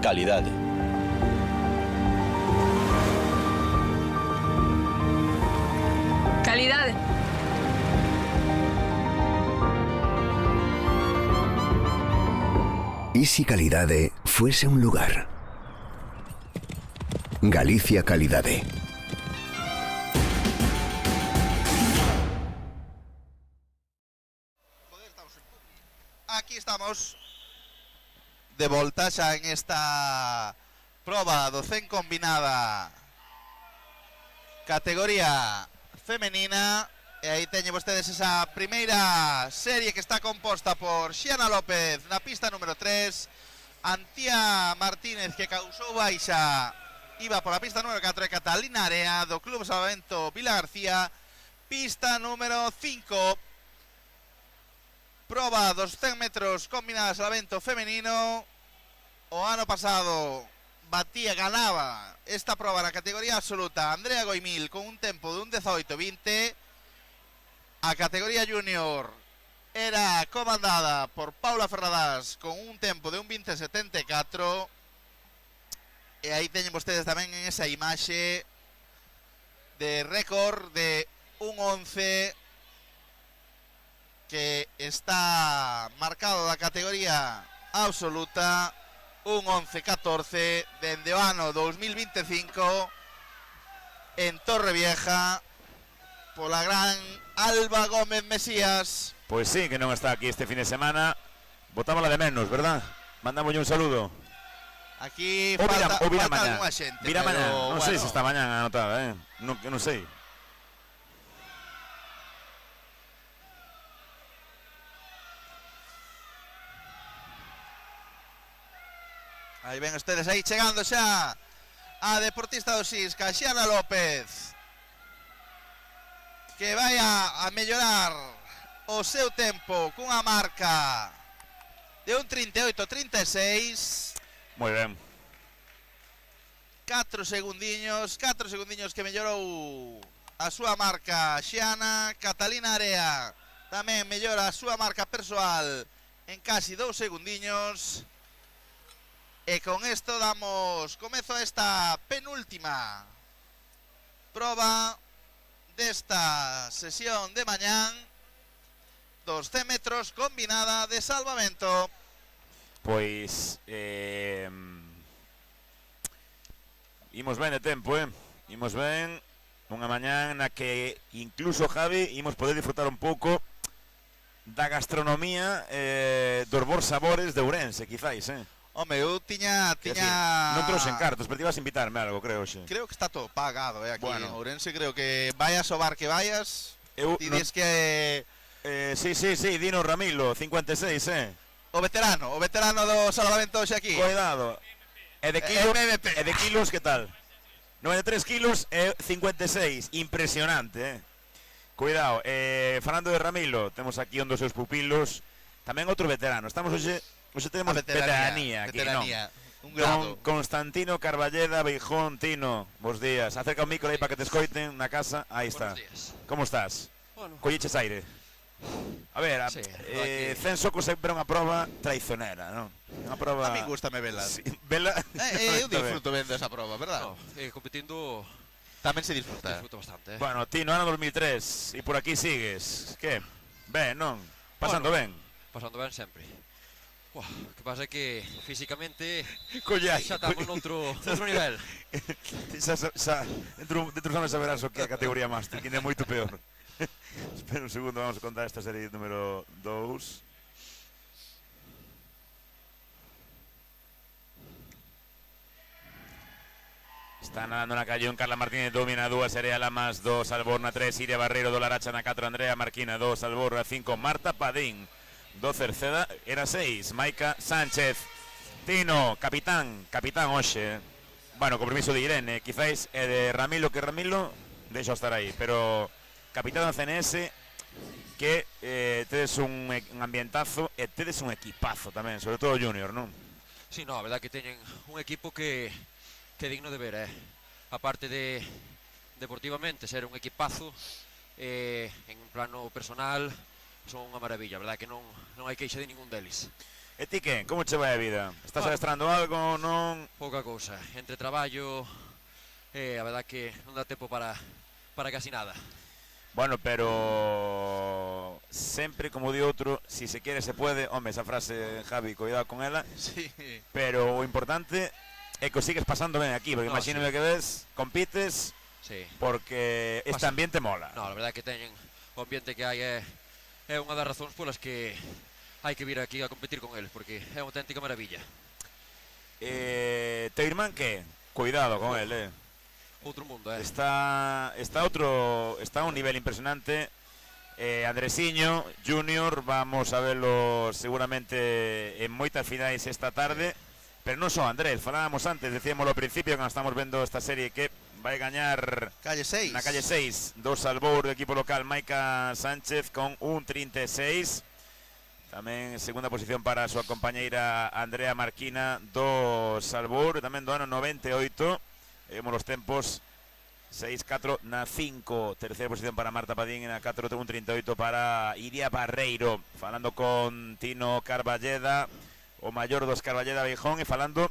Calidade. Calidade. ¿Y si Calidade fuese un lugar? Galicia Calidade. Aquí estamos de volta xa en esta proba do 100 combinada categoría femenina, e aí teñen vostedes esa primeira serie que está composta por Xiana López na pista número 3, Antía Martínez, que causou baixa, iba pola pista número 4, e Catalina Area do Club Salvamento Vila García, pista número 5. Proba dos 100 metros combinada salvamento femenino. O ano pasado ganaba esta proba na categoría absoluta Andrea Goimil con un tempo de un 18:20. A categoría junior era comandada por Paula Ferradas con un tempo de un 20:74. E aí teñen vostedes tamén en esa imaxe de récord de un 11 que está marcado da categoría absoluta, un 11-14 dende o ano 2025 en Torrevieja pola gran Alba Gómez Mesías. Pois sí, que non está aquí este fin de semana. Botámosla de menos, verdad? Mandámoslle un saludo. Aquí falta mañá. Alguna xente. Vira mañá, non sei se está mañá anotada, non sei. Aí ven ustedes aí chegando xa a deportista do Sisca, Xiana López, que vai a mellorar o seu tempo cunha marca de un 38-36. Moi ben. 4 segundiños que mellorou a súa marca Xiana. Catalina Area tamén mellora a súa marca persoal en casi 2 segundiños. E con isto damos comezo a esta penúltima proba desta sesión de mañán dos 100 metros combinada de salvamento. Pois imos ben de tempo, imos ben. Unha mañán na que incluso, Javi, imos poder disfrutar un pouco da gastronomía dos bons sabores de Ourense, quizáis, Home, eu tiña... Non trouxen cartos, pero te ibas a invitarme algo, creo, xe. Creo que está todo pagado, aquí bueno. en Ourense. Creo que vayas ao bar que vayas, ti dis que... Sí, Dino Ramilo, 56, O veterano do Salvamento hoxe aquí. Cuidado. E de kilos, que tal? 93 kilos e 56, impresionante, Cuidado, falando de Ramilo, temos aquí un dos seus pupilos, tamén outro veterano. Estamos hoxe temos veteranía aquí, un grado. Constantino Carballeda Beijón, Tino, bos días. Acerca o micro aí para que te escoiten na casa. Aí está. Como estás? Bueno. Colliches aire. A ver, Censo sempre unha proba traicionera, non? Unha proba... A mí gustame velas. Sí, vela... eu disfruto vendo esa proba, verdad? No, competindo... Tamén se disfruta. Disfruto bastante, Bueno, Tino, ano 2003, e por aquí sigues. Que? Ben, non? Pasando ben? Pasando ben sempre. O que pasa é que físicamente Collai, xa estamos noutro nivel. Dentro dos anos saberás o que é a categoría Master, que ainda é moito peor. Espera un segundo, vamos a contar esta serie número 2. Está nadando na calle un Carla Martínez, domina 2, Serea Lamas 2, Alborna 3, Iria Barreiro do Laracha na 4, Andrea Marquina 2, Alborra 5, Marta Padín 2, Cerceda era 6, Maica Sánchez, Tino, capitán hoxe. Bueno, con permiso de Irene, quizáis de Ramilo, que Ramilo deixo estar aí, pero capitán do CNS, que tedes un ambientazo e tedes un equipazo tamén, sobre todo Junior, non? Sí, no, a verdad que teñen un equipo que é digno de ver, aparte de deportivamente ser un equipazo, en un plano personal son unha maravilla, a verdad que non hai queixa de ningún deles. E ti que? Como che vai a vida? Estás adestrando algo, non? Pouca cousa, entre traballo, a verdad que non dá tempo para casi nada. Bueno, pero sempre, como di outro, si se quere se puede. Home, esa frase, Javi, cuidado con ela. Sí. Pero o importante é que o sigues pasando ben aquí, porque imagíname que ves, compites, porque este ambiente mola. No, a verdad que teñen o ambiente que hai é unha das razóns polas que hai que vir aquí a competir con eles, porque é unha auténtica maravilla. Teu irmán que? Cuidado con él, Outro mundo, Está a un nivel impresionante. Andresiño, Junior, vamos a verlo seguramente en moitas finais esta tarde. Pero non só, Andrés, falábamos antes, decíamos ao principio, cando estamos vendo esta serie, que vai gañar calle 6. Na calle 6, 2 Albour do equipo local, Maica Sánchez con un 36. Tamén segunda posición para a súa compañeira Andrea Marquina do Albour, tamén do ano 98. Vemos os tempos 6-4 na 5. Terceira posición para Marta Padín e na 4 un 38 para Iria Barreiro. Falando con Tino Carballeda, o maior dos Carballeda Beijón, e falando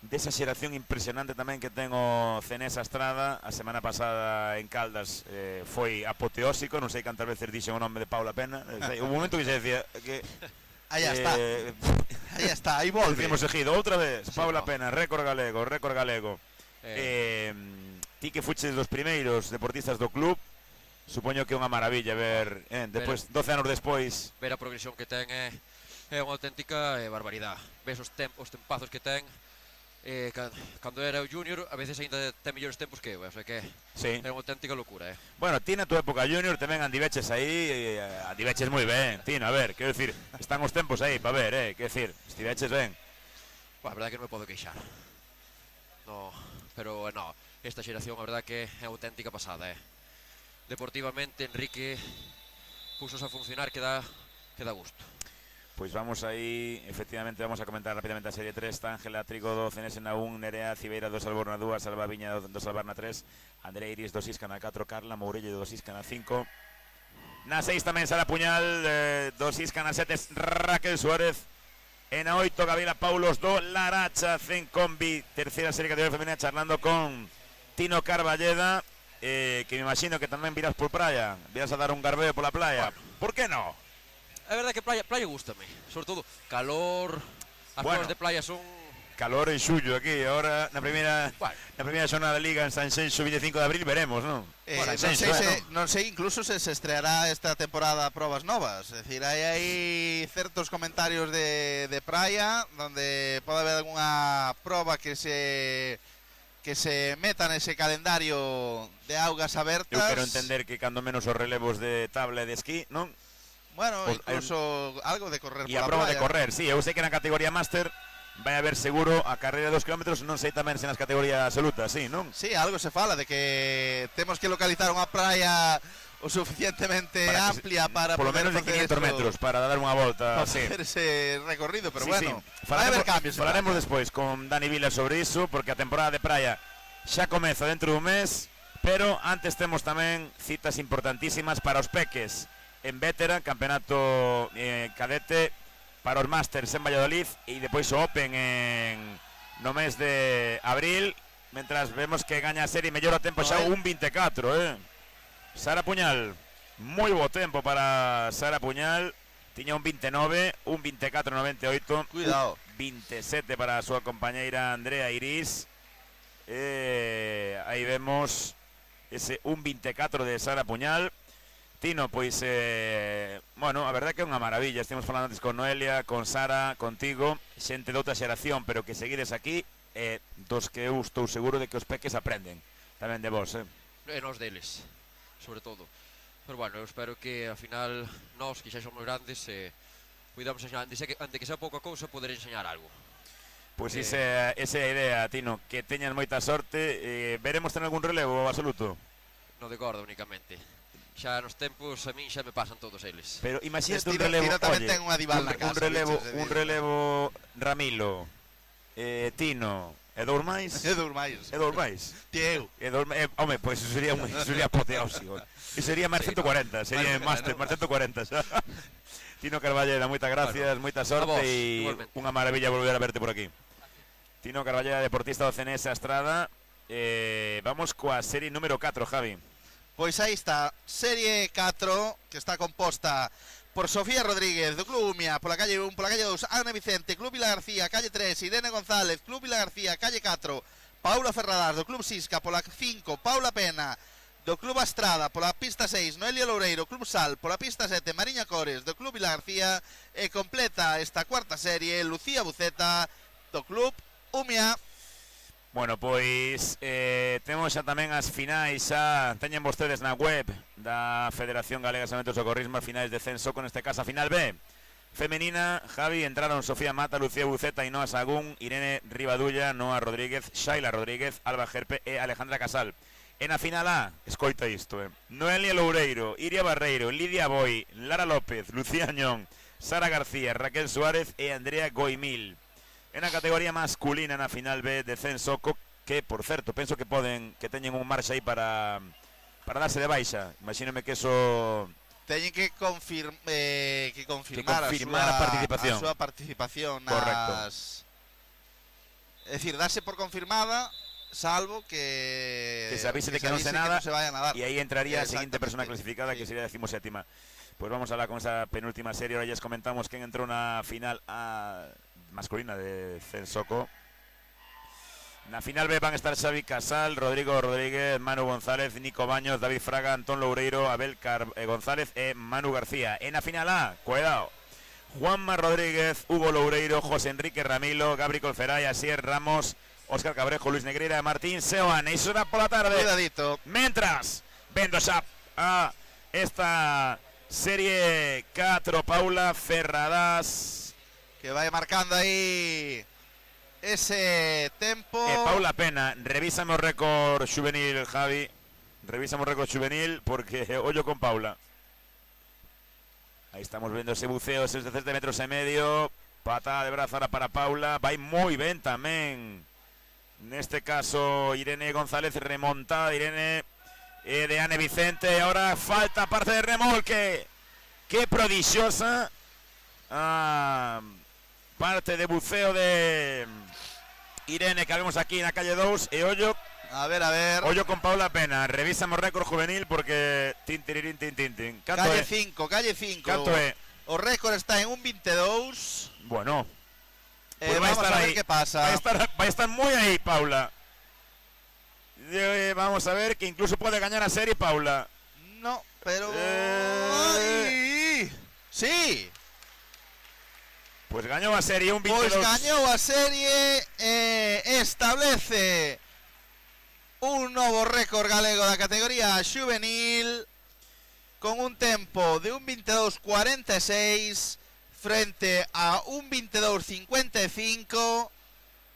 desa xeración impresionante tamén que ten o Cenesa Estrada. A semana pasada en Caldas foi apoteósico, non sei cantas veces dixen o nome de Paula Pena. Un momento que se decía que aí está, aí volve. Decimos seguido outra vez, Paula Pena, récord galego. Ti que fuches dos primeiros deportistas do club, supoño que é unha maravilla ver, despois 12 anos despois, ver a progresión que ten é unha auténtica barbaridade. Ves os tempazos que ten, cando era o junior, a veces ainda ten mellores tempos que eu, o sea que é unha auténtica locura. Bueno, ti na tua época junior tamén andiveches aí, andiveches moi ben, Tino, a ver, quero dicir, están os tempos aí para ver, quero dicir, estiveches ben. A verdade que non me podo queixar. No, pero no, esta xeración a verdade que é auténtica pasada, Deportivamente Enrique pusos a funcionar que dá gusto. Pois vamos aí, efectivamente vamos a comentar rapidamente a serie 3. Está Ángela Trigo do Cenese na 1, Nerea Cibeira do Alborna 2, Salva Viña do Salvarna 3, Andrea Iris do Sisca na 4, Carla Mourelle do Sisca na 5. Na 6 tamén Sara Puñal do Sisca na 7, Raquel Suárez. E na 8, Gabriela Paulos do Laracha, Zen Combi, terceira serie categoría femenina, charlando con Tino Carballeda, que me imagino que tamén virás por praia, virás a dar un garbeo pola playa. Por que non? É verdade que playa gústame, sobre todo calor, as horas de playa son calor en xullo aquí, agora na primeira xornada da Liga en Sanxenxo 25 de abril veremos, non? Non sei incluso se estreará esta temporada probas novas, é dicir, hai certos comentarios de praia donde pode haber algunha proba que se meta nese calendario de augas abertas. Eu quero entender que cando menos os relevos de tabla e de esquí, non? Bueno, incluso algo de correr pola praia. E a proba de correr, sí, eu sei que na categoría Máster vai haber seguro a carreira de 2 km, non sei tamén se nas categorías absolutas, sí, non? Sí, algo se fala de que temos que localizar unha praia o suficientemente amplia para por lo menos de 500 metros para dar unha volta, para hacer ese recorrido, pero bueno, vai haber cambios. Falaremos despois con Dani Vila sobre iso, porque a temporada de praia xa comeza dentro dun mes, pero antes temos tamén citas importantísimas para os peques en Vétera, campeonato cadete para os Masters en Valladolid e depois o Open no mes de abril, mentras vemos que gaña a serie mellor a tempo xa un 24, Sara Puñal, moi bo tempo para Sara Puñal, tiña un 29, un 24.98, cuidado, 27 para a súa compañeira Andrea Iris, aí vemos ese un 24 de Sara Puñal. Tino, pois, bueno, a verdade que é unha maravilla. Estivemos falando antes con Noelia, con Sara, contigo, xente de outra xeración, pero que seguides aquí, dos que eu estou seguro de que os peques aprenden tamén de vos, E nos deles, sobre todo. Pero bueno, eu espero que ao final nós, que xa somos grandes, cuidamos enseñar, ante que sea pouca cousa, poder enseñar algo. Pois esa é a idea, Tino, que teñan moita sorte. Veremos ten algún relevo absoluto? No de corda únicamente. Xa nos tempos a min xa me pasan todos eles. Pero imagínate un relevo, un relevo Ramilo, Tino, e dous máis. Tieu. Home, pois eso sería apoteósico. E sería máis 140, sería máis 140 xa. Tino Carballeda, moitas gracias, moita sorte e unha maravilla volver a verte por aquí. Tino Carballeda, deportista do CNS Astrada. Vamos coa serie número 4, Javi. Pois aí está, serie 4, que está composta por Sofía Rodríguez, do Club Umia, pola calle 1, pola calle 2, Ana Vicente, Club Vila García, calle 3, Irene González, Club Vila García, calle 4, Paula Ferradas, do Club Sisca, pola 5, Paula Pena, do Club Astrada, pola pista 6, Noelia Loureiro, Club Sal, pola pista 7, Mariña Cores, do Club Vila García, e completa esta cuarta serie, Lucía Buceta, do Club Umia. Bueno, pois temos xa tamén as finais, xa teñen vostedes na web da Federación Galega de Salvamento e Socorrismo, as finais de Censo, con este caso a final B. Femenina, Javi, entraron Sofía Mata, Lucía Buceta, Ainhoa Sagún, Irene Rivadulla, Noa Rodríguez, Xaila Rodríguez, Alba Gerpe e Alejandra Casal. En a final A, escoita isto, Noelia Loureiro, Iria Barreiro, Lidia Boi, Lara López, Lucía Añón, Sara García, Raquel Suárez e Andrea Goimil. En a categoría masculina na final B de Censo, que, por certo, penso que teñen un marxe aí para darse de baixa. Imagínome que eso... Teñen que confirmar a súa participación nas... É dicir, darse por confirmada, salvo que se avise de que non se nada, se vayan a dar. E aí entraría a seguinte persona clasificada, que sería 17ª. Pues vamos a hablar con esa penúltima serie. Ahora ya les comentamos quién entró na final masculina de Censoco. Na final B van a estar Xavi Casal, Rodrigo Rodríguez, Manu González, Nico Baños, David Fraga, Antón Loureiro, Abel González e Manu García. En la final A, cuidado, Juanma Rodríguez, Hugo Loureiro, José Enrique Ramilo, Gabri Colferay, Asier Ramos, Óscar Cabrejo, Luis Negreira, Martín Seoane. Iso será por la tarde. Cuidadito. Mientras, vendo xa a esta serie 4, Paula Ferradas, que vai marcando aí ese tempo. Paula Pena, revísame o récord juvenil, Javi. Revísame o récord juvenil, porque ollo con Paula. Aí estamos vendo ese buceo, esos 17 metros e medio. Patada de brazo ahora para Paula. Vai moi ben tamén. Neste caso, Irene González, remontada de Irene de Ana Vicente. Ahora falta parte de remolque. Qué prodigiosa parte de buceo de Irene que vemos aquí en la calle 2. E ollo, a ver. Ollo con Paula Pena. Revisamos récord juvenil porque tin. Calle 5. Canto é? O récord está en un 22. Bueno, Pues vamos a ver qué pasa. Va a estar muy ahí, Paula. Vamos a ver que incluso puede ganar a serie, Paula. No, pero... ¡Ay! ¡Sí! Pues ganó a serie un 22. Pues ganó a serie, establece un nuevo récord galego de la categoría juvenil con un tempo de un 22.46 frente a un 22.55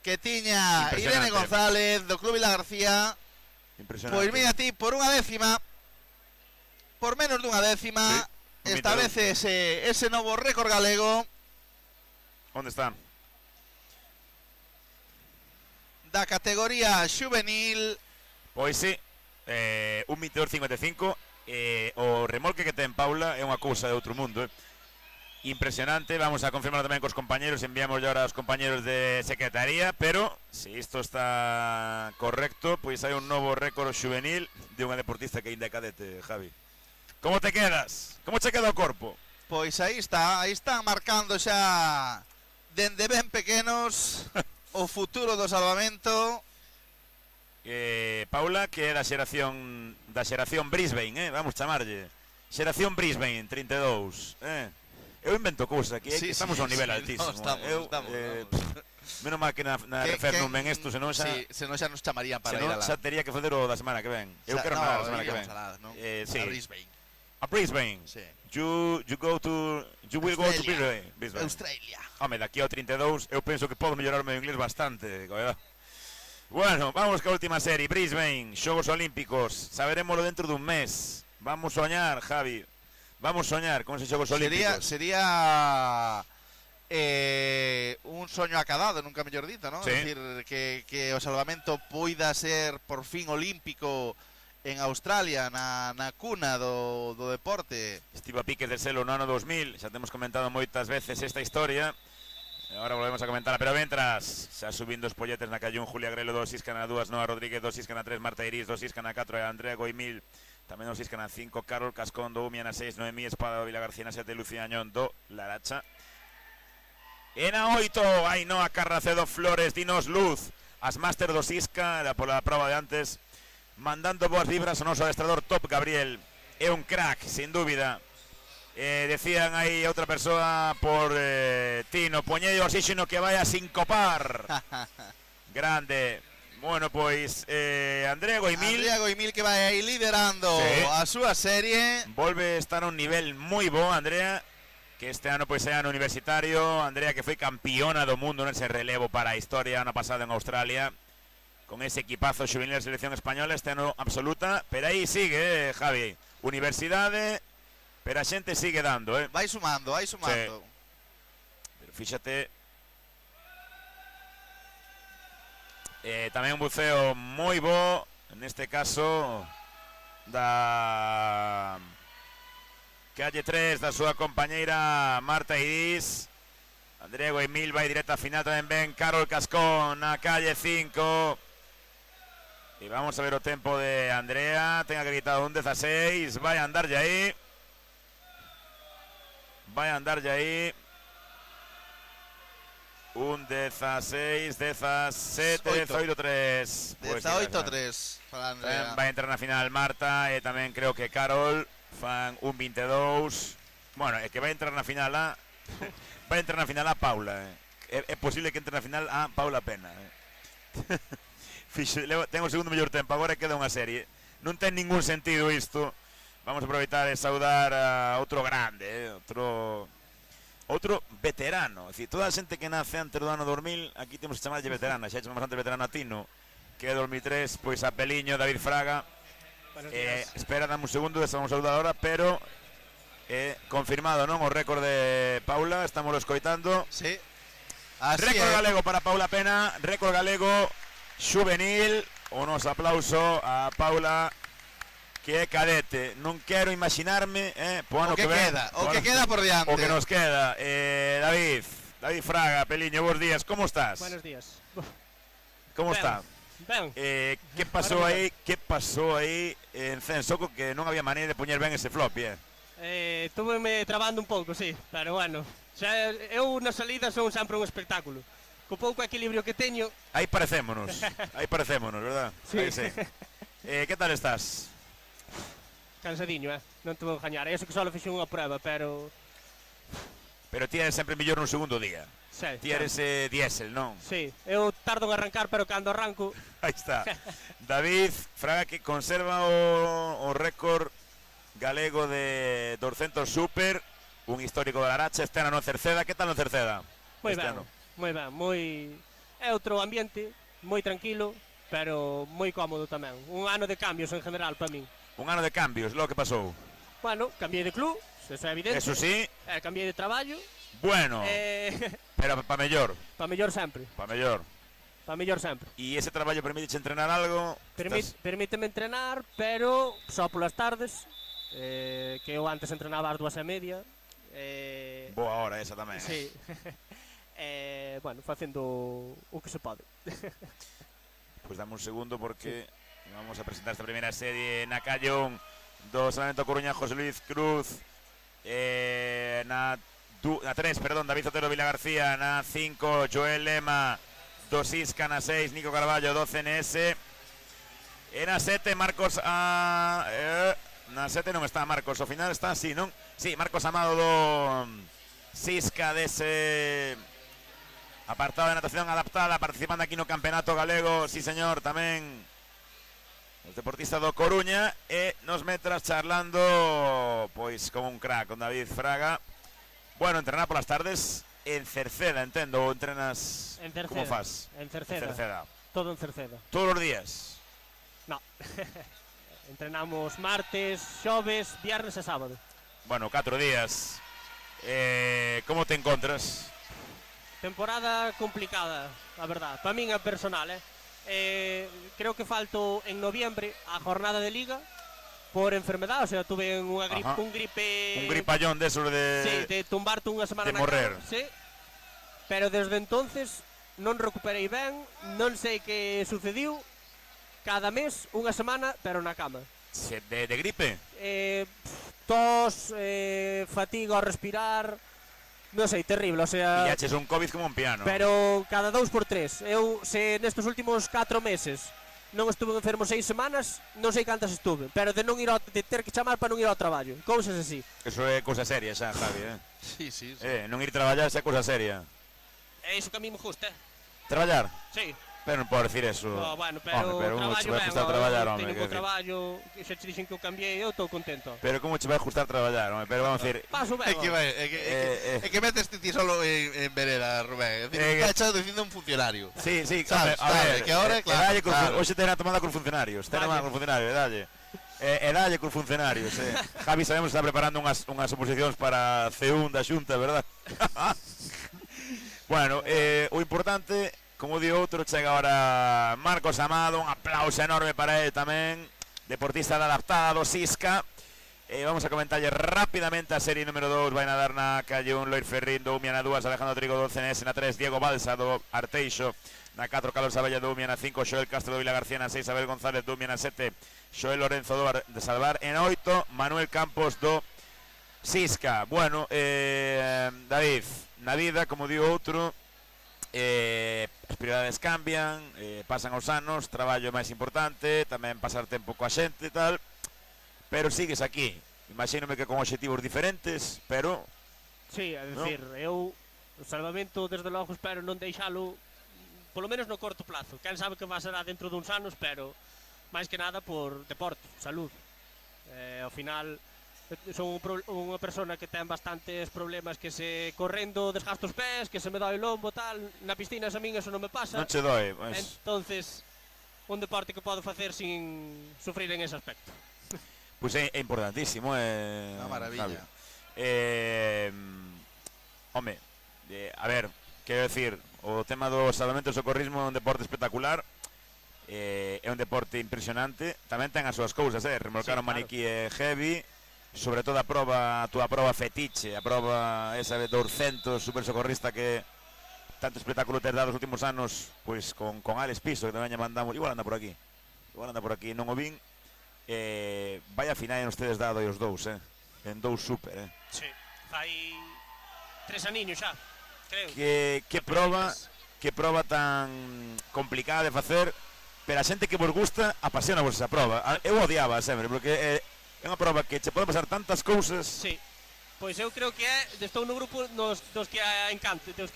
que tiña Irene González do Club Vila García. Impresionante. Pois mira ti, por unha décima, por menos dunha décima, sí, establece ese novo récord galego. Onde está? Da categoría juvenil. Pois sí, un 22.55. O remolque que ten Paula é unha cousa de outro mundo, impresionante. Vamos a confirmarlo tamén cos compañeros. Enviamos ahora aos compañeros de secretaría. Pero, se isto está correcto, pois hai un novo récord juvenil de unha deportista que ainda é cadete, Javi. Como te quedas? Como che queda o corpo? Pois aí están marcando xa dende ben pequenos o futuro do salvamento. Paula, que é da xeración Brisbane, vamos chamarlle xeración Brisbane 32, eu invento cousas aquí, sí, estamos a un nivel altísimo. Estamos. Menos mal que na refernumen isto, senón xa nos chamarían para ir a la... xa teria que facer o da semana que ven. Eu quero nada da semana que ven. Sí. A Brisbane. Sí. You will go to Brisbane. Australia. Home, daqui ao 32 eu penso que podo mellorar o meu inglés bastante, coidado. Bueno, vamos ca última serie. Brisbane, Xogos Olímpicos. Saberemoslo dentro dun mes. Vamos soñar, Javi. Vamos soñar con esos Xogos Olímpicos. Sería un soño acadado, nunca mellor dito, ¿no? Sí. Es decir, que o salvamento poida ser por fin olímpico en Australia, na cuna do deporte. Estivo a pique de selo no ano 2000. Xa temos comentado moitas veces esta historia. Ahora volvemos a comentarla, pero mientras xa subindo os polletes na Cayún, Julia Grelo 2, Iscana 2, Noa Rodríguez 2, Iscana 3, Marta Iris 2, Iscana 4, Andrea Goimil, tamén 2, Iscana 5, Carol Cascón do Umia na 6, Noemí Espada do Vila García na 7, Lucía Añón do Laracha. E na 8, Ainhoa Carracedo Flores, dinos luz, as máster do Isca, pola prova de antes, mandando boas vibras ao noso adestrador Top Gabriel, é un crack, sin dúbida. Decían aí outra persoa por Tino, poñei o oxígeno que vai a sincopar. Grande. Bueno, pois Andrea Goimil que vai aí liderando a súa serie. Volve a estar a un nivel moi bo, Andrea, que este ano pois é ano universitario. Andrea, que foi campeona do mundo nese relevo para a historia ano pasado en Australia, con ese equipazo juvenil de selección española. Este ano absoluta, pero aí sigue, Javi. Universidade, pero a xente sigue dando, Vai sumando. Sí. Pero fíxate, tamén un buceo moi bo, neste caso da calle 3 da súa compañeira Marta Iris. Andrea Goimil vai directa a final, tamén ben Carol Cascón na calle 5. E vamos a ver o tempo de Andrea. Ten acreditado un 16, vai andarlle aí. Un 16, 17, 18-3. 18-3 para Andrea. Vai entrar na final Marta e tamén creo que Carol fan un 22. Bueno, é que vai entrar na final vai entrar na final a Paula. É posible que entre na final a Paula Pena. Ten o segundo mellor tempo, agora queda unha serie. Non ten ningún sentido isto. Vamos a aproveitar e saudar a outro grande, outro veterano. É dicir, toda a xente que nace antes do ano 2000, aquí temos que chamarlle veterana. Xa chamamos antes veterano a Tino, que é 2003, pois a Peliño, David Fraga. Espera, dame un segundo, vamos a saudar ahora, pero confirmado, non? O récord de Paula, estamos lo escoitando. Sí. Récord galego para Paula Pena, récord galego juvenil. O noso aplauso a Paula, que é cadete. Non quero imaginarme o que queda por diante. O que nos queda. David Fraga, Peliño, bons días, como estás? Buenos días. Como está? Ben. Que pasou aí en Censoco, que non había maneira de poñer ben ese flop, Estuveme trabando un pouco, sí, pero bueno, xa eu na salida son sempre un espectáculo. co pouco equilibrio que teño. Aí parecémonos, verdad? Sí. Aí sí. Que tal estás? Cansadiño, non te vou engañar. Eu sei que só fixo unha prueba, pero... Pero ti eres sempre mellor no segundo día. Sí. Ti eres diésel, non? Sí, eu tardo en arrancar, pero cando arranco... Aí está. David Fraga, que conserva o récord galego de 200 super, un histórico de Laracha, este ano no Cerceda. Que tal no Cerceda? Moi ben, é outro ambiente, moi tranquilo, pero moi cómodo tamén. Un ano de cambios en general para min. Un ano de cambios, lo que pasou? Bueno, cambiei de club, eso é evidente. Eso sí. Cambiei de traballo. Bueno, pero para mellor. Para mellor sempre. Para mellor. Para mellor sempre. E ese traballo permite entrenar algo? Permíteme entrenar, pero só polas tardes, que eu antes entrenaba ás 2:30. Boa hora esa tamén. Sí. Bueno, facendo o que se pode. Pois dame un segundo porque vamos a presentar esta primeira serie na Callón do Salvamento Coruña, José Luis Cruz. Na 3, perdón, David Otero Vila García. Na 5, Joel Lema. Do Sisca. Na 6, Nico Carballo, 12 NS. E na 7, Marcos na 7 non está Marcos, ao final está así, non? Sí, Marcos Amado do Sisca, dese apartado de natación adaptada, participando aquí no Campeonato Galego. Sí, señor, tamén os deportistas do Coruña. E nos metras charlando pois como un crack con David Fraga. Bueno, entrenar polas tardes en Cerceda, entendo, ou entrenas en Cerceda. Como faz? En Cerceda. Todo en Cerceda. Todos os días? No. Entrenamos martes, xoves, viernes e sábado. Bueno, 4 días. Como te encontras? Temporada complicada, a verdad. Para min é personal, creo que falto en noviembre a jornada de liga por enfermedade, o sea, tuve unha gripe, un gripallón desos de... Sí, de tumbarte unha semana de morrer. Sí. Pero desde entonces non recuperei ben, non sei que sucediu. Cada mes, unha semana, pero na cama. De gripe? Tos, fatiga ao respirar, non sei, terrible, o sea... Pillaches un COVID como un piano. Pero cada 2x3. Eu, se nestes últimos 4 meses non estuve enfermo 6 semanas, non sei cantas estuve, pero de ter que chamar para non ir ao traballo, cousas así. Eso é cousa seria xa, Javi, Sí. Non ir traballar xa é cousa seria. É iso que a mí me gusta. Traballar? Sí. Pero non podo decir eso. No, bueno, pero traballo ben, traballar, teño un traballo, xa te dixen que eu cambiei, eu estou contento. Pero como che vai gustar traballar, home? Pero vamos a decir... Paso ben. É que metes ti solo en vereda, Rubén. Está echado dicindo un funcionario. Sí, a ver, que ahora, claro. Hoxe ten a tomada con funcionarios. Ten a tomada con funcionarios, dalle. E dalle con funcionarios, Javi, sabemos que está preparando unhas oposicións para C1 da Xunta, verdad? Bueno, o importante... Como di outro, chega agora Marcos Amado, un aplauso enorme para él tamén, deportista de adaptada do Sisca. Vamos a comentarlle rapidamente a serie número 2, vai nadar na Callón Loir Ferrín do Umia, na 2 Alejandro Trigo do CNS, na 3 Diego Balsa do Arteixo, na 4 Carlos Abella do Umia, na 5 Xoel Castro do Vila García, na 6 Abel González do Umia, na 7 Xoel Lorenzo do de Salvar, en 8 Manuel Campos do Sisca. Bueno, David, na vida, como di outro, as prioridades cambian, pasan os anos, traballo máis importante, tamén pasar tempo coa xente e tal, pero sigues aquí. Imagínome que con obxectivos diferentes, pero... Sí, é dicir, eu o salvamento desde logo espero non deixalo, polo menos no corto plazo. Quen sabe que vai será dentro duns anos, pero máis que nada por deporte, salud. Ao final... Son unha persona que ten bastantes problemas, que se correndo desgasto os pés, que se me dói o lombo, tal. Na piscina a min eso non me pasa. Non che dói, pues... Entonces, un deporte que podo facer sin sufrir en ese aspecto. Pois é importantísimo, Unha maravilla. Home, a ver, quero decir, o tema do salvamento e socorrismo é un deporte espectacular. É un deporte impresionante. Tamén ten as súas cousas, remolcar o maniquí é heavy. Sobre todo a túa prova fetiche, a prova esa de 200 super socorrista que tanto espectáculo te has dado os últimos anos, pois con Alex Piso, que tamén lle mandamos, igual anda por aquí, non o vin. Vaya final nos tedes dado os dous, en 2 super, Sí, fai 3 aniños xa, creo. Que prova, que prova tan complicada de facer, pero a xente que vos gusta apasiona vos esa prova. Eu odiaba sempre, porque é unha prova que che pode pasar tantas cousas. Sí. Pois eu creo que estou no grupo dos que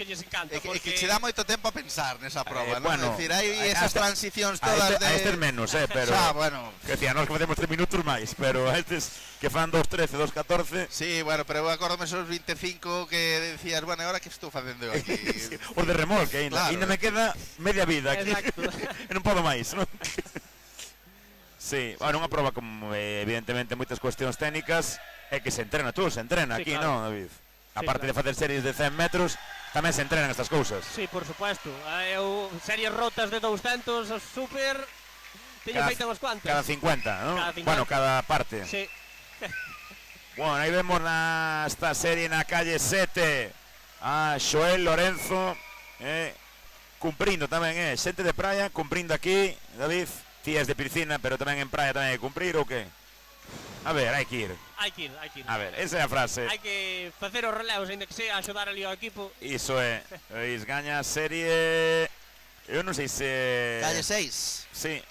lles encanta. E que che dá moito tempo a pensar nesa prova, non? Bueno, É dicir, hai esas transicións todas de... A estes menos, pero... Xa, bueno... Que decía, nós que facemos 3 minutos máis, pero a estes que fan 2.13, 2.14... Sí, bueno, pero eu acórdome esos 25 que decías, bueno, agora que estou facendo aquí? Os de remolque, ainda. Claro. Ainda me queda media vida aquí. Exacto. Non podo máis, non? Sí, bueno, unha prova con, evidentemente, moitas cuestións técnicas. É que se entrena, todo se entrena aquí, claro. non, David? Aparte de facer series de 100 metros, tamén se entrenan estas cousas. Sí, por supuesto. Eu series rotas de 200, super... Teño feito unhas cuantas. Cada 50, non? Cada 50. Bueno, cada parte. Sí. Bueno, aí vemos esta serie na calle 7 a Xoel Lorenzo cumprindo tamén, xente de praia cumprindo aquí, David, tías de piscina, pero tamén en praia tamén hai que cumprir ou que? A ver, hai que ir. Hai que ir. A ver, esa é a frase. Hai que facer os relevos, ainda que sea axudar ali ao equipo. Iso é. Veis, gaña a serie... Eu non sei se... Calle 6. Sí.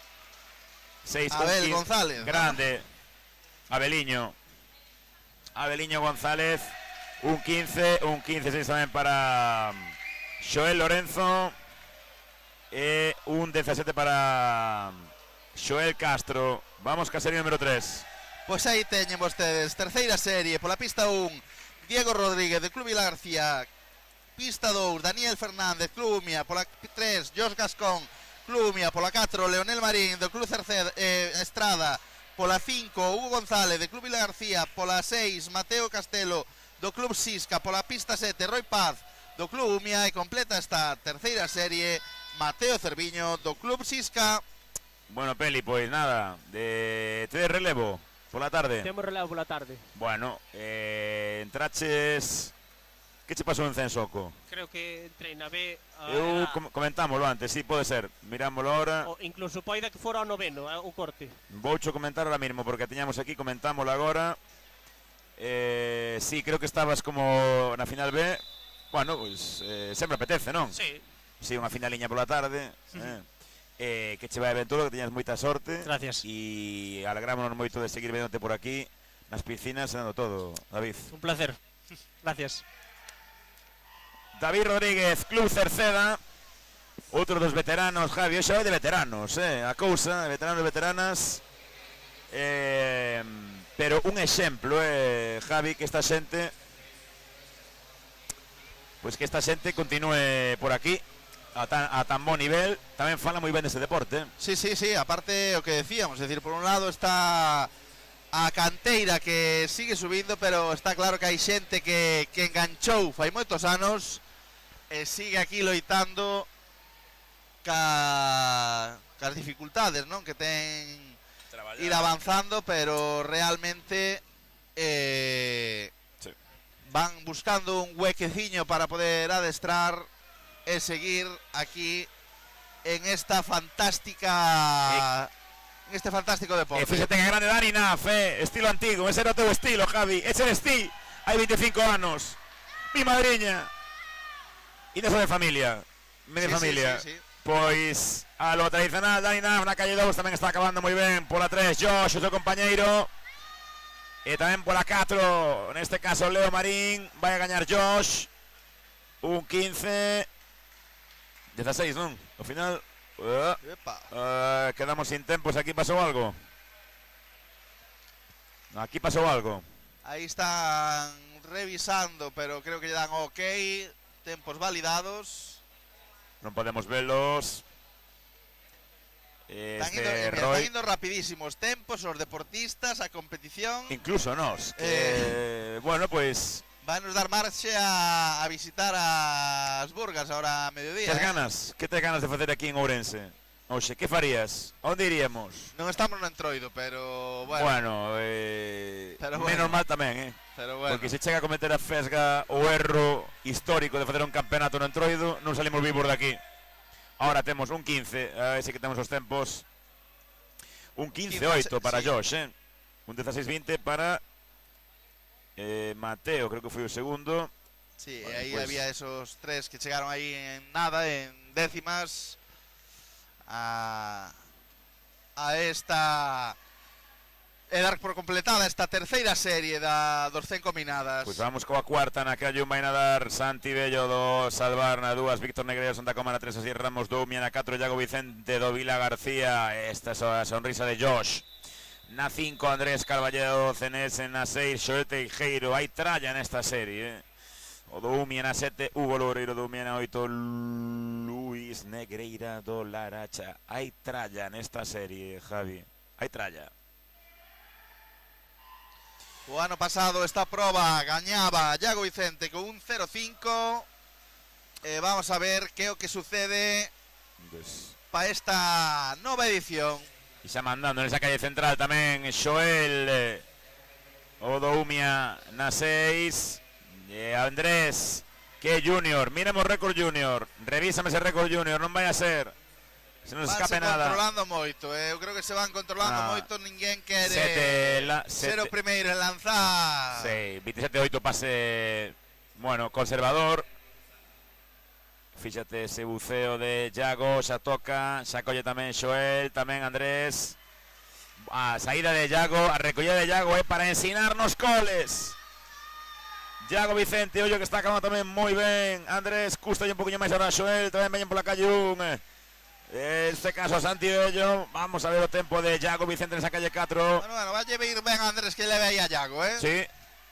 6 Abel González. Grande. Abeliño González. Un 15, 6 tamén para Xoel Lorenzo. E un 17 para Xoel Castro. Vamos ca serie número 3. Pois aí teñen vostedes, terceira serie, pola pista 1, Diego Rodríguez, de Club Vila García. Pista 2, Daniel Fernández, Club Umia. Pola 3, Jos Gascón, Club Umia. Pola 4, Leonel Marín, do Club Estrada. Pola 5, Hugo González, de Club Vila García. Pola 6, Mateo Castelo, do Club Sisca. Pola pista 7, Roy Paz, do Club Umia. E completa esta terceira serie, Mateo Cerviño, do Club Sisca. Bueno, Peli, pois nada, de relevo pola tarde. Temos relevo pola tarde. Bueno, entraches... Que che pasou en Censoco? Creo que entrei na B. Eu comentámoslo antes, sí, pode ser. Mirámoslo ahora. Incluso poida que fora o noveno, o corte. Voucho comentar ahora mismo, porque teñamos aquí, comentámoslo agora. Sí, creo que estabas como na final B. Bueno, pois sempre apetece, non? Sí. Sí, unha finaliña pola tarde. Que che vai ben todo, que teñas moita sorte. Gracias. E alegrámonos moito de seguir véndote por aquí nas piscinas, dando todo, David. Un placer. Gracias. David Rodríguez, Club Cerceda. Outro dos veteranos, Javi, xa vai de veteranos, a cousa, de veteranos e veteranas. Pero un exemplo, Javi, que esta xente continúe por aquí a tan bon nivel. Tamén fala moi ben dese deporte. Sí, aparte o que decíamos, es decir, por un lado está a canteira que sigue subindo, pero está claro que hai xente que enganchou fai moitos anos e sigue aquí loitando cas dificultades, non? Que ten ir avanzando, pero realmente van buscando un huequeciño para poder adestrar e seguir aquí en esta fantástica en este fantástico deporte. Fíxate que grande Dani Naf, estilo antigo, ese era o teu estilo, Javi, ese eres ti, hai 25 anos, mi madriña. E deso de familia, media familia. Sí. Pois a lo tradicional, Dani Naf na calle 2 tamén está acabando moi ben. Pola 3, Josh, o seu compañeiro. E tamén pola 4, neste caso Leo Marín, vai a gañar Josh. Un 15 16, non? Ao final quedamos sin tempos. Aquí pasou algo. Aquí pasou algo. Aí están revisando, pero creo que lle dan ok. Tempos validados. Non podemos velos. Están indo rapidísimos tempos os deportistas, a competición. Incluso nós. Bueno, pois... Vanos dar marxe a visitar as Burgas ahora a mediodía. Que tes ganas de facer aquí en Ourense? Oxe, que farías? Onde iríamos? Non estamos no Entroido, pero bueno. Menos mal tamén, Pero bueno. Porque se chega a cometer a fesga o erro histórico de facer un campeonato no Entroido, non salimos vivos de aquí. Ahora temos un 15, ese que temos os tempos. Un 15-8 para Josh, Un 16-20 para Mateo, creo que foi o segundo. Sí, bueno, aí pues había esos tres que chegaron aí en nada, en décimas a esta dar por completada esta terceira serie dos 100 combinadas. Pois vamos coa cuarta na que hai un vai nadar Santi Bello do Salvar na 2, Víctor Negreiro Santa Coma na 3, así Ramos do Umia na 4, Iago Vicente do Vila García, esta é a sonrisa de Josh na 5, Andrés Carballedo Cenese na 6, Xoel Teijeiro. Hai tralla nesta serie, o do Umia na 7, Hugo Loureiro do Umia na 8, Luis Negreira do Laracha. Hai tralla nesta serie, Javi, hai tralla. O ano pasado esta proba gañaba Iago Vicente con un 0-5. Vamos a ver que é o que sucede para esta nova edición. E xa mandando nesa calle central tamén Xoel o do Umia na 6, e Andrés que é Junior. Miremos récord Junior, revísame ese récord Junior, non vai a ser se non se escape nada. Controlando moito, eu creo que se van controlando moito, ninguén quere ser o primeiro en lanzar. Sí, 27-8 pase, bueno, conservador. Fíxate ese buceo de Iago, xa toca, xa colle tamén Xoel, tamén Andrés. A saída de Iago, a recollida de Iago é para ensinarnos coles. Iago Vicente, ollo que está acabando tamén moi ben. Andrés, custa un poquinho máis ahora Xoel, tamén veñen pola calle 1. Este caso Santi Bello. Vamos a ver o tempo de Iago Vicente nesa calle 4. Bueno, valle vir ben Andrés que le ve aí a Iago, Sí,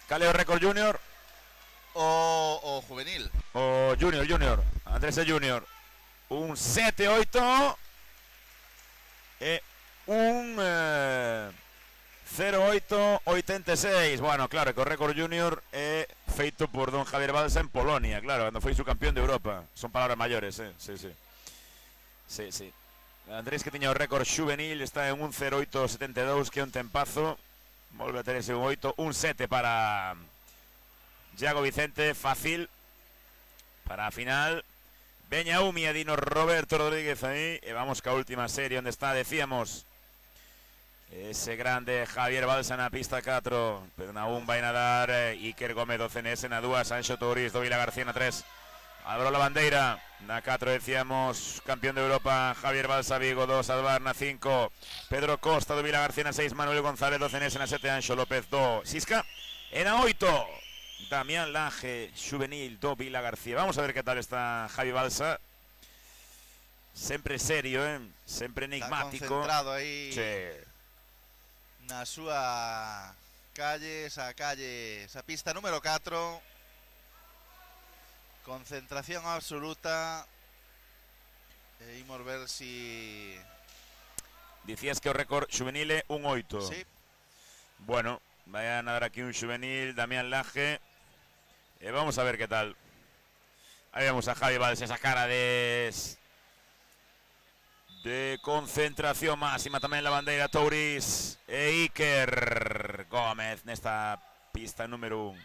cale o récord Junior o juvenil. O Junior, Andrés é Junior. Un 7-8 e un 0-8-86. Bueno, claro, que o récord Junior é feito por don Javier Balsa en Polonia, claro, cando foi subcampeón de Europa. Son palabras maiores, sí. Sí. Andrés que tiña o récord juvenil está en un 0-8-72, que é un tempazo. Volve a ter ese un 8, un 7 para Iago Vicente, fácil para a final. Veña Umia, dino Roberto Rodríguez aí. E vamos ca última serie onde está, decíamos, ese grande Javier Balsa na pista 4, pero na 1 vai nadar Iker Gómez do CNS, na 2 Sanxo Touriz do Vila García, na 3 Álvaro Lavandeira, na 4 decíamos campeón de Europa Javier Balsa Vigo do Salvar, na 5 Pedro Costa do Vila García, na 6 Manuel González do CNS, na 7 Anxo López do Sisca, e na 8 Damián Lange, juvenil do Vila García. Vamos a ver que tal está Javi Balsa. Sempre serio, sempre enigmático. Está concentrado aí. Sí. Na súa calle, esa pista número 4. Concentración absoluta. Imos ver si... Dicías que o récord juvenil é un 8. Sí. Bueno, vai a nadar aquí un juvenil, Damián Lange. E vamos a ver que tal. Aí vemos a Javi Valls, esa cara de concentración máxima. Tamén la bandeira Touriz e Iker Gómez nesta pista número 1.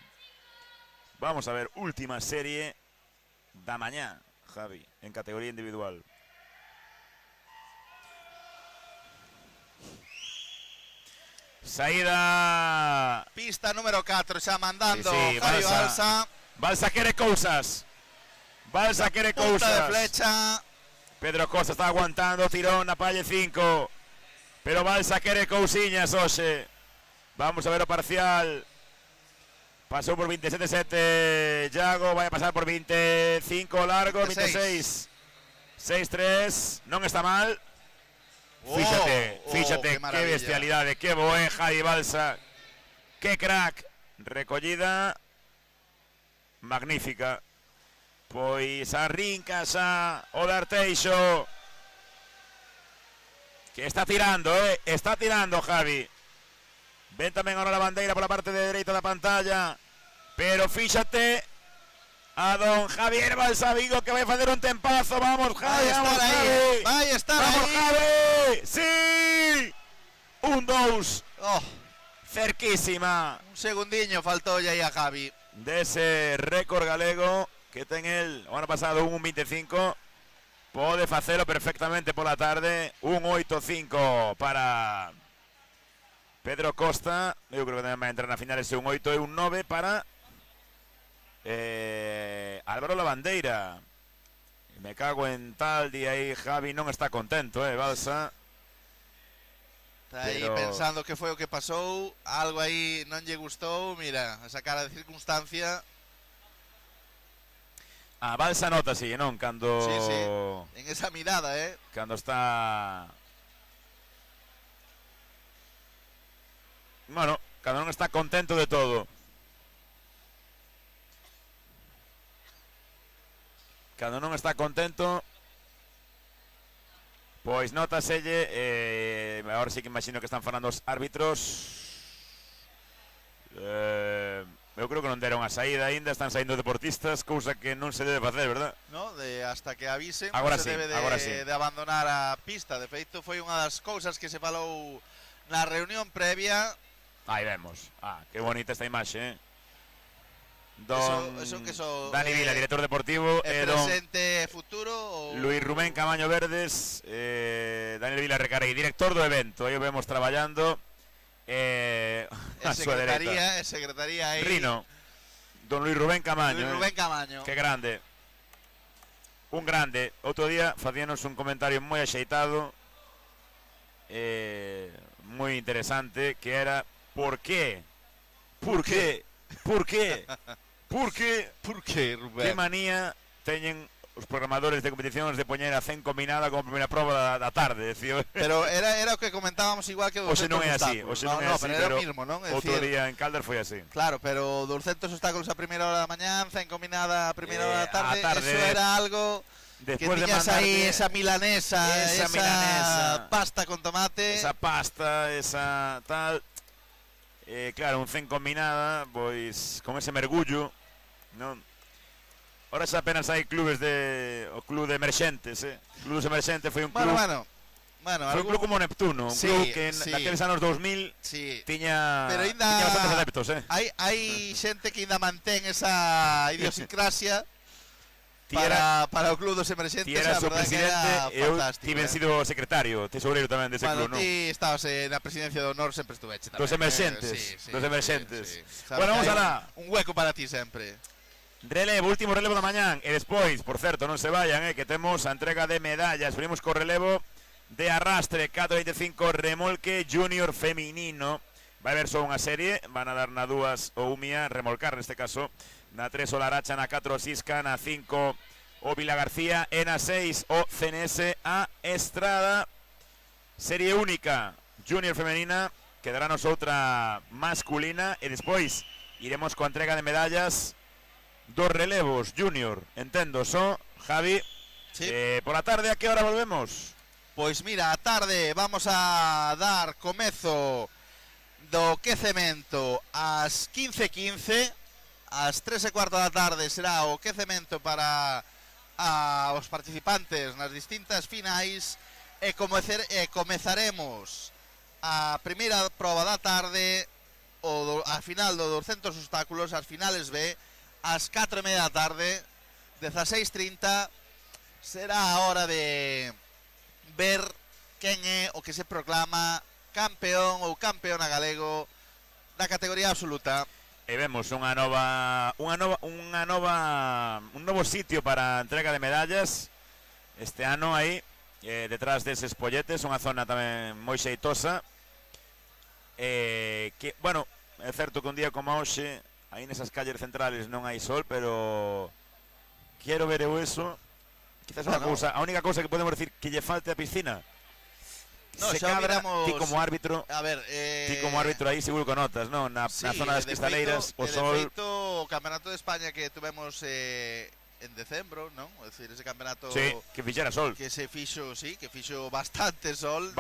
Vamos a ver última serie da mañá, Javi, en categoría individual. Saída. Pista número 4, xa mandando sí, Javi Balsa. Balsa quere cousas. Balsa quere cousas. Punta de flecha. Pedro Costa está aguantando, tirón na palle 5. Pero Balsa quere cousiñas hoxe. Vamos a ver o parcial. Pasou por 27-7 Iago, vai a pasar por 25 largo, 26. 6-3, non está mal. Fíxate, que bestialidade, que boé Javi Balsa. Que crack. Recollida magnífica. Pois arrinca xa o D'Arteixo, que está tirando, Javi. Ven tamén ahora la bandeira pola parte de dereita da pantalla. Pero fíxate a don Javier Balsa Vigo, que vai facer un tempazo. Vamos, Javi, vamos, Javi. Vai estar vamos, aí. Javi. Sí. 1-2. Oh. Cerquísima. Un segundiño faltou aí a Javi. Dese récord galego que ten el o ano pasado, un 1.25. Pode facelo perfectamente pola tarde. Un 8-5 para Pedro Costa. Eu creo que tamén vai entrar na final ese un 8 e un 9 para Álvaro Lavandeira. Me cago en tal, e aí Javi non está contento, Balsa. Está aí pensando que foi o que pasou, algo aí non lle gustou, mira, esa cara de circunstancia. A Balsa nota, sí, non? Cando... Sí, en esa mirada, Cando está... Bueno, cando non está contento de todo. Cando non está contento, pois notaselle, agora sí que imagino que están falando os árbitros. Eu creo que non deron a saída aínda, están saindo deportistas, cousa que non se debe facer, verdad? No, hasta que avisen, agora se debe de abandonar a pista. De feito, foi unha das cousas que se falou na reunión previa. Aí vemos, que bonita esta imaxe, Eso que son Dani Vila, director deportivo, presente e futuro. Luis Rubén Camaño Verdes, Daniel Vila Recarei, director do evento. Aí o vemos traballando. A súa dereita, secretaría aí. Rino, don Luis Rubén Camaño. Luis Rubén Camaño. Que grande. Un grande. Outro día facíanos un comentario moi axeitado, moi interesante, que era ¿por qué? ¿Por qué? ¿Por qué? ¿Por qué? ¿Por qué, Rubén? Que manía teñen os programadores de competicións de poñer a 100 combinada como primeira prova da tarde, decía. Pero era o que comentábamos igual que dos Oxe non é así, pero era o mismo, non? Outro día en Calder foi así. Claro, pero 200 obstáculos a primeira hora da mañán, 100 combinada a primeira hora da tarde, eso era algo que tiñas aí esa milanesa, esa pasta con tomate. Esa pasta, esa tal... claro, un 100 combinada, pois con ese mergullo, non? Ahora xa apenas hai clubes o club de emerxentes, Clubes emerxentes foi un club... Bueno, foi un club como Neptuno, un club que naqueles anos 2000 tiña bastantes adeptos, Hai xente que ainda mantén esa idiosincrasia para o club dos emerxentes. Ti eras o presidente e eu tiven sido secretario, tesoureiro tamén dese club, non? Ti estabas na presidencia do honor, sempre estuveche tamén. Dos emerxentes, dos emerxentes. Bueno, vamos alá. Un hueco para ti sempre. Relevo, último relevo da mañán. E despois, por certo, non se vayan, que temos a entrega de medallas. Venimos co relevo de arrastre 425 remolque junior feminino. Vai haber só unha serie, van a dar na 2 o Umia, remolcar neste caso, na 3 o Laracha, na 4 o Sisca, na 5 o Vila García e na 6 o CNS a Estrada. Serie única junior femenina, quedarános outra masculina e despois iremos coa entrega de medallas dos relevos junior, entendo, Javi. Sí. Por la tarde, a que hora volvemos? Pois mira, a tarde vamos a dar comezo do quecemento ás 15:15, ás 3:15 da tarde será o quecemento para os participantes nas distintas finais e comezaremos a primeira prova da tarde a final do 200 obstáculos, as finales B, ás 4:30 da tarde, 16:30, será a hora de ver quen é o que se proclama campeón ou campeona galego da categoría absoluta. E vemos un novo sitio para a entrega de medallas este ano aí, detrás deses polletes, unha zona tamén moi xeitosa. Que, bueno, é certo que un día como hoxe aí nesas calles centrales non hai sol, pero quero ver eu eso. Quizás unha cousa, a única cousa que podemos decir que lle falte a piscina. No, se cabra, ti como árbitro, ti como árbitro aí seguro que notas, non? Na zona das cristaleiras, o sol. De feito, o Campeonato de España que tuvemos en decembro, non? É dicir, ese campeonato que fixera sol. Que se fixo, que fixo bastante sol.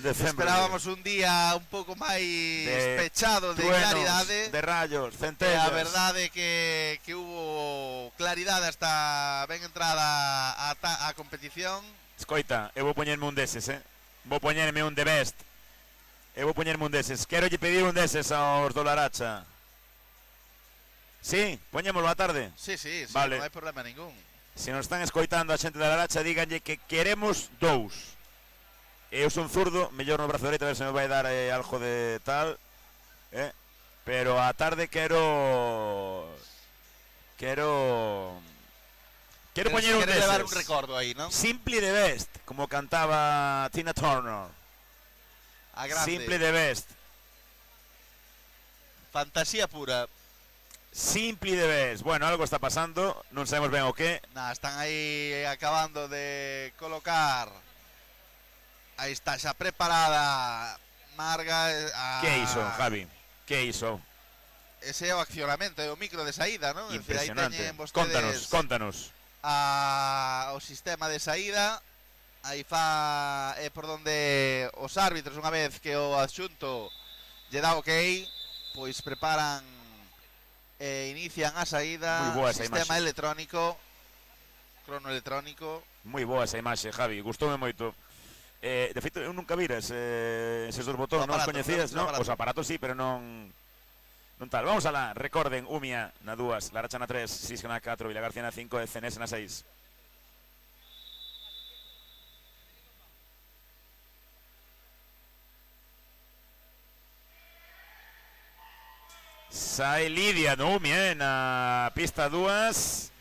Esperábamos un día un pouco máis pechado de claridade, de rayos, centellas. A verdade que hubo claridade hasta ben entrada a competición. Escoita, eu vou poñerme un deses, vou poñerme un de best. Eu vou poñerme un deses. Quero lle pedir un deses aos do Laracha. Sí, poñémolo a tarde. Sí, vale. Non hai problema ningún. Se nos están escoitando a xente da Laracha, díganlle que queremos 2. Eu son zurdo, mellor no brazo dereito, a ver se me vai dar algo de tal. Pero a tarde quero Quero poñer un deses. levar un recordo aí, non? Simply the best, como cantaba Tina Turner. A grande. Simply the best. Fantasía pura. Simply the best. Bueno, algo está pasando, non sabemos ben o que. Están aí acabando de colocar. Aí está xa preparada Marga. Que iso, Javi? Que iso? Ese é o accionamento, é o micro de saída, non? Impresionante. Aí teñen vostedes Contanos. O sistema de saída. Aí é por donde os árbitros, unha vez que o adxunto lle dá ok, pois preparan e inician a saída. Moi boa esa sistema imaxe. electrónico, crono electrónico. Moi boa esa imaxe, Javi, gustoume moito. De feito, eu nunca vira eses dos botóns, non os coñecías, non? Os aparatos sí, pero non tal. Vamos alá, recorden, Umia na 2, Laracha na 3, Sisca na 4, Vilagarcía na 5 e CNS na 6. Sai Lidia no Umia, na pista 2.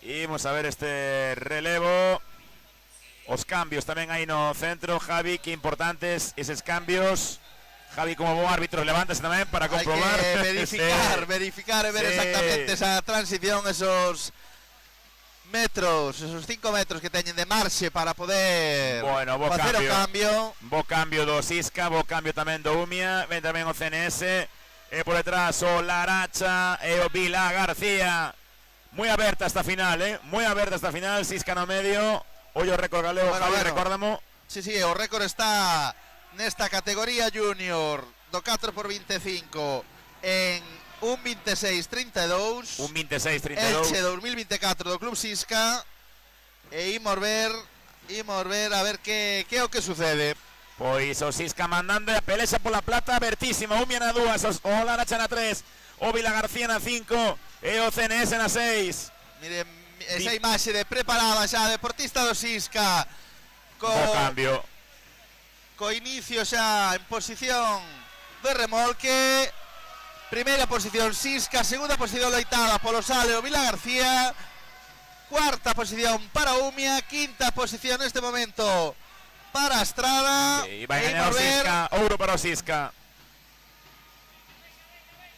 Imos a ver este relevo. Os cambios tamén aí no centro, Javi, que importantes eses cambios. Javi, como bo árbitro, levántase tamén para comprobar. Hai que verificar e ver exactamente esa transición, esos metros, esos 5 metros que teñen de marxe para poder facer o cambio. Bo cambio do Sisca, bo cambio tamén do Umia, ven tamén o CNS, e por detrás o Laracha e o Vilagarcía. Moi aberta esta final, moi aberta esta final, Sisca no medio. Ollo récord galego, Javi, recórdamo. Sí, o récord está nesta categoría junior do 4x25 en 1.26.32. 1.26.32. Elche 2024 do Club Sisca. E imos ver a ver que é o que sucede. Pois o Sisca mandando a pelexa pola plata abertísima. Umia na 2, o Laracha na 3, o Vilagarcía na 5 e o CNS na 6. Miren esa imaxe de preparada xa, deportista do Sisca co inicio xa en posición de remolque. Primeira posición Sisca, segunda posición loitada polo Sale o Vilagarcía, cuarta posición para Umia, quinta posición neste momento para Estrada. E vai gañar o Sisca, ouro para o Sisca.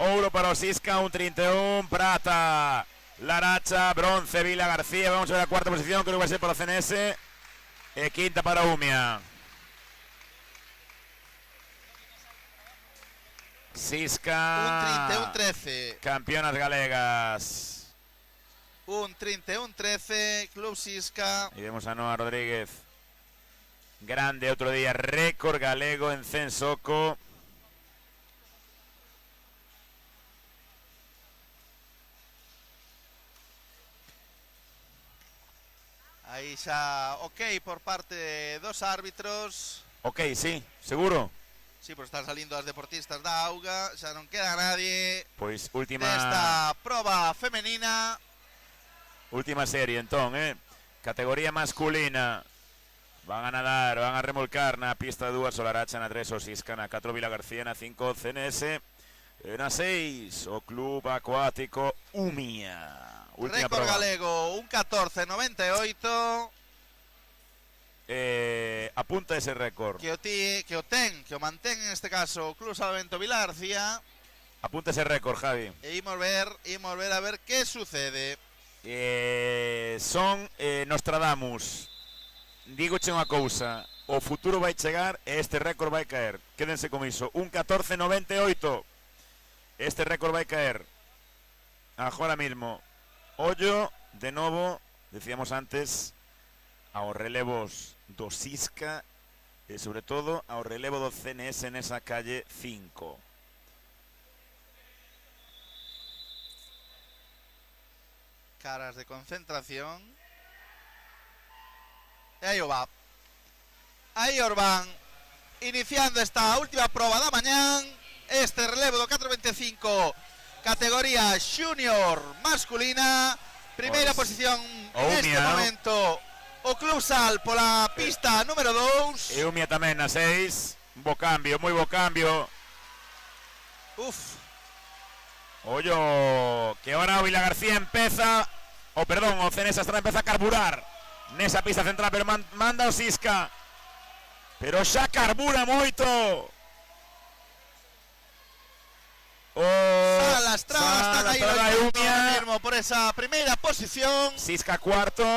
Ouro para o Sisca, 1.31, prata Laracha, bronce Vilagarcía. Vamos a ver a cuarta posición, creo que vai ser para o CNS, e quinta para Umia. Sisca 1.31.13, campeonas galegas. 1.31.13, Club Sisca. E vemos a Noa Rodríguez, grande outro día, récord galego en Censoco. Aí xa ok por parte dos árbitros. Ok, sí, seguro. Sí, pues están salindo as deportistas da auga, xa non queda nadie. Pois última desta proba femenina. Última serie entón, categoría masculina. Van a nadar, van a remolcar na pista 2 o Laracha na 3, o Sisca na 4, Vilagarcía na 5, CNS na 6, o Club Acuático Umia. Última récord proba galego, 1.14.98. Apunta ese récord. Que o mantén en este caso o Club Salvamento Vilagarcía. Apunta ese récord, Javi. E imos ver a ver que sucede. Son Nostradamus. Dígoche unha cousa, o futuro vai chegar e este récord vai caer. Quédense con iso, 1.14.98. Este récord vai caer agora mismo. Ollo, de novo, decíamos antes, aos relevos do Sisca e sobre todo ao relevo do CNS nesa calle 5. Caras de concentración. E aí o va. Aí o van iniciando esta última proba da mañán. Este relevo do 4.25 categoría junior masculina. Primeira posición neste momento o Club Sal pola pista número 2. E Umia tamén na 6. Bo cambio, moi bo cambio. Uf. Ollo, que ahora o Vilagarcía empeza perdón, o Cenesa Estrada empeza a carburar nesa pista central, pero manda o Sisca. Pero xa carbura moito. Sala Estrada está aí mismo por esa primeira posición. Sisca cuarto.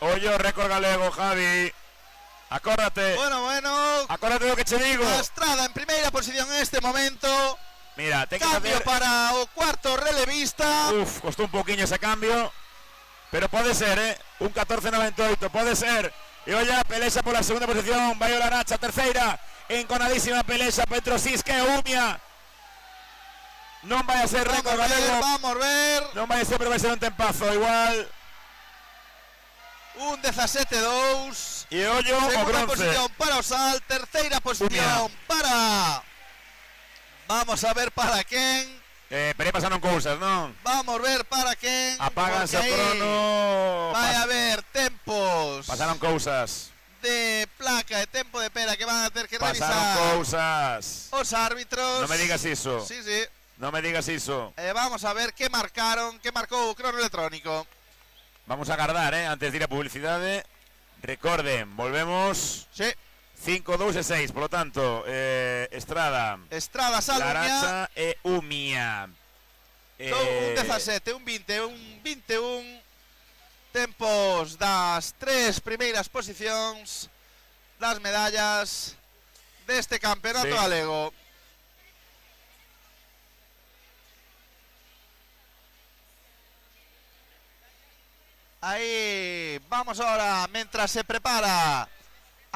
Ollo récord galego, Javi. Acórdate. Bueno. Acórdate do que che digo. Estrada en primeira posición en este momento. Mira, ten que cambio para o cuarto relevista. Uf, costó un poquinho ese cambio. Pero pode ser, un 14.98, pode ser. E olla, pelexa pola segunda posición. Vai o Laracha, terceira. Enconadísima pelexa, Petro Sisca e Umia. Non vai a ser récord galego. Vamos ver. Non vai a ser, pero vai ser un tempazo, igual. Un 17-2. E ollo o segunda bronce. Posición para Osal, terceira posición para... Vamos a ver para quen. Pero aí pasaron cousas, non? Vamos ver para quen. Apáganse o crono. Vai haber tempos. Pasaron cousas. De placa e tempo de pera que van a ter que revisar. Pasaron cousas. Os árbitros. Non me digas iso. Sí. Non me digas iso. Vamos a ver que marcaron, que marcou o crono electrónico. Vamos a agardar, antes de ir a publicidade. Recorden, volvemos. Sí. 5, 2 e 6, por lo tanto, Estrada, Sal, Laracha e Umia. Un 17, un 20, un 21. Tempos das tres primeiras posicións das medallas deste campeonato galego. Ahí vamos ahora, mientras se prepara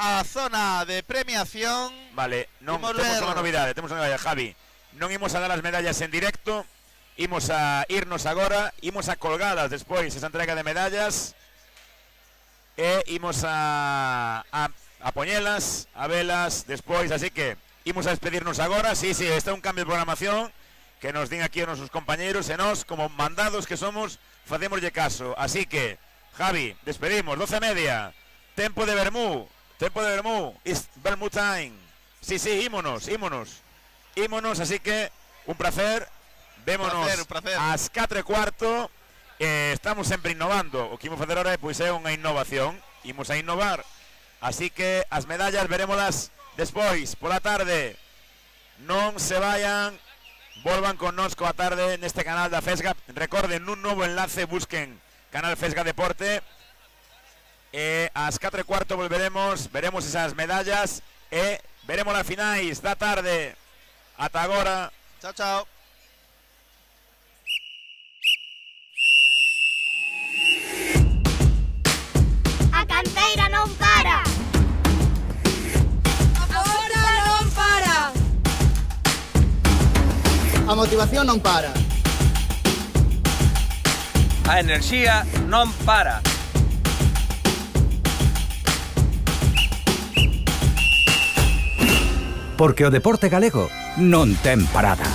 a zona de premiación. Vale, temos unha novidade, Javi. Non imos a dar as medallas en directo, imos a irnos agora, imos a colgadas despois esa entrega de medallas e imos a poñelas, a velas despois, así que imos a despedirnos agora. Sí, está un cambio de programación que nos din aquí os nosos compañeiros e nós, como mandados que somos, facémoslle caso. Así que, Javi, despedimos, 12:30, tempo de Bermú, it's Bermú time. Sí, ímonos, así que, un placer, vémonos ás 4:15, estamos sempre innovando, o que imos facer ahora pois é unha innovación, imos a innovar, así que as medallas verémolas despois, pola tarde, non se vayan, volvan con nos coa tarde neste canal da Fesga, recorden un novo enlace, busquen canal Fesga Deporte, e ás 4:15 volveremos, veremos esas medallas e veremos as finais da tarde. Ata agora. Chao. A canteira non para. Agora non para. A motivación non para. A enerxía non para. Porque o deporte galego non ten parada.